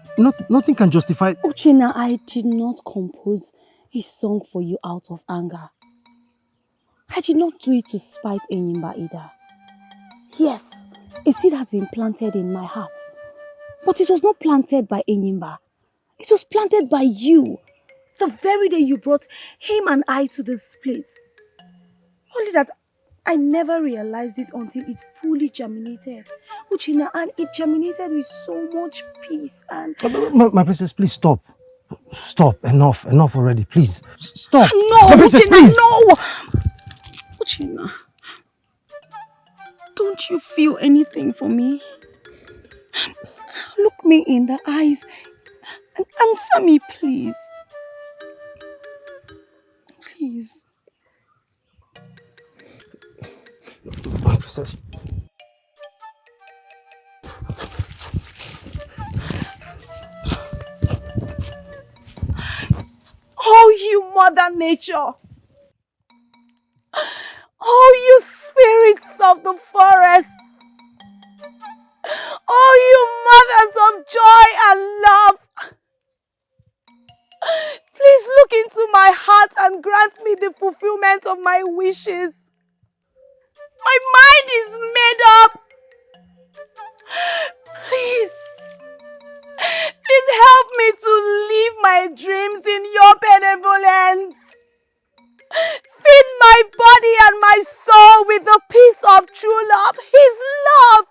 nothing can justify... Uchenna, I did not compose a song for you out of anger. I did not do it to spite Enyimba either. Yes, a seed has been planted in my heart. But it was not planted by Enyimba. It was planted by you. The very day you brought him and I to this place. Only that I never realized it until it fully germinated. Uchenna, and it germinated with so much peace and... My princess, please stop. Stop. Enough already. Please. Stop. No, my princess, Uchenna, please. no! Uchenna, don't you feel anything for me? Look me in the eyes and answer me, please. Please. My princess. Oh, you Mother Nature! Oh, you spirits of the forest! Oh, you mothers of joy and love! Please look into my heart and grant me the fulfillment of my wishes. My mind is made up. Please help me to live my dreams in your benevolence. Feed my body and my soul with the peace of true love, His love.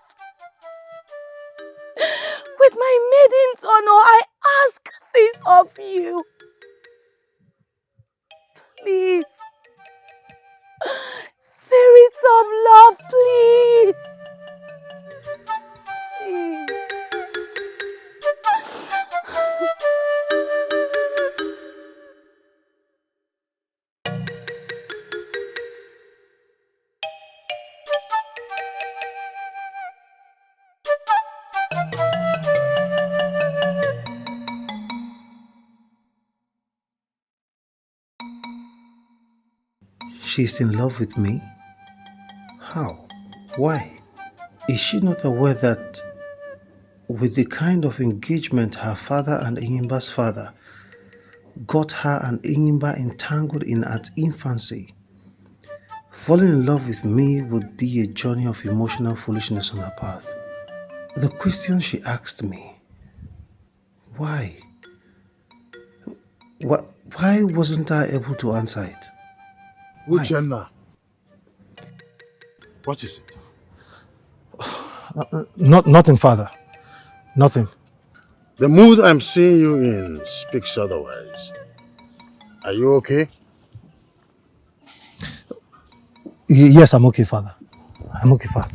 With my maiden's honor, I ask this of you. Please. Spirits of love, please. Please. She's in love with me? How? Why? Is she not aware that with the kind of engagement her father and Enyimba's father got her and Enyimba entangled in at infancy, falling in love with me would be a journey of emotional foolishness on her path? The question she asked me, why? Why wasn't I able to answer it? Uchenna, what is it? Nothing, father. Nothing. The mood I'm seeing you in speaks otherwise. Are you okay? Yes, I'm okay, father. I'm okay, father.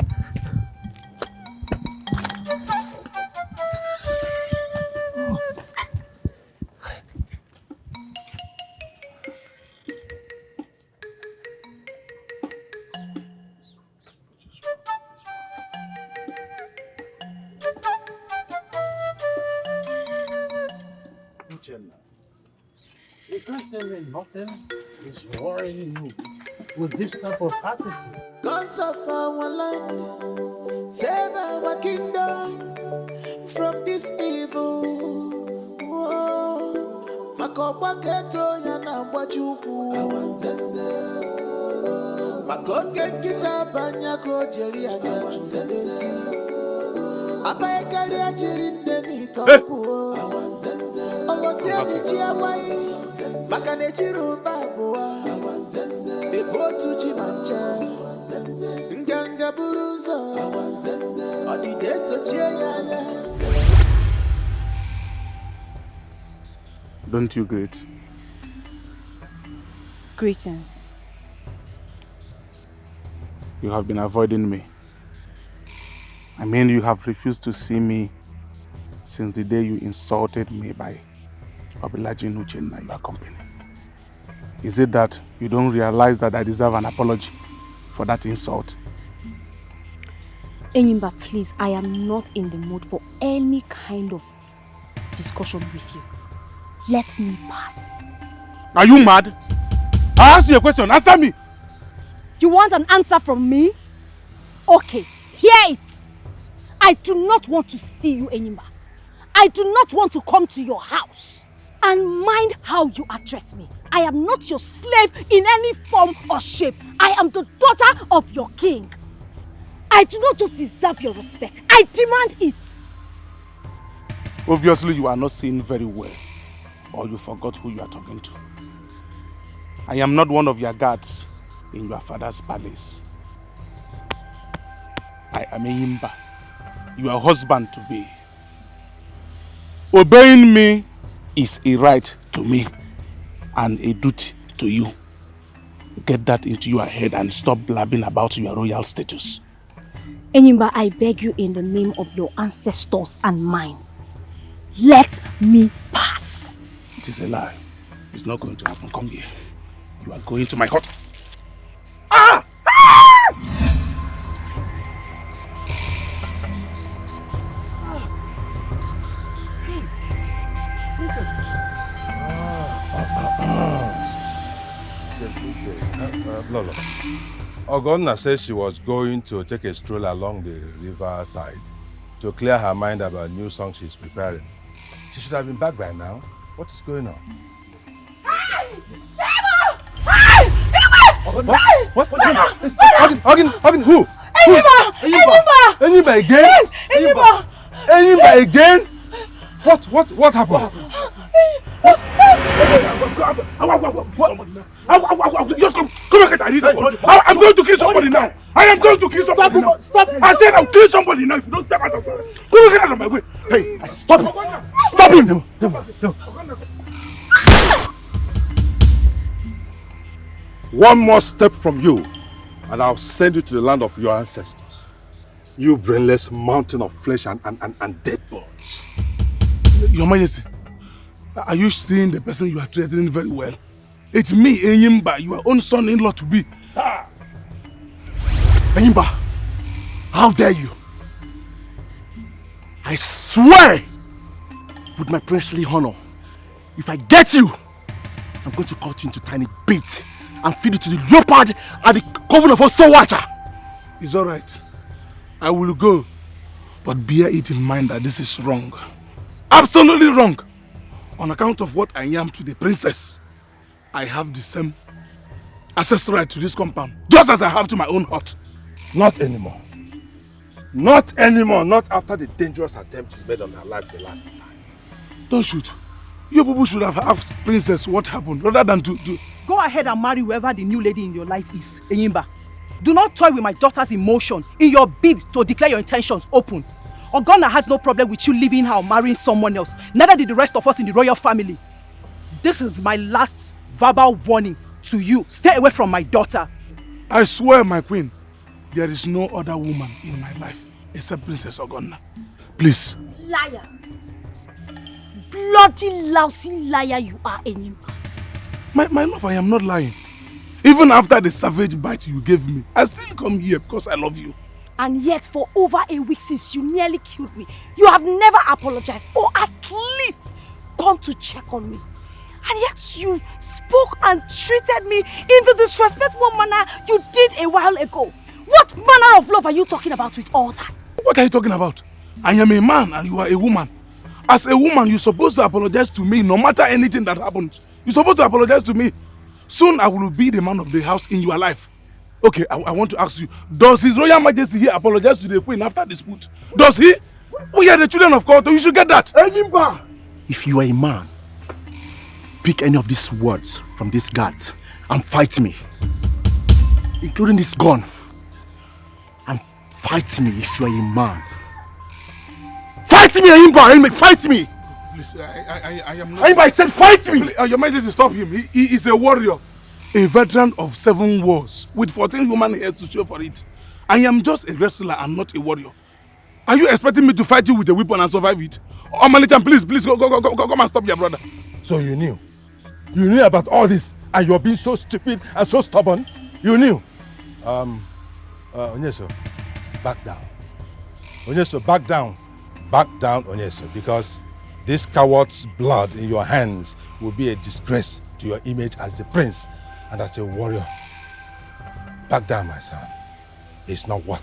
You can't tell me nothing is worrying you with this type of attitude. Cause of our land, save our kingdom. from this evil. Whoa. Makobaketo yana mwajuku. Awanzenze. Makote kita banyako jeli ajajuzenze. Abaekali ajirinde ni toku. Awanzenze. Owosia nijia wai. Makanejiru babua. Awanzenze. Ebotu jimancha. Nganga buluzo. Odideso chiaya. Don't you greet? Greetings. You have been avoiding me. I mean, you have refused to see me since the day you insulted me by obliging Uchenna, your company. Is it that you don't realize that I deserve an apology for that insult? Enyimba, please, I am not in the mood for any kind of discussion with you. Let me pass. Are you mad? I asked you a question. Answer me. You want an answer from me? Okay, hear it. I do not want to see you, Enyimba. I do not want to come to your house. And mind how you address me. I am not your slave in any form or shape. I am the daughter of your king. I do not just deserve your respect. I demand it. Obviously, you are not seeing very well. Or you forgot who you are talking to. I am not one of your guards in your father's palace. I am a Yimba, your husband to be. Obeying me is a right to me and a duty to you. Get that into your head and stop blabbing about your royal status. Enyimba, I beg you in the name of your ancestors and mine. Let me pass. It is a lie. It's not going to happen. Come here. You are going to my hut. Ah! Lolo. Ogonna said she was going to take a stroll along the river side to clear her mind about a new song she's preparing. She should have been back by now. What is going on? What? Hugging who? Enyimba again? Yes, Enyimba. Enyimba again? What happened? Just come and get it. I'm going to kill somebody now. I am going to kill somebody now. Stop! I said I'll kill somebody now if you don't step out of the way. Come and get out of my way. Hey, I said stop him. Stop him. No. One more step from you, and I'll send you to the land of your ancestors. You brainless mountain of flesh and dead bones. Your Majesty, are you seeing the person you are threatening very well? It's me, Enyimba, your own son-in-law to be. Enyimba, how dare you? I swear with my princely honor, if I get you, I'm going to cut you into tiny bits and feed it to the leopard at the coven of Osowacha. It's alright. I will go. But bear it in mind that this is wrong. Absolutely wrong. On account of what I am to the princess, I have the same access right to this compound, just as I have to my own hut. Not anymore. Not anymore. Not after the dangerous attempt you made on her life the last time. Don't shoot. You people should have asked princess what happened rather than to... Go ahead and marry whoever the new lady in your life is, Enyimba. Do not toy with my daughter's emotion in your bid to declare your intentions open. Ogonna has no problem with you leaving her or marrying someone else. Neither did the rest of us in the royal family. This is my last verbal warning to you. Stay away from my daughter. I swear, my queen, there is no other woman in my life except Princess Ogonna. Please. Liar. Bloody lousy liar you are, Enyimba. My love, I am not lying. Even after the savage bite you gave me, I still come here because I love you. And yet for over a week since you nearly killed me, you have never apologized or at least gone to check on me. And yet you spoke and treated me in the disrespectful manner you did a while ago. What manner of love are you talking about with all that? What are you talking about? I am a man and you are a woman. As a woman, you're supposed to apologize to me no matter anything that happens. You're supposed to apologize to me. Soon I will be the man of the house in your life. Okay, I want to ask you, does His Royal Majesty here apologize to the Queen after dispute? Does he? We are the children of God, so you should get that. If you are a man, pick any of these words from these guards and fight me. Including this gun. And fight me if you are a man. Fight me, Ayimba! Fight me! Please, I am not... Ayimba, I said fight me! Your Majesty, stop him. He is a warrior. A veteran of 7 wars with 14 human hairs to show for it. I am just a wrestler and not a warrior. Are you expecting me to fight you with a weapon and survive it? Oh, Malichan, please, go, come and stop your brother. So you knew? You knew about all this and you're being so stupid and so stubborn? You knew? Onyeso, back down. Onyeso, back down. Back down, Onyeso, because this coward's blood in your hands will be a disgrace to your image as the prince and as a warrior. Back down, my son. It's not worth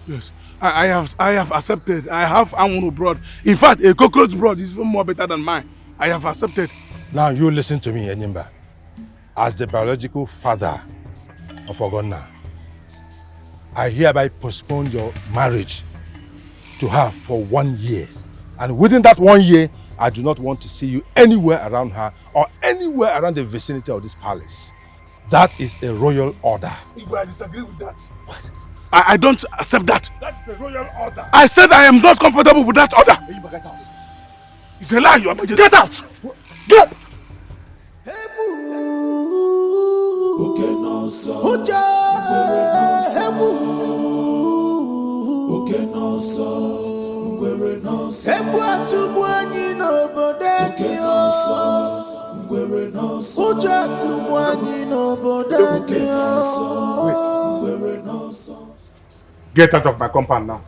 it. Yes, I have accepted. I have Anwunu blood. In fact, a cockroach blood is even more better than mine. I have accepted. Now you listen to me, Enyimba. As the biological father of Ogonna, I hereby postpone your marriage to her for 1 year. And within that 1 year, I do not want to see you anywhere around her or anywhere around the vicinity of this palace. That is a royal order. I disagree with that. What? I don't accept that. That's the royal order. I said I am not comfortable with that order. Get out. It's a lie, Your Majesty. Get out! Get! Get out of my compound now.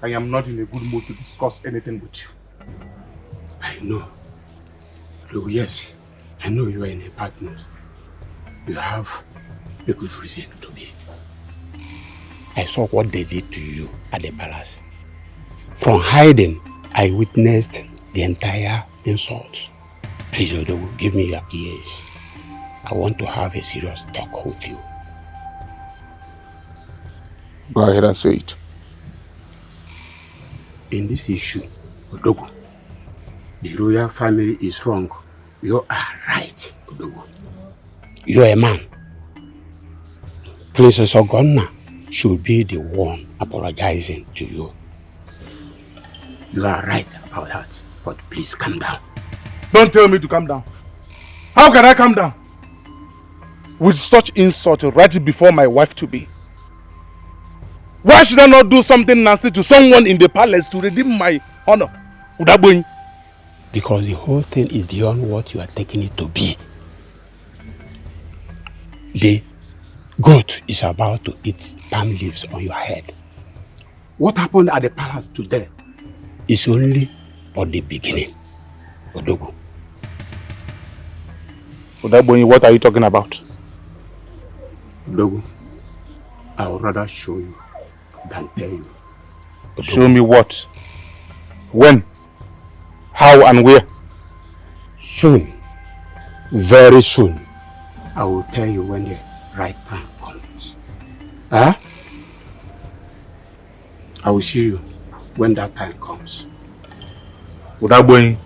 I am not in a good mood to discuss anything with you. I know. Oh, yes, I know you are in a bad mood. You have a good reason to be. I saw what they did to you at the palace. From hiding, I witnessed the entire insult. Please, Oduma, give me your ears. I want to have a serious talk with you. Go ahead and say it. In this issue, Oduma, the royal family is wrong. You are right, Oduma. You are a man. Princess Ogonna should be the one apologizing to you. You are right about that, but please calm down. Don't tell me to calm down. How can I calm down? With such insult right before my wife-to-be. Why should I not do something nasty to someone in the palace to redeem my honor? Udaboy? Because the whole thing is beyond what you are taking it to be. The goat is about to eat palm leaves on your head. What happened at the palace today is only for the beginning, Odogu. Udaboy, what are you talking about? Odogu, I would rather show you than tell you. Odogu. Show me what? When? How and where? Soon. Very soon. I will tell you when the right time comes. Huh? I will see you when that time comes. Udaboy,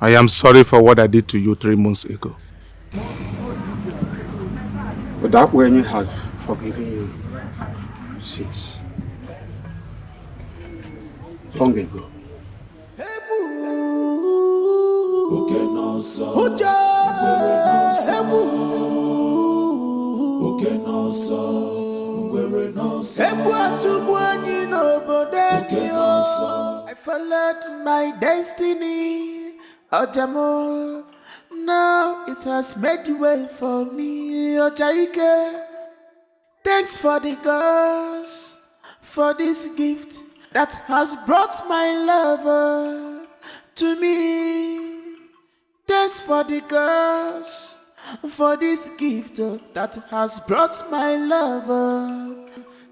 I am sorry for what I did to you 3 months ago. But that way has forgiven you since long ago. I followed my destiny, Ojamo. Now it has made way for me, Ojaike. Thanks for the gods, for this gift that has brought my lover to me. Thanks for the gods, for this gift that has brought my lover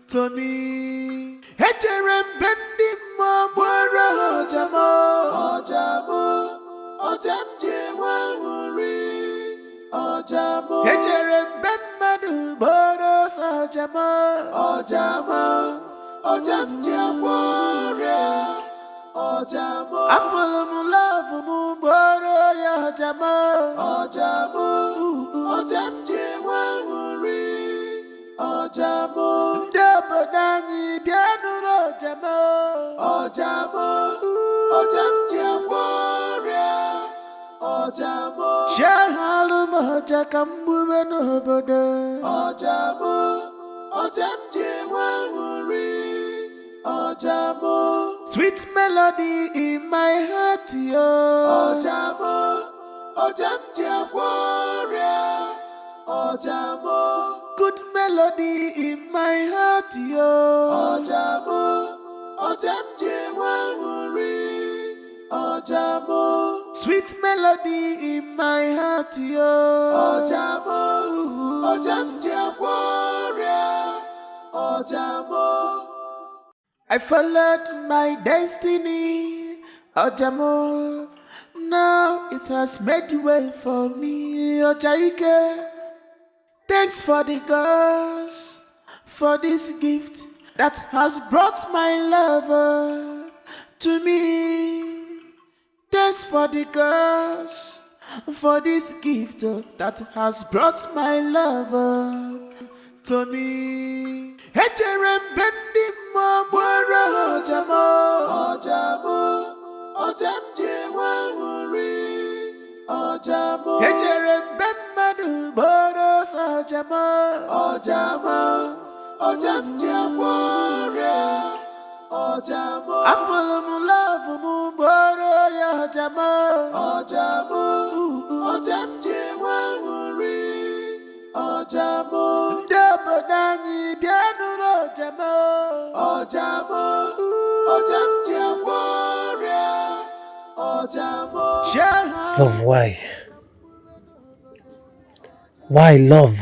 to me. Echere mbendi mwara ojamo, ojamo, ojamje wanguri, ojamo. Echere mbemmadu boro ojamo, ojamo, ojamje wanguri, ojamo. I follow my love mu boro ya ojamo, ojamo, ojamje wanguri. Ojamo, ndabonani bianuro ojamo, ojamo, ojamje warrior, ojamo. Shahalu moja kambube no bodo, ojamo, ojamje warrior, ojamo. Sweet melody in my heart, yo, ojamo, ojamje warrior, ojamo. Good melody in my heart, yo. Ojamo, ojamje wanguri, ojamo. Sweet melody in my heart, yo. Ojamo, ojamje warrior, ojamo. I followed my destiny, ojamo. Now it has made way for me, ojaike. Thanks for the gods, for this gift that has brought my lover to me. Thanks for the gods, for this gift that has brought my lover to me. Echere mbendi mwara ojamo, ojamo, ojamje wanguri, ojamo. Echere mbemmadu boro ojamo, ojamo, ojamje warrior, ojamo. I follow my love mu boro ya ojamo, ojamo, ojamje wanguri, ojamo. Ndabonani bianuro ojamo, ojamo, ojamje warrior, ojamo. Love, why? Why love?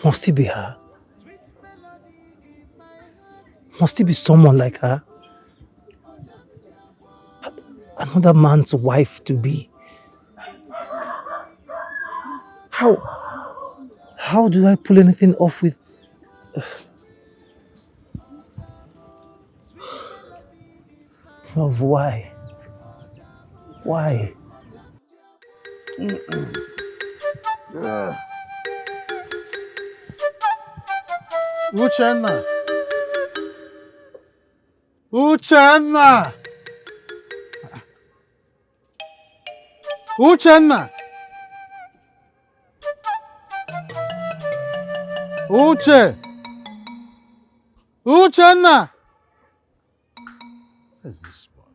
Must it be her? Must it be someone like her? Another man's wife to be? How do I pull anything off with... Love, why? Why? Uchenna! Uchenna! Uchenna! Uche! Uchenna! Where's this one?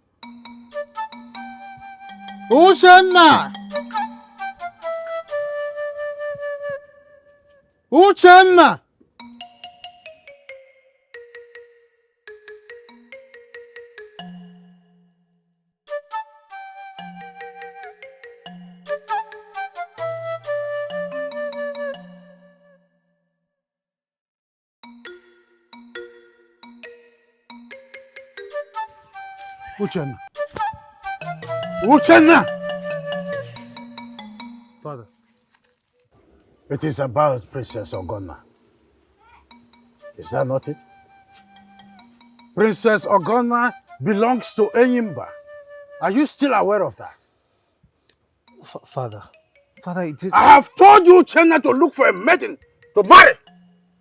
Uchenna! Uchenna! Uchenna! Uchenna! Father. It is about Princess Ogonna. Is that not it? Princess Ogonna belongs to Enyimba. Are you still aware of that? Father, it is... I have told you, Uchenna, to look for a maiden to marry.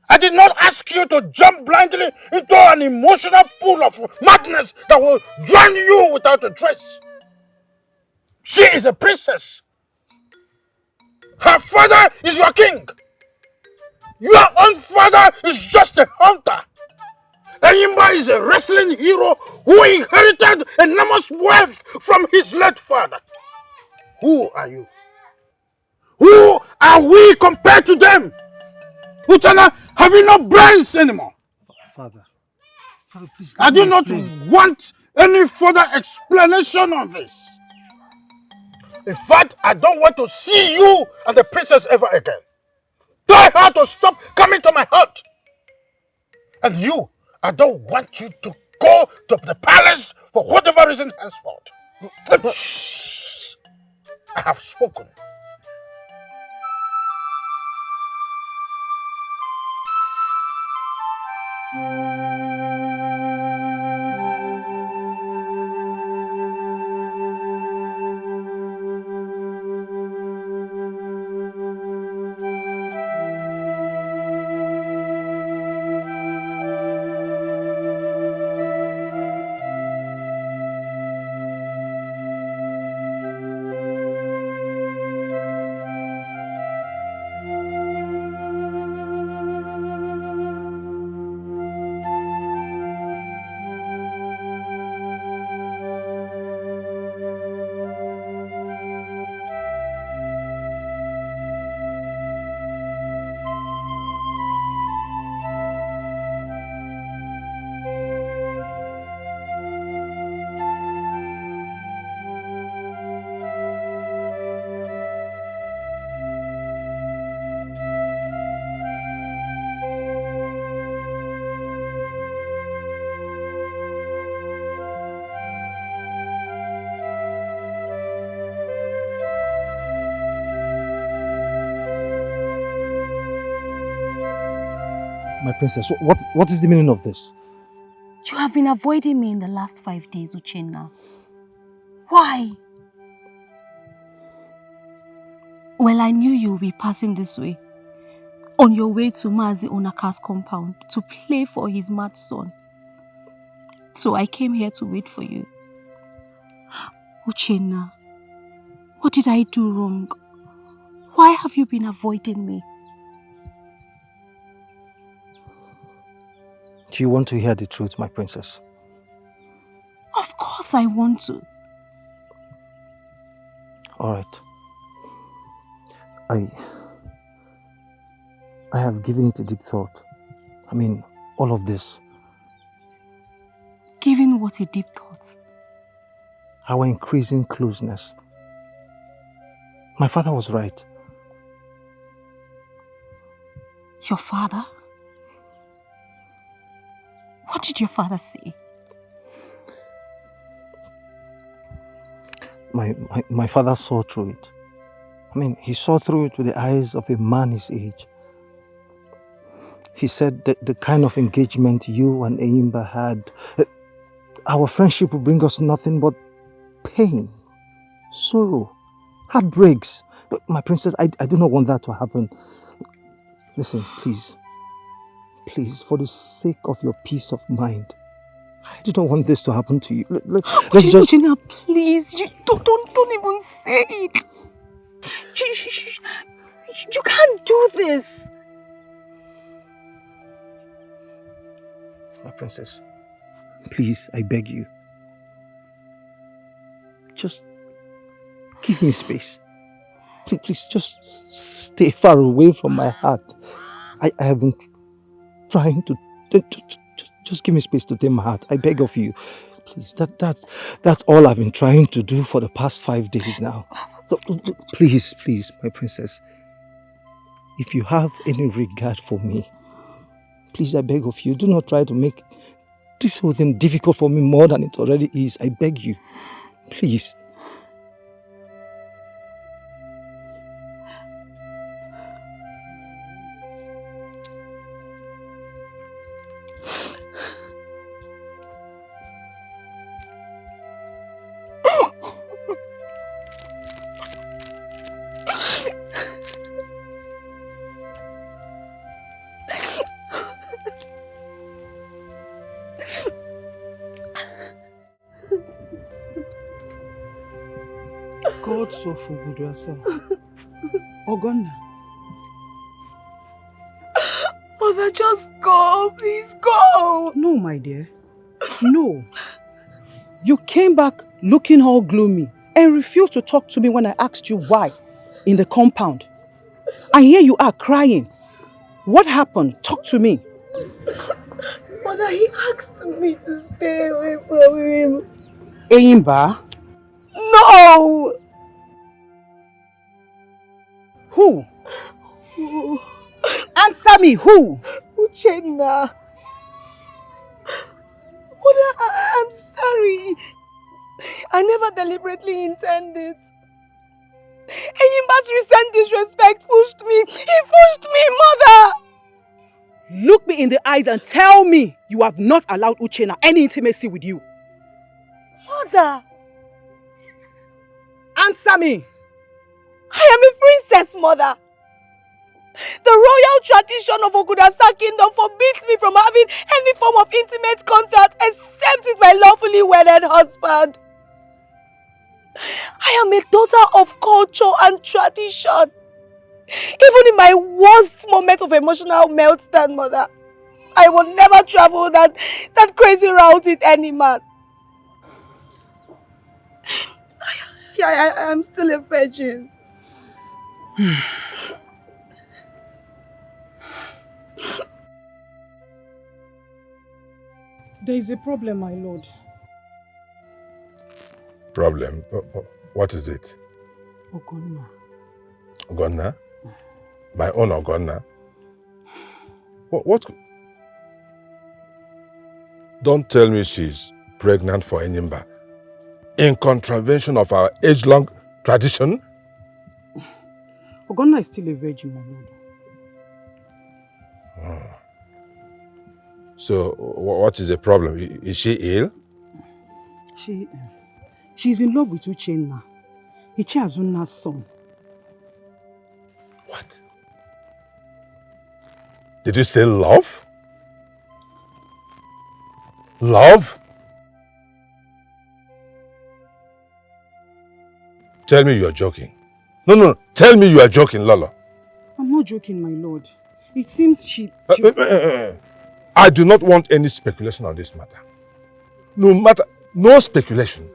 I did not ask you to jump blindly into an emotional pool of madness that will drown you without a trace. She is a princess. Her father is your king. Your own father is just a hunter. Enyimba is a wrestling hero who inherited enormous wealth from his late father. Who are you? Who are we compared to them? Uchenna, have you no brains anymore? Father, please. I do not want any further explanation on this. In fact, I don't want to see you and the princess ever again. Tell her to stop coming to my hut. And you, I don't want you to go to the palace for whatever reason henceforth. Shh. I have spoken. My princess, what is the meaning of this? You have been avoiding me in the last 5 days, Uchenna. Why? Well, I knew you would be passing this way, on your way to Mazi Onaka's compound to play for his mad son. So I came here to wait for you. Uchenna, what did I do wrong? Why have you been avoiding me? Do you want to hear the truth, my princess? Of course I want to. All right. I have given it a deep thought. I mean, all of this. Giving what a deep thought? Our increasing closeness. My father was right. Your father? What did your father say? My father saw through it. I mean, he saw through it with the eyes of a man his age. He said that the kind of engagement you and Eimba had, our friendship would bring us nothing but pain, sorrow, heartbreaks. But my princess, I do not want that to happen. Listen, please, for the sake of your peace of mind, I do not want this to happen to you. Let's just... Gina, please, you don't even say it. You can't do this. My princess, please, I beg you. Just give me space. Please, just stay far away from my heart. I have been trying to... Just give me space to tame my heart. I beg of you. Please, that's all I've been trying to do for the past 5 days now. Please, my princess. If you have any regard for me, please, I beg of you, do not try to make this whole thing difficult for me more than it already is. I beg you. Please. God so for good yourself. Ogonna. Mother, just go. Please go. No, my dear. No. You came back looking all gloomy and refused to talk to me when I asked you why in the compound. And here you are crying. What happened? Talk to me. Mother, he asked me to stay away from him. Eimba? No! Who? Answer me, who? Uchenna. I'm sorry. I never deliberately intended. Enyimba's recent disrespect pushed me. He pushed me, mother! Look me in the eyes and tell me you have not allowed Uchenna any intimacy with you. Mother! Answer me! I am a princess, mother. The royal tradition of Ogudasa kingdom forbids me from having any form of intimate contact except with my lawfully wedded husband. I am a daughter of culture and tradition. Even in my worst moment of emotional meltdown, mother, I will never travel that crazy route with any man. I am still a virgin. There is a problem, my lord. Problem? What is it? Ogonna. Ogonna? My own Ogonna? What? Don't tell me she's pregnant for Enyimba. In contravention of our age-long tradition? Ogonna is still a virgin, my lord. Oh. So, what is the problem? Is she ill? She's in love with Uchenna. Ichi Azunna's son. What? Did you say love? Love? Tell me you are joking. No. Tell me you are joking, Lolo. I'm not joking, my lord. It seems she... I do not want any speculation on this matter. No speculation.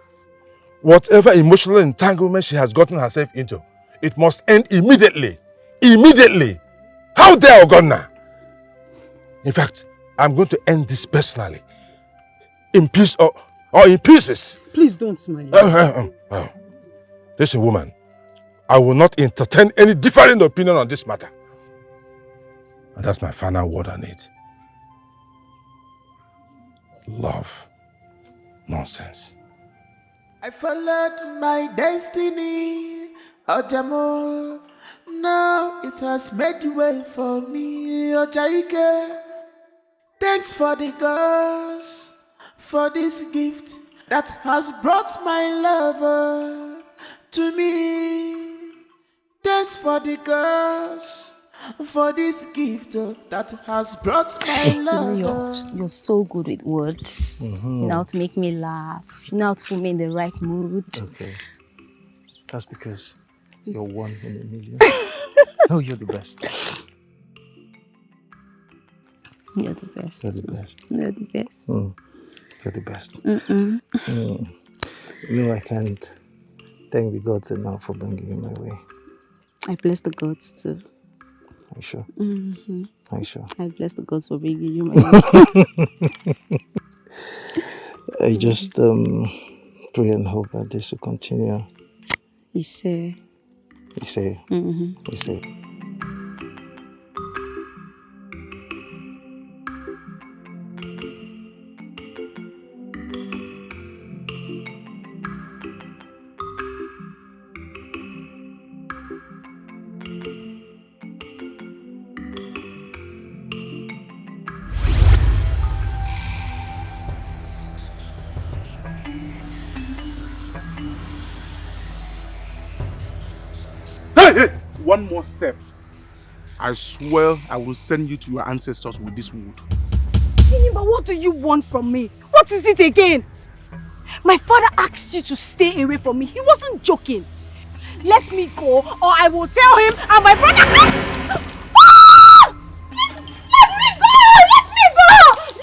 Whatever emotional entanglement she has gotten herself into, it must end immediately. Immediately. How dare Ogonna? In fact, I'm going to end this personally. In peace or in pieces. Please don't smile. Listen, woman. I will not entertain any differing opinion on this matter. And that's my final word on it. Love. Nonsense. I followed my destiny, Ojamo. Now it has made way for me, Ojaike. Thanks for the gods, for this gift that has brought my lover to me. Thanks for the gods, for this gift that has brought my lover. You're so good with words. You know how to make me laugh. You know how to put me in the right mood. Okay. That's because you're one in a million. Oh, you're the best. You're the best. You're the best. You're the best. You're the best. No, I can't thank the gods enough for bringing you my way. I bless the gods too. Are you sure? Are you sure? I bless the gods for bringing you my way. I just pray and hope that this will continue. You say. Hey! One more step. I swear I will send you to your ancestors with this wood. But what do you want from me? What is it again? My father asked you to stay away from me. He wasn't joking. Let me go or I will tell him and my brother...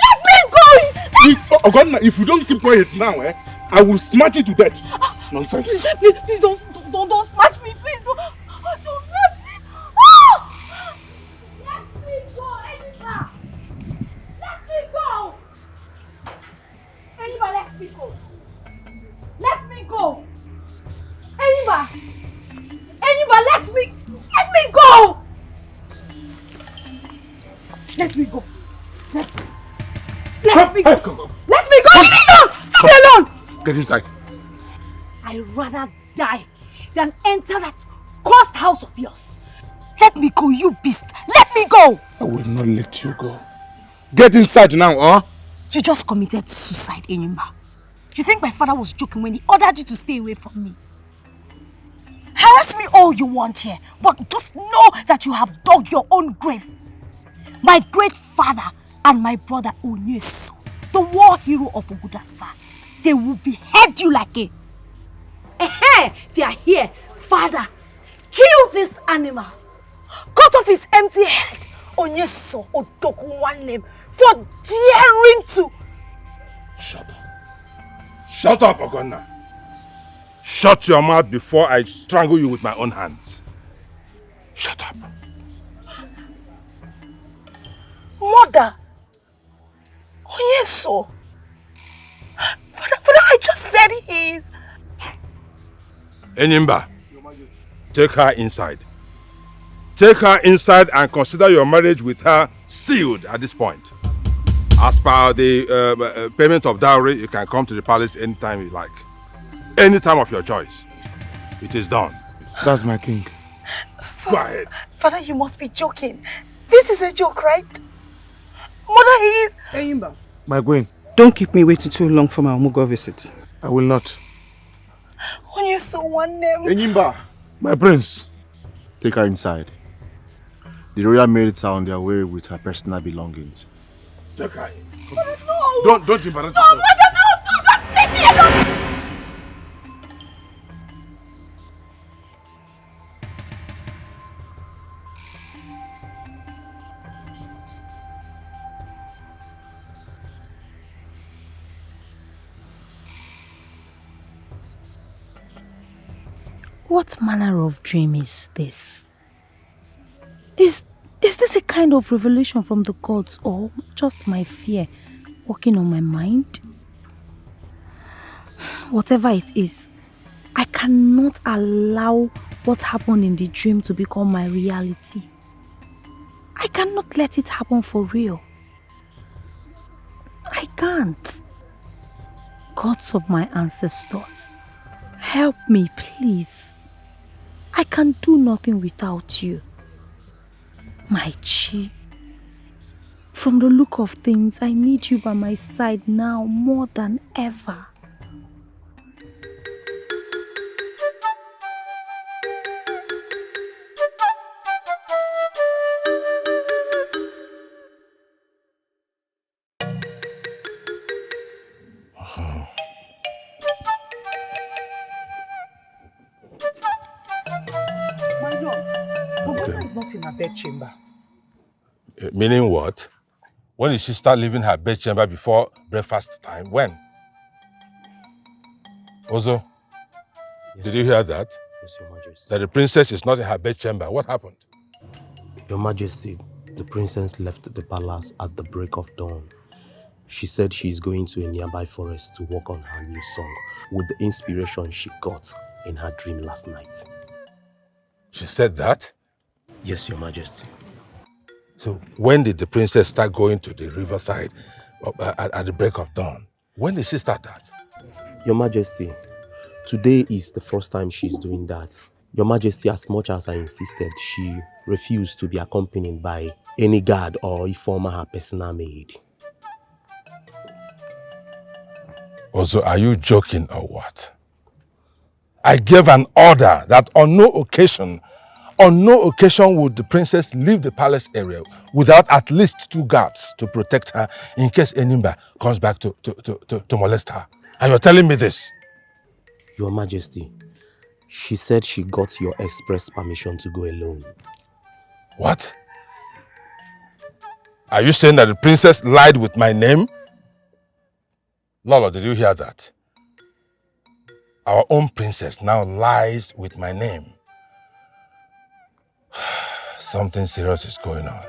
Let me go! Ogonna, if you don't keep quiet now, I will smash you to death. Nonsense. Please don't smash me. Please don't smash me. Let me go, Eniba. Let me go. Eniba, let me go. Let me go. Eniba, let me go. Let me go. Let me go. Let me go. Leave me alone! Get inside. I'd rather die than enter that cursed house of yours. Let me go, you beast! Let me go! I will not let you go. Get inside now, huh? You just committed suicide, Enyimba. You think my father was joking when he ordered you to stay away from me? Harass me all you want here, but just know that you have dug your own grave. My great father and my brother Onyeso, the war hero of Ogudasa, they will behead you like a... They are here. Father, kill this animal. Cut off his empty head. Onyeso Odoku one name for daring to... Shut up. Shut up, Ogonna. Shut your mouth before I strangle you with my own hands. Shut up. Mother! Onyeso! Father, I just said he is... Enyimba, take her inside. Take her inside and consider your marriage with her sealed at this point. As per the payment of dowry, you can come to the palace anytime you like. Any time of your choice. It is done. That's my king. Go ahead. Father, you must be joking. This is a joke, right? Mother, he is... Enyimba. My queen. Don't keep me waiting too long for my Omugo visit. I will not. Onyeso one name. Enyimba. My prince. Take her inside. The royal maids are on their way with her personal belongings. Take her in. No! Don't embarrass yourself. No, Mother, no! Don't take me alone! What manner of dream is this? Is this a kind of revelation from the gods or just my fear working on my mind? Whatever it is, I cannot allow what happened in the dream to become my reality. I cannot let it happen for real. I can't. Gods of my ancestors, help me, please. I can do nothing without you. My Chi. From the look of things, I need you by my side now more than ever. Is not in her bedchamber. Meaning what? When did she start leaving her bedchamber before breakfast time? When? Ozo, yes, did you hear that? Yes, Your Majesty. That the princess is not in her bedchamber. What happened? Your Majesty, the princess left the palace at the break of dawn. She said she is going to a nearby forest to work on her new song with the inspiration she got in her dream last night. She said that? Yes, Your Majesty. So when did the princess start going to the riverside at the break of dawn? When did she start that? Your Majesty, today is the first time she's doing that. Your Majesty, as much as I insisted, she refused to be accompanied by any guard or informer her personal maid. Also, are you joking or what? I gave an order that on no occasion would the princess leave the palace area without at least 2 guards to protect her in case Enyimba comes back to molest her. And you're telling me this? Your Majesty, she said she got your express permission to go alone. What? Are you saying that the princess lied with my name? Lolo, did you hear that? Our own princess now lies with my name. Something serious is going on.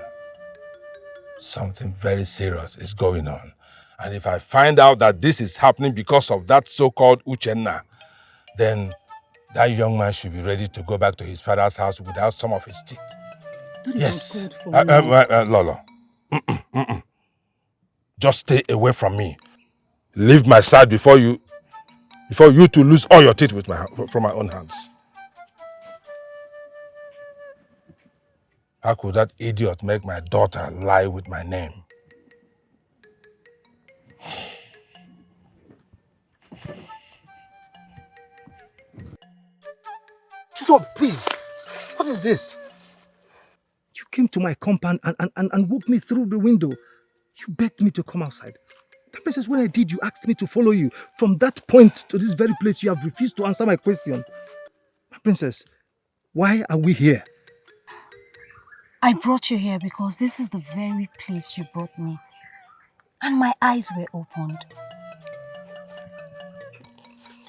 Something very serious is going on. And if I find out that this is happening because of that so-called Uchenna, then that young man should be ready to go back to his father's house without some of his teeth. That is yes. uncalled for. Lolo. Just stay away from me. Leave my side before you to lose all your teeth from my own hands. How could that idiot make my daughter lie with my name? Stop, please. What is this? You came to my compound and woke me through the window. You begged me to come outside. The princess, when I did, you asked me to follow you. From that point to this very place, you have refused to answer my question. My princess, why are we here? I brought you here because this is the very place you brought me. And my eyes were opened.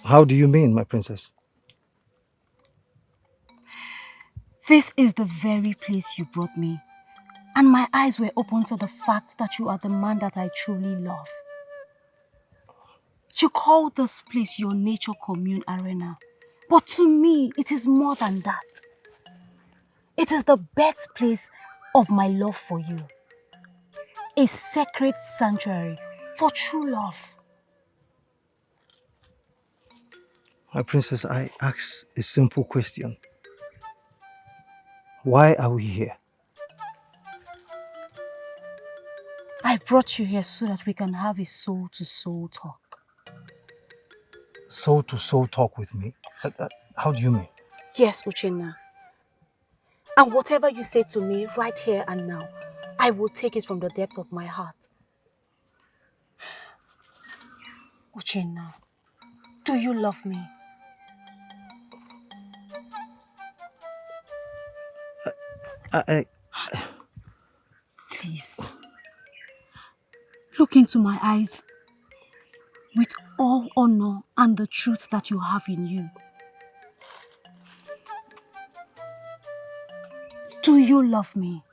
How do you mean, my princess? This is the very place you brought me. And my eyes were opened to the fact that you are the man that I truly love. You call this place your nature commune arena. But to me, it is more than that. It is the birthplace of my love for you. A sacred sanctuary for true love. My princess, I ask a simple question. Why are we here? I brought you here so that we can have a soul-to-soul talk. Soul-to-soul talk with me? How do you mean? Yes, Uchenna. And whatever you say to me right here and now, I will take it from the depth of my heart. Uchenna, do you love me? Please, look into my eyes with all honor and the truth that you have in you. Do you love me?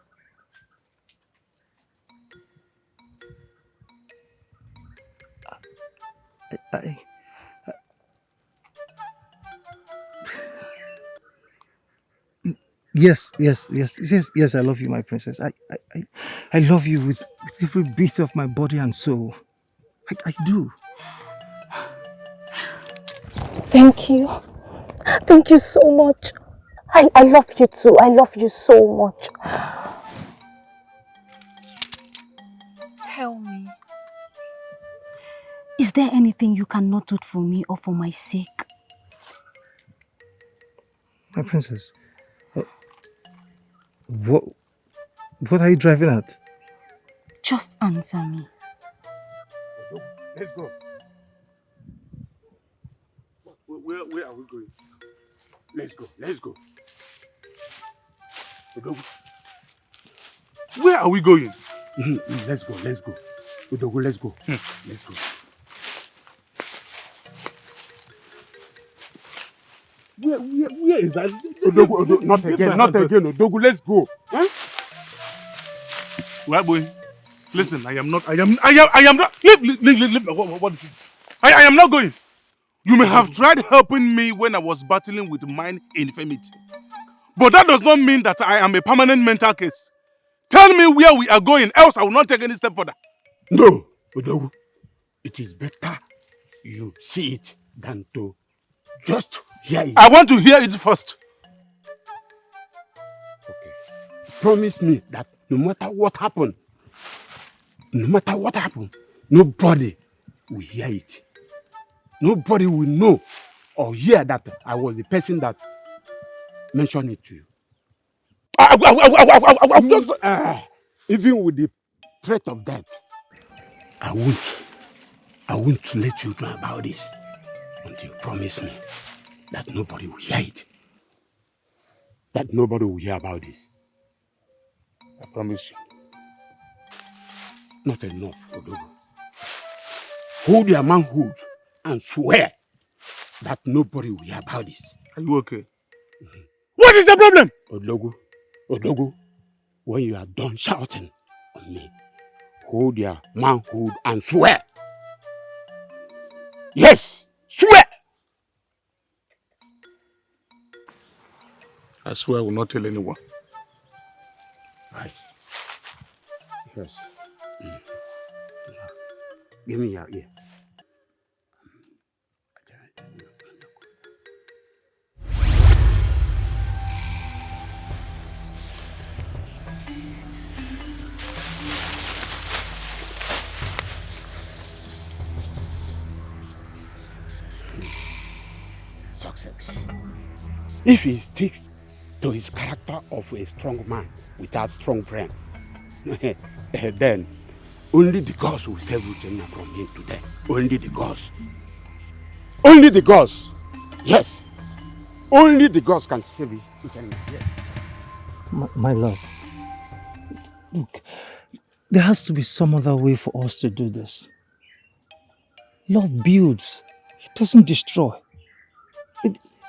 Yes, I love you, my princess. I love you with every bit of my body and soul. I do. Thank you. Thank you so much. I love you too. I love you so much. Tell me, is there anything you cannot do for me or for my sake? My princess, what are you driving at? Just answer me. Let's go. Where are we going? Let's go. Where are we going? Let's go. Odogu, let's go. Let's go. Where is that? Odogu, not again, Odogu, let's go. Huh? Well, boy, listen, I am not. Leave. What is it? I am not going. You may have tried helping me when I was battling with mind infirmity. But that does not mean that I am a permanent mental case. Tell me where we are going, else I will not take any step further. No, Odogu, it is better you see it than to just hear it. I want to hear it first. Okay. Promise me that no matter what happens, nobody will hear it. Nobody will know or hear that I was the person that mentioned it to you. Even with the threat of death, I won't let you know about this until you promise me that nobody will hear it. That nobody will hear about this. I promise you. Not enough, Odogo. Hold your manhood and swear that nobody will hear about this. Are you okay? What is the problem? Odogo, when you are done shouting on me, hold your manhood and swear. Yes, swear. I swear I will not tell anyone. Right. Yes. Give me your ear. nonsense. If he sticks to his character of a strong man without strong brain, then only the gods will save Uchenna from him today. Only the gods. Only the gods. Yes. Only the gods can save Uchenna. Yes. My love, look, there has to be some other way for us to do this. Love builds, it doesn't destroy.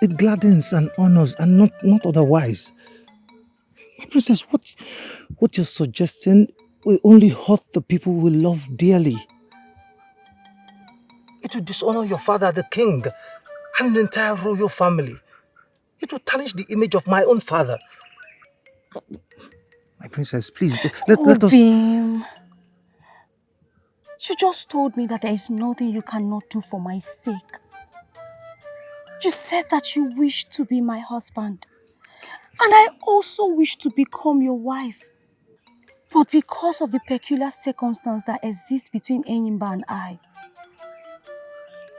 It gladdens and honors and not otherwise. My princess, what you're suggesting will only hurt the people we love dearly. It will dishonor your father, the king, and the entire royal family. It will tarnish the image of my own father. My princess, please, let us... Obim, you just told me that there is nothing you cannot do for my sake. You said that you wish to be my husband. And I also wish to become your wife. But because of the peculiar circumstance that exists between Enyimba and I,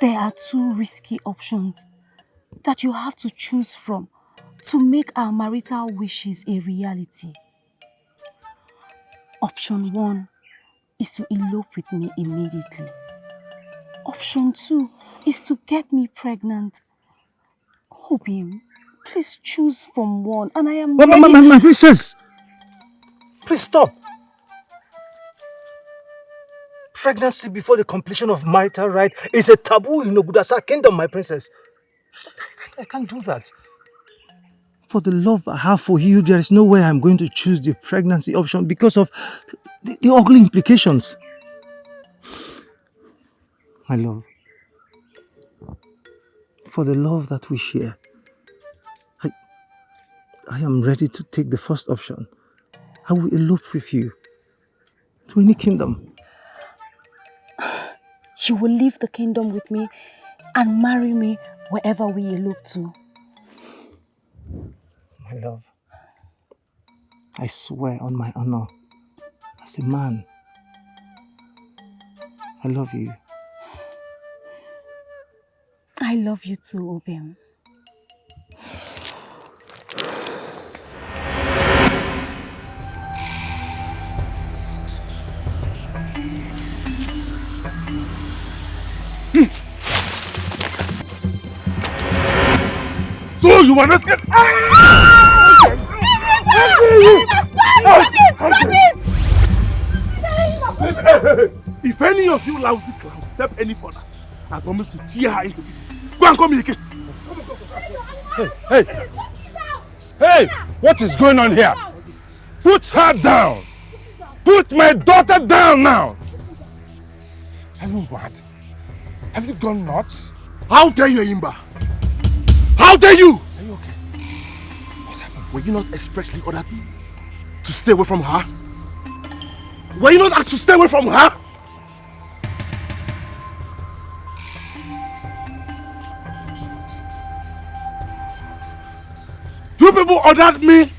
there are two risky options that you have to choose from to make our marital wishes a reality. Option 1 is to elope with me immediately. Option 2 is to get me pregnant. Obim, please choose from one, and I am ready. My princess! Please stop! Pregnancy before the completion of marital rite is a taboo in Ogudasa kingdom, my princess. I can't do that. For the love I have for you, there is no way I'm going to choose the pregnancy option because of the ugly implications. My love, for the love that we share, I am ready to take the first option. I will elope with you to any kingdom. You will leave the kingdom with me and marry me wherever we elope to. My love, I swear on my honor, as a man, I love you. I love you too, Obim. So you want to get... If any of you lousy clowns step any further, I promise to tear her into pieces. Go and communicate. Hey, what is going on here? Put her down. Put my daughter down now. Are you mad? Have you gone nuts? How dare you, Imba? How dare you? Are you okay? What happened? Were you not expressly ordered to stay away from her? Were you not asked to stay away from her? You people ordered me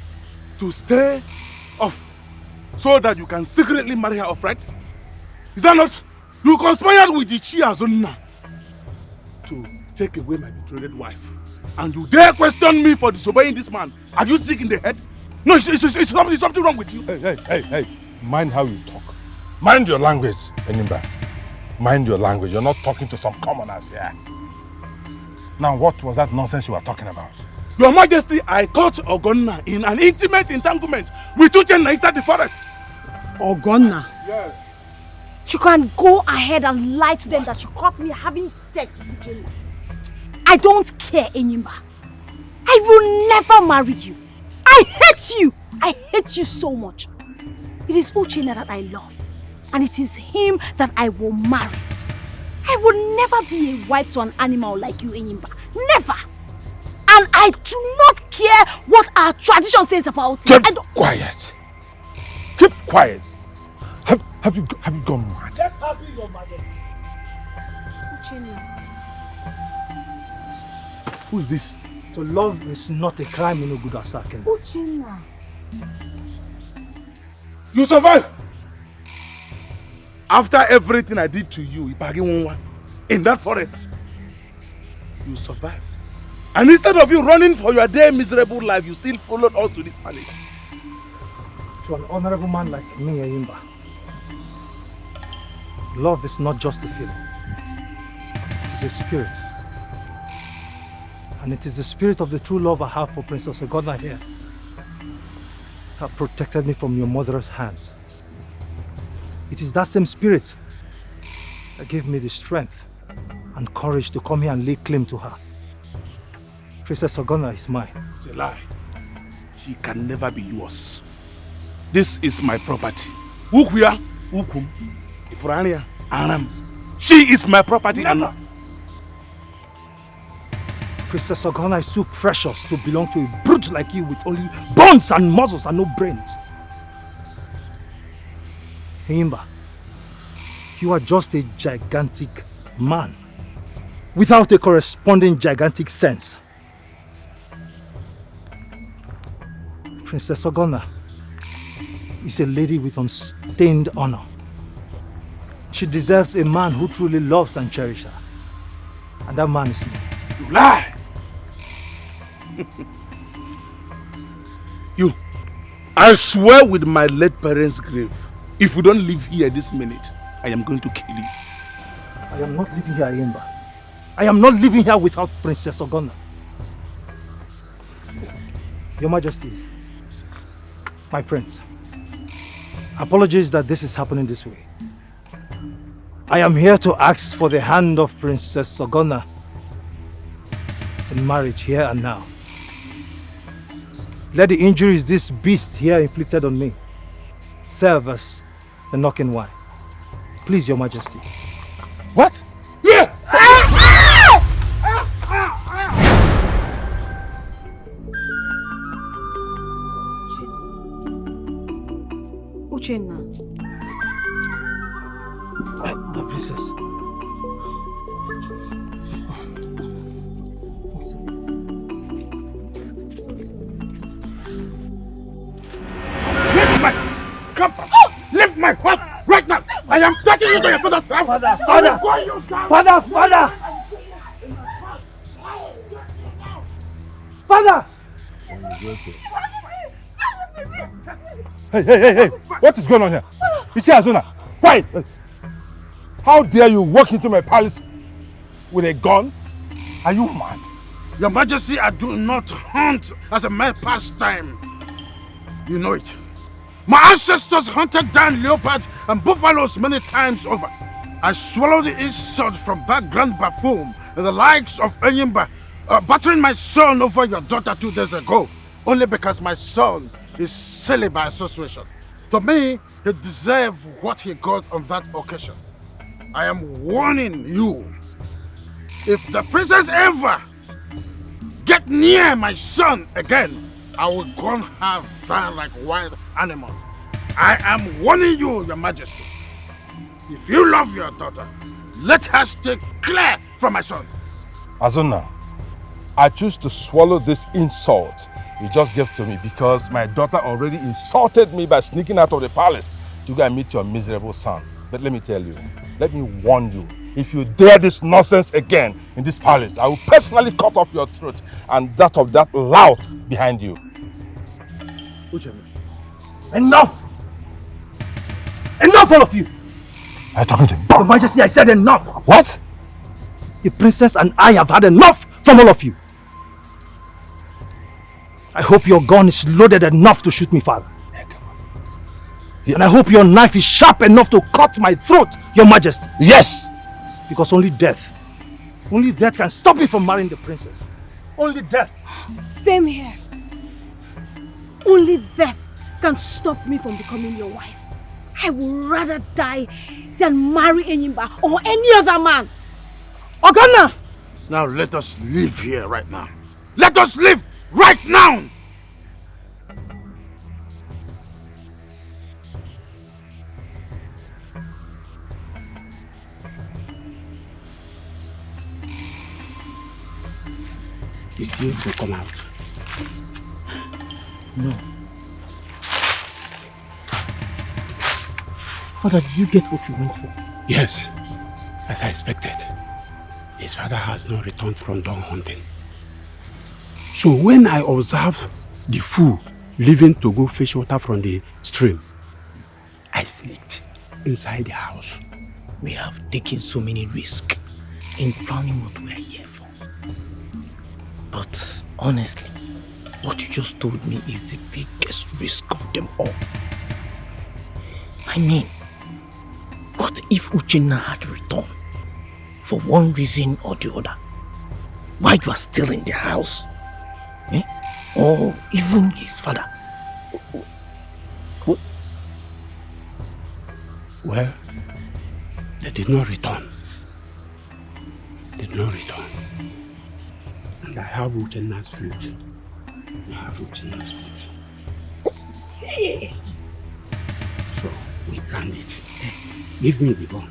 to stay off so that you can secretly marry her off, right? Is that not? You conspired with the Chiazonna to take away my betrothed wife. And you dare question me for disobeying this man. Are you sick in the head? No, it's something wrong with you. Hey. Mind how you talk. Mind your language, Enimba. Mind your language. You're not talking to some commoners here. Now, what was that nonsense you were talking about? Your Majesty, I caught Ogonna in an intimate entanglement with Uchenna inside the forest. Ogonna? Yes. You can go ahead and lie to them that you caught me having sex with Uchenna. I don't care, Enyimba. I will never marry you. I hate you. I hate you so much. It is Uchenna that I love. And it is him that I will marry. I will never be a wife to an animal like you, Enyimba. Never. And I do not care what our tradition says about it. Keep quiet. Keep quiet. Have you gone mad? Let her be, Your Majesty. Uchenna. Who is this? To love is not a crime in Ogudasa. Uchenna. You survive! After everything I did to you in that forest, you survived. And instead of you running for your day miserable life, you still followed us to this palace. To an honorable man like me, Ayimba, love is not just a feeling. It is a spirit. And it is the spirit of the true love I have for Princess Ogonna here that protected me from your mother's hands. It is that same spirit that gave me the strength and courage to come here and lay claim to her. Princess Ogonna is mine. It's a lie. She can never be yours. This is my property. Ukuya, Ukum, Ifrania, Aram. She is my property. Never. Princess Ogonna is too precious to belong to a brute like you with only bones and muscles and no brains. Ayimba, you are just a gigantic man without a corresponding gigantic sense. Princess Ogonna is a lady with unstained honor. She deserves a man who truly loves and cherishes her. And that man is me. You lie! You, I swear with my late parents' grave, if we don't leave here this minute, I am going to kill you. I am not living here, Ayimba. I am not living here without Princess Ogonna. Your Majesty, my prince, apologies that this is happening this way. I am here to ask for the hand of Princess Ogonna in marriage here and now. Let the injuries this beast here inflicted on me serve as the knocking wine. Please, Your Majesty. What? Yeah! Uchenna. My princess. Lift my comfort! Lift my foot right now! I am taking you to your father's house! Father! Father! Hey! What is going on here? Ichi Azuna, quiet! How dare you walk into my palace with a gun? Are you mad? Your Majesty, I do not hunt as a mere pastime. You know it. My ancestors hunted down leopards and buffaloes many times over. I swallowed the insult from that grand buffoon and the likes of Enyimba, battering my son over your daughter 2 days ago, only because my son is silly by association. To me, he deserved what he got on that occasion. I am warning you, if the princess ever get near my son again, I will gun her down like wild animal. I am warning you, Your Majesty. If you love your daughter, let her stay clear from my son. Azuna, I choose to swallow this insult you just gave to me because my daughter already insulted me by sneaking out of the palace to go and meet your miserable son. But let me tell you, let me warn you, if you dare this nonsense again in this palace, I will personally cut off your throat and that of that lout behind you. Enough! Enough, all of you! Are you talking to me? Your Majesty, I said enough! What? The princess and I have had enough from all of you. I hope your gun is loaded enough to shoot me, father. And I hope your knife is sharp enough to cut my throat, Your Majesty. Yes! Because only death can stop me from marrying the princess. Only death. Same here. Only death can stop me from becoming your wife. I would rather die than marry Enyimba or any other man. Ogonna! Now let us live here right now. Let us live right now! Is he to come out? No. Father, did you get what you went for? Yes, as I expected. His father has not returned from dog hunting. So when I observed the fool leaving to go fetch water from the stream, I sneaked inside the house. We have taken so many risks in planning what we are here for. But honestly, what you just told me is the biggest risk of them all. I mean, what if Uchenna had returned for one reason or the other? Why you are still in the house? Eh? Or even his father? What? Well, they did not return. Did not return. And I have Uchenna's flute. I have Uchenna's flute. So we planned it. Give me the gun.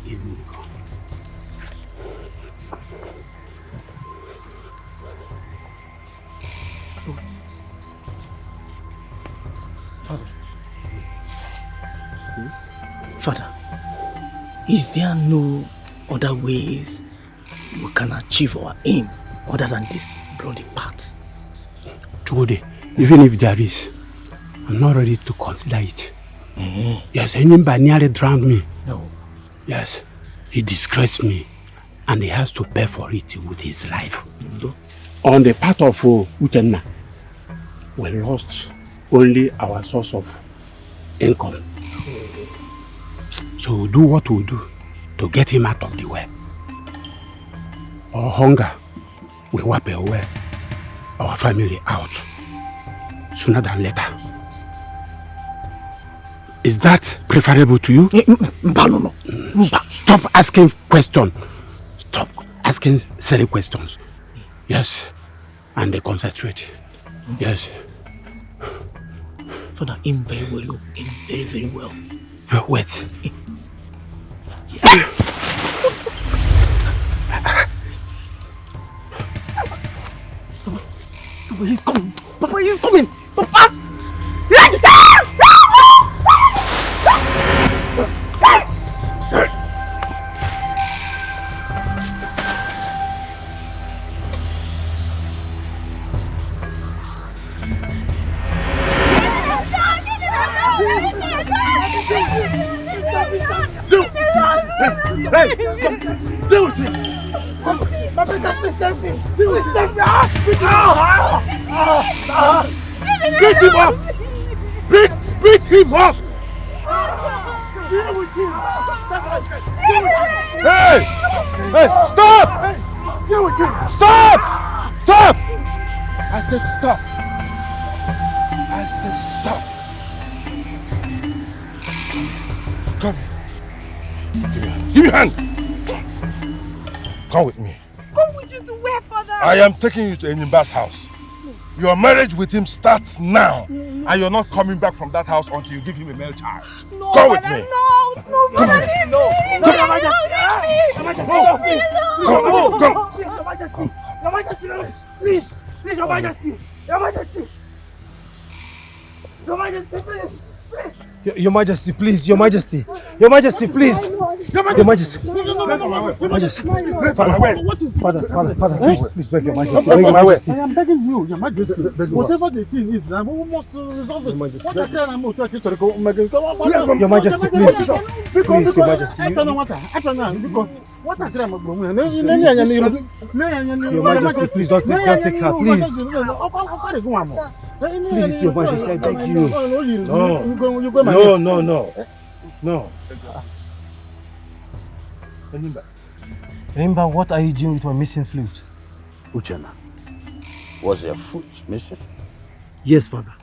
Give me the gun. Father, is there no other ways we can achieve our aim other than this bloody path? Chode, even if there is, I'm not ready to consider it. Yes, Enyimba nearly drowned me. No. Yes, he disgraced me and he has to pay for it with his life. On the part of Uchenna, we lost only our source of income. So we'll do what we'll do to get him out of the way. Our hunger will wipe away our family out sooner than later. Is that preferable to you? No. Stop asking questions. Stop asking silly questions. Yes. And they concentrate. Yes. Father, aim very well. Aim very, very well. Wait. Papa, he's coming. Papa, he's coming. Papa! Deal with him! My brother, please save me! Please save me! Beat him up! Beat him up! Deal with him! Hey! Hey, stop! Deal with him! Stop! Stop! I said stop. I said stop. Come here. Give me your hand. Come with me. Come with you to where, Father? I am taking you to Enyimba's house. Your marriage with him starts now. And you're not coming back from that house until you give him a male child. No, Come with Father, me. No, Father, leave me. Your Majesty, Please, Your Majesty! Your Majesty! Your Majesty, please! Your Majesty, please. Your Majesty. Your Majesty, please. Your Majesty. Majesty. Father, please beg Your Majesty. Beg Your Majesty. I am begging you, Your Majesty. Whatever the thing is, we must resolve it. What I tell them, Your Majesty, please. Please, Your Majesty. Your Majesty, please don't take her, please. Please, Your Majesty, I beg you. No. Remember, what are you doing with my missing flute? Uchenna, was your flute missing? Yes, Father.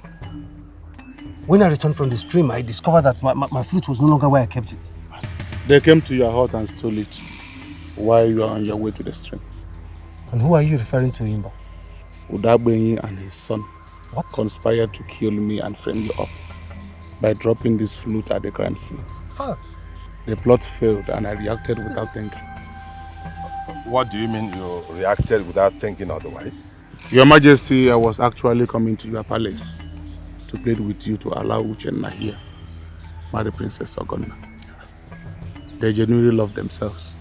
When I returned from the stream, I discovered that my flute was no longer where I kept it. They came to your hut and stole it while you are on your way to the stream. And who are you referring to, Imba? Udagbenyi and his son conspired to kill me and frame you up by dropping this flute at the crime scene. Father. The plot failed and I reacted without thinking. What do you mean you reacted without thinking otherwise? Your Majesty, I was actually coming to your palace to plead with you to allow Uchenna here marry Princess Ogonna. They genuinely love themselves.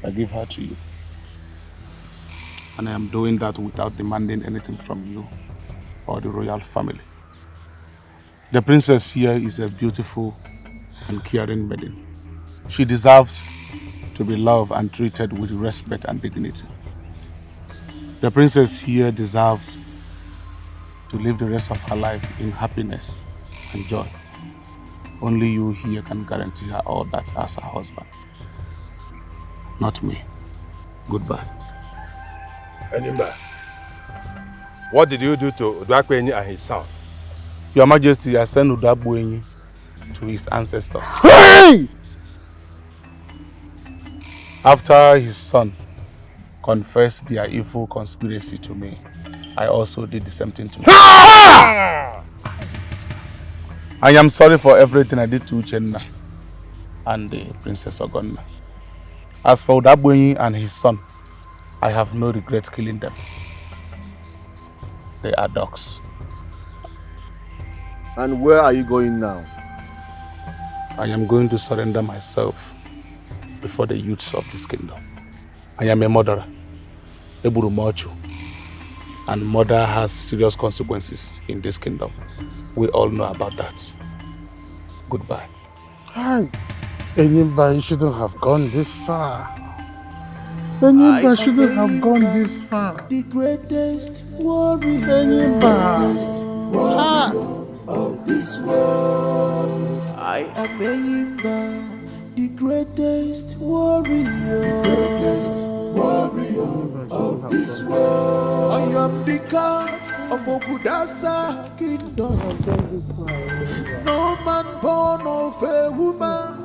I give her to you. And I am doing that without demanding anything from you or the royal family. The princess here is a beautiful and caring maiden. She deserves to be loved and treated with respect and dignity. The princess here deserves to live the rest of her life in happiness and joy. Only you here can guarantee her all that as her husband. Not me. Goodbye. Anima, what did you do to Udakwenyi and his son? Your Majesty, I sent Udakwenyi to his ancestors. Hey! After his son confessed their evil conspiracy to me, I also did the same thing to him. I am sorry for everything I did to Uchenna and the Princess Ogonna. As for Udakwenyi and his son, I have no regret killing them. They are dogs. And where are you going now? I am going to surrender myself before the youths of this kingdom. I am a murderer, Eburu Mochu, and murder has serious consequences in this kingdom. We all know about that. Goodbye. Hi. Enyimba, you shouldn't have gone this far. Enyimba shouldn't have gone this far. The greatest warrior. Enyimba. Of this world. I am Enyimba, the greatest warrior. The greatest warrior of this world. I am the god of Okudasa kingdom. No man born of a woman.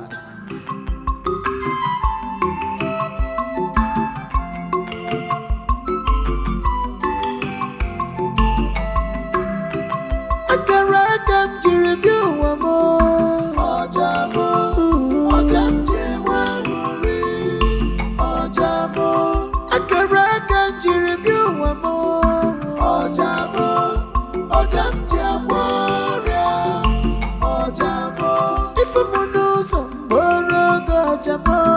Ojamo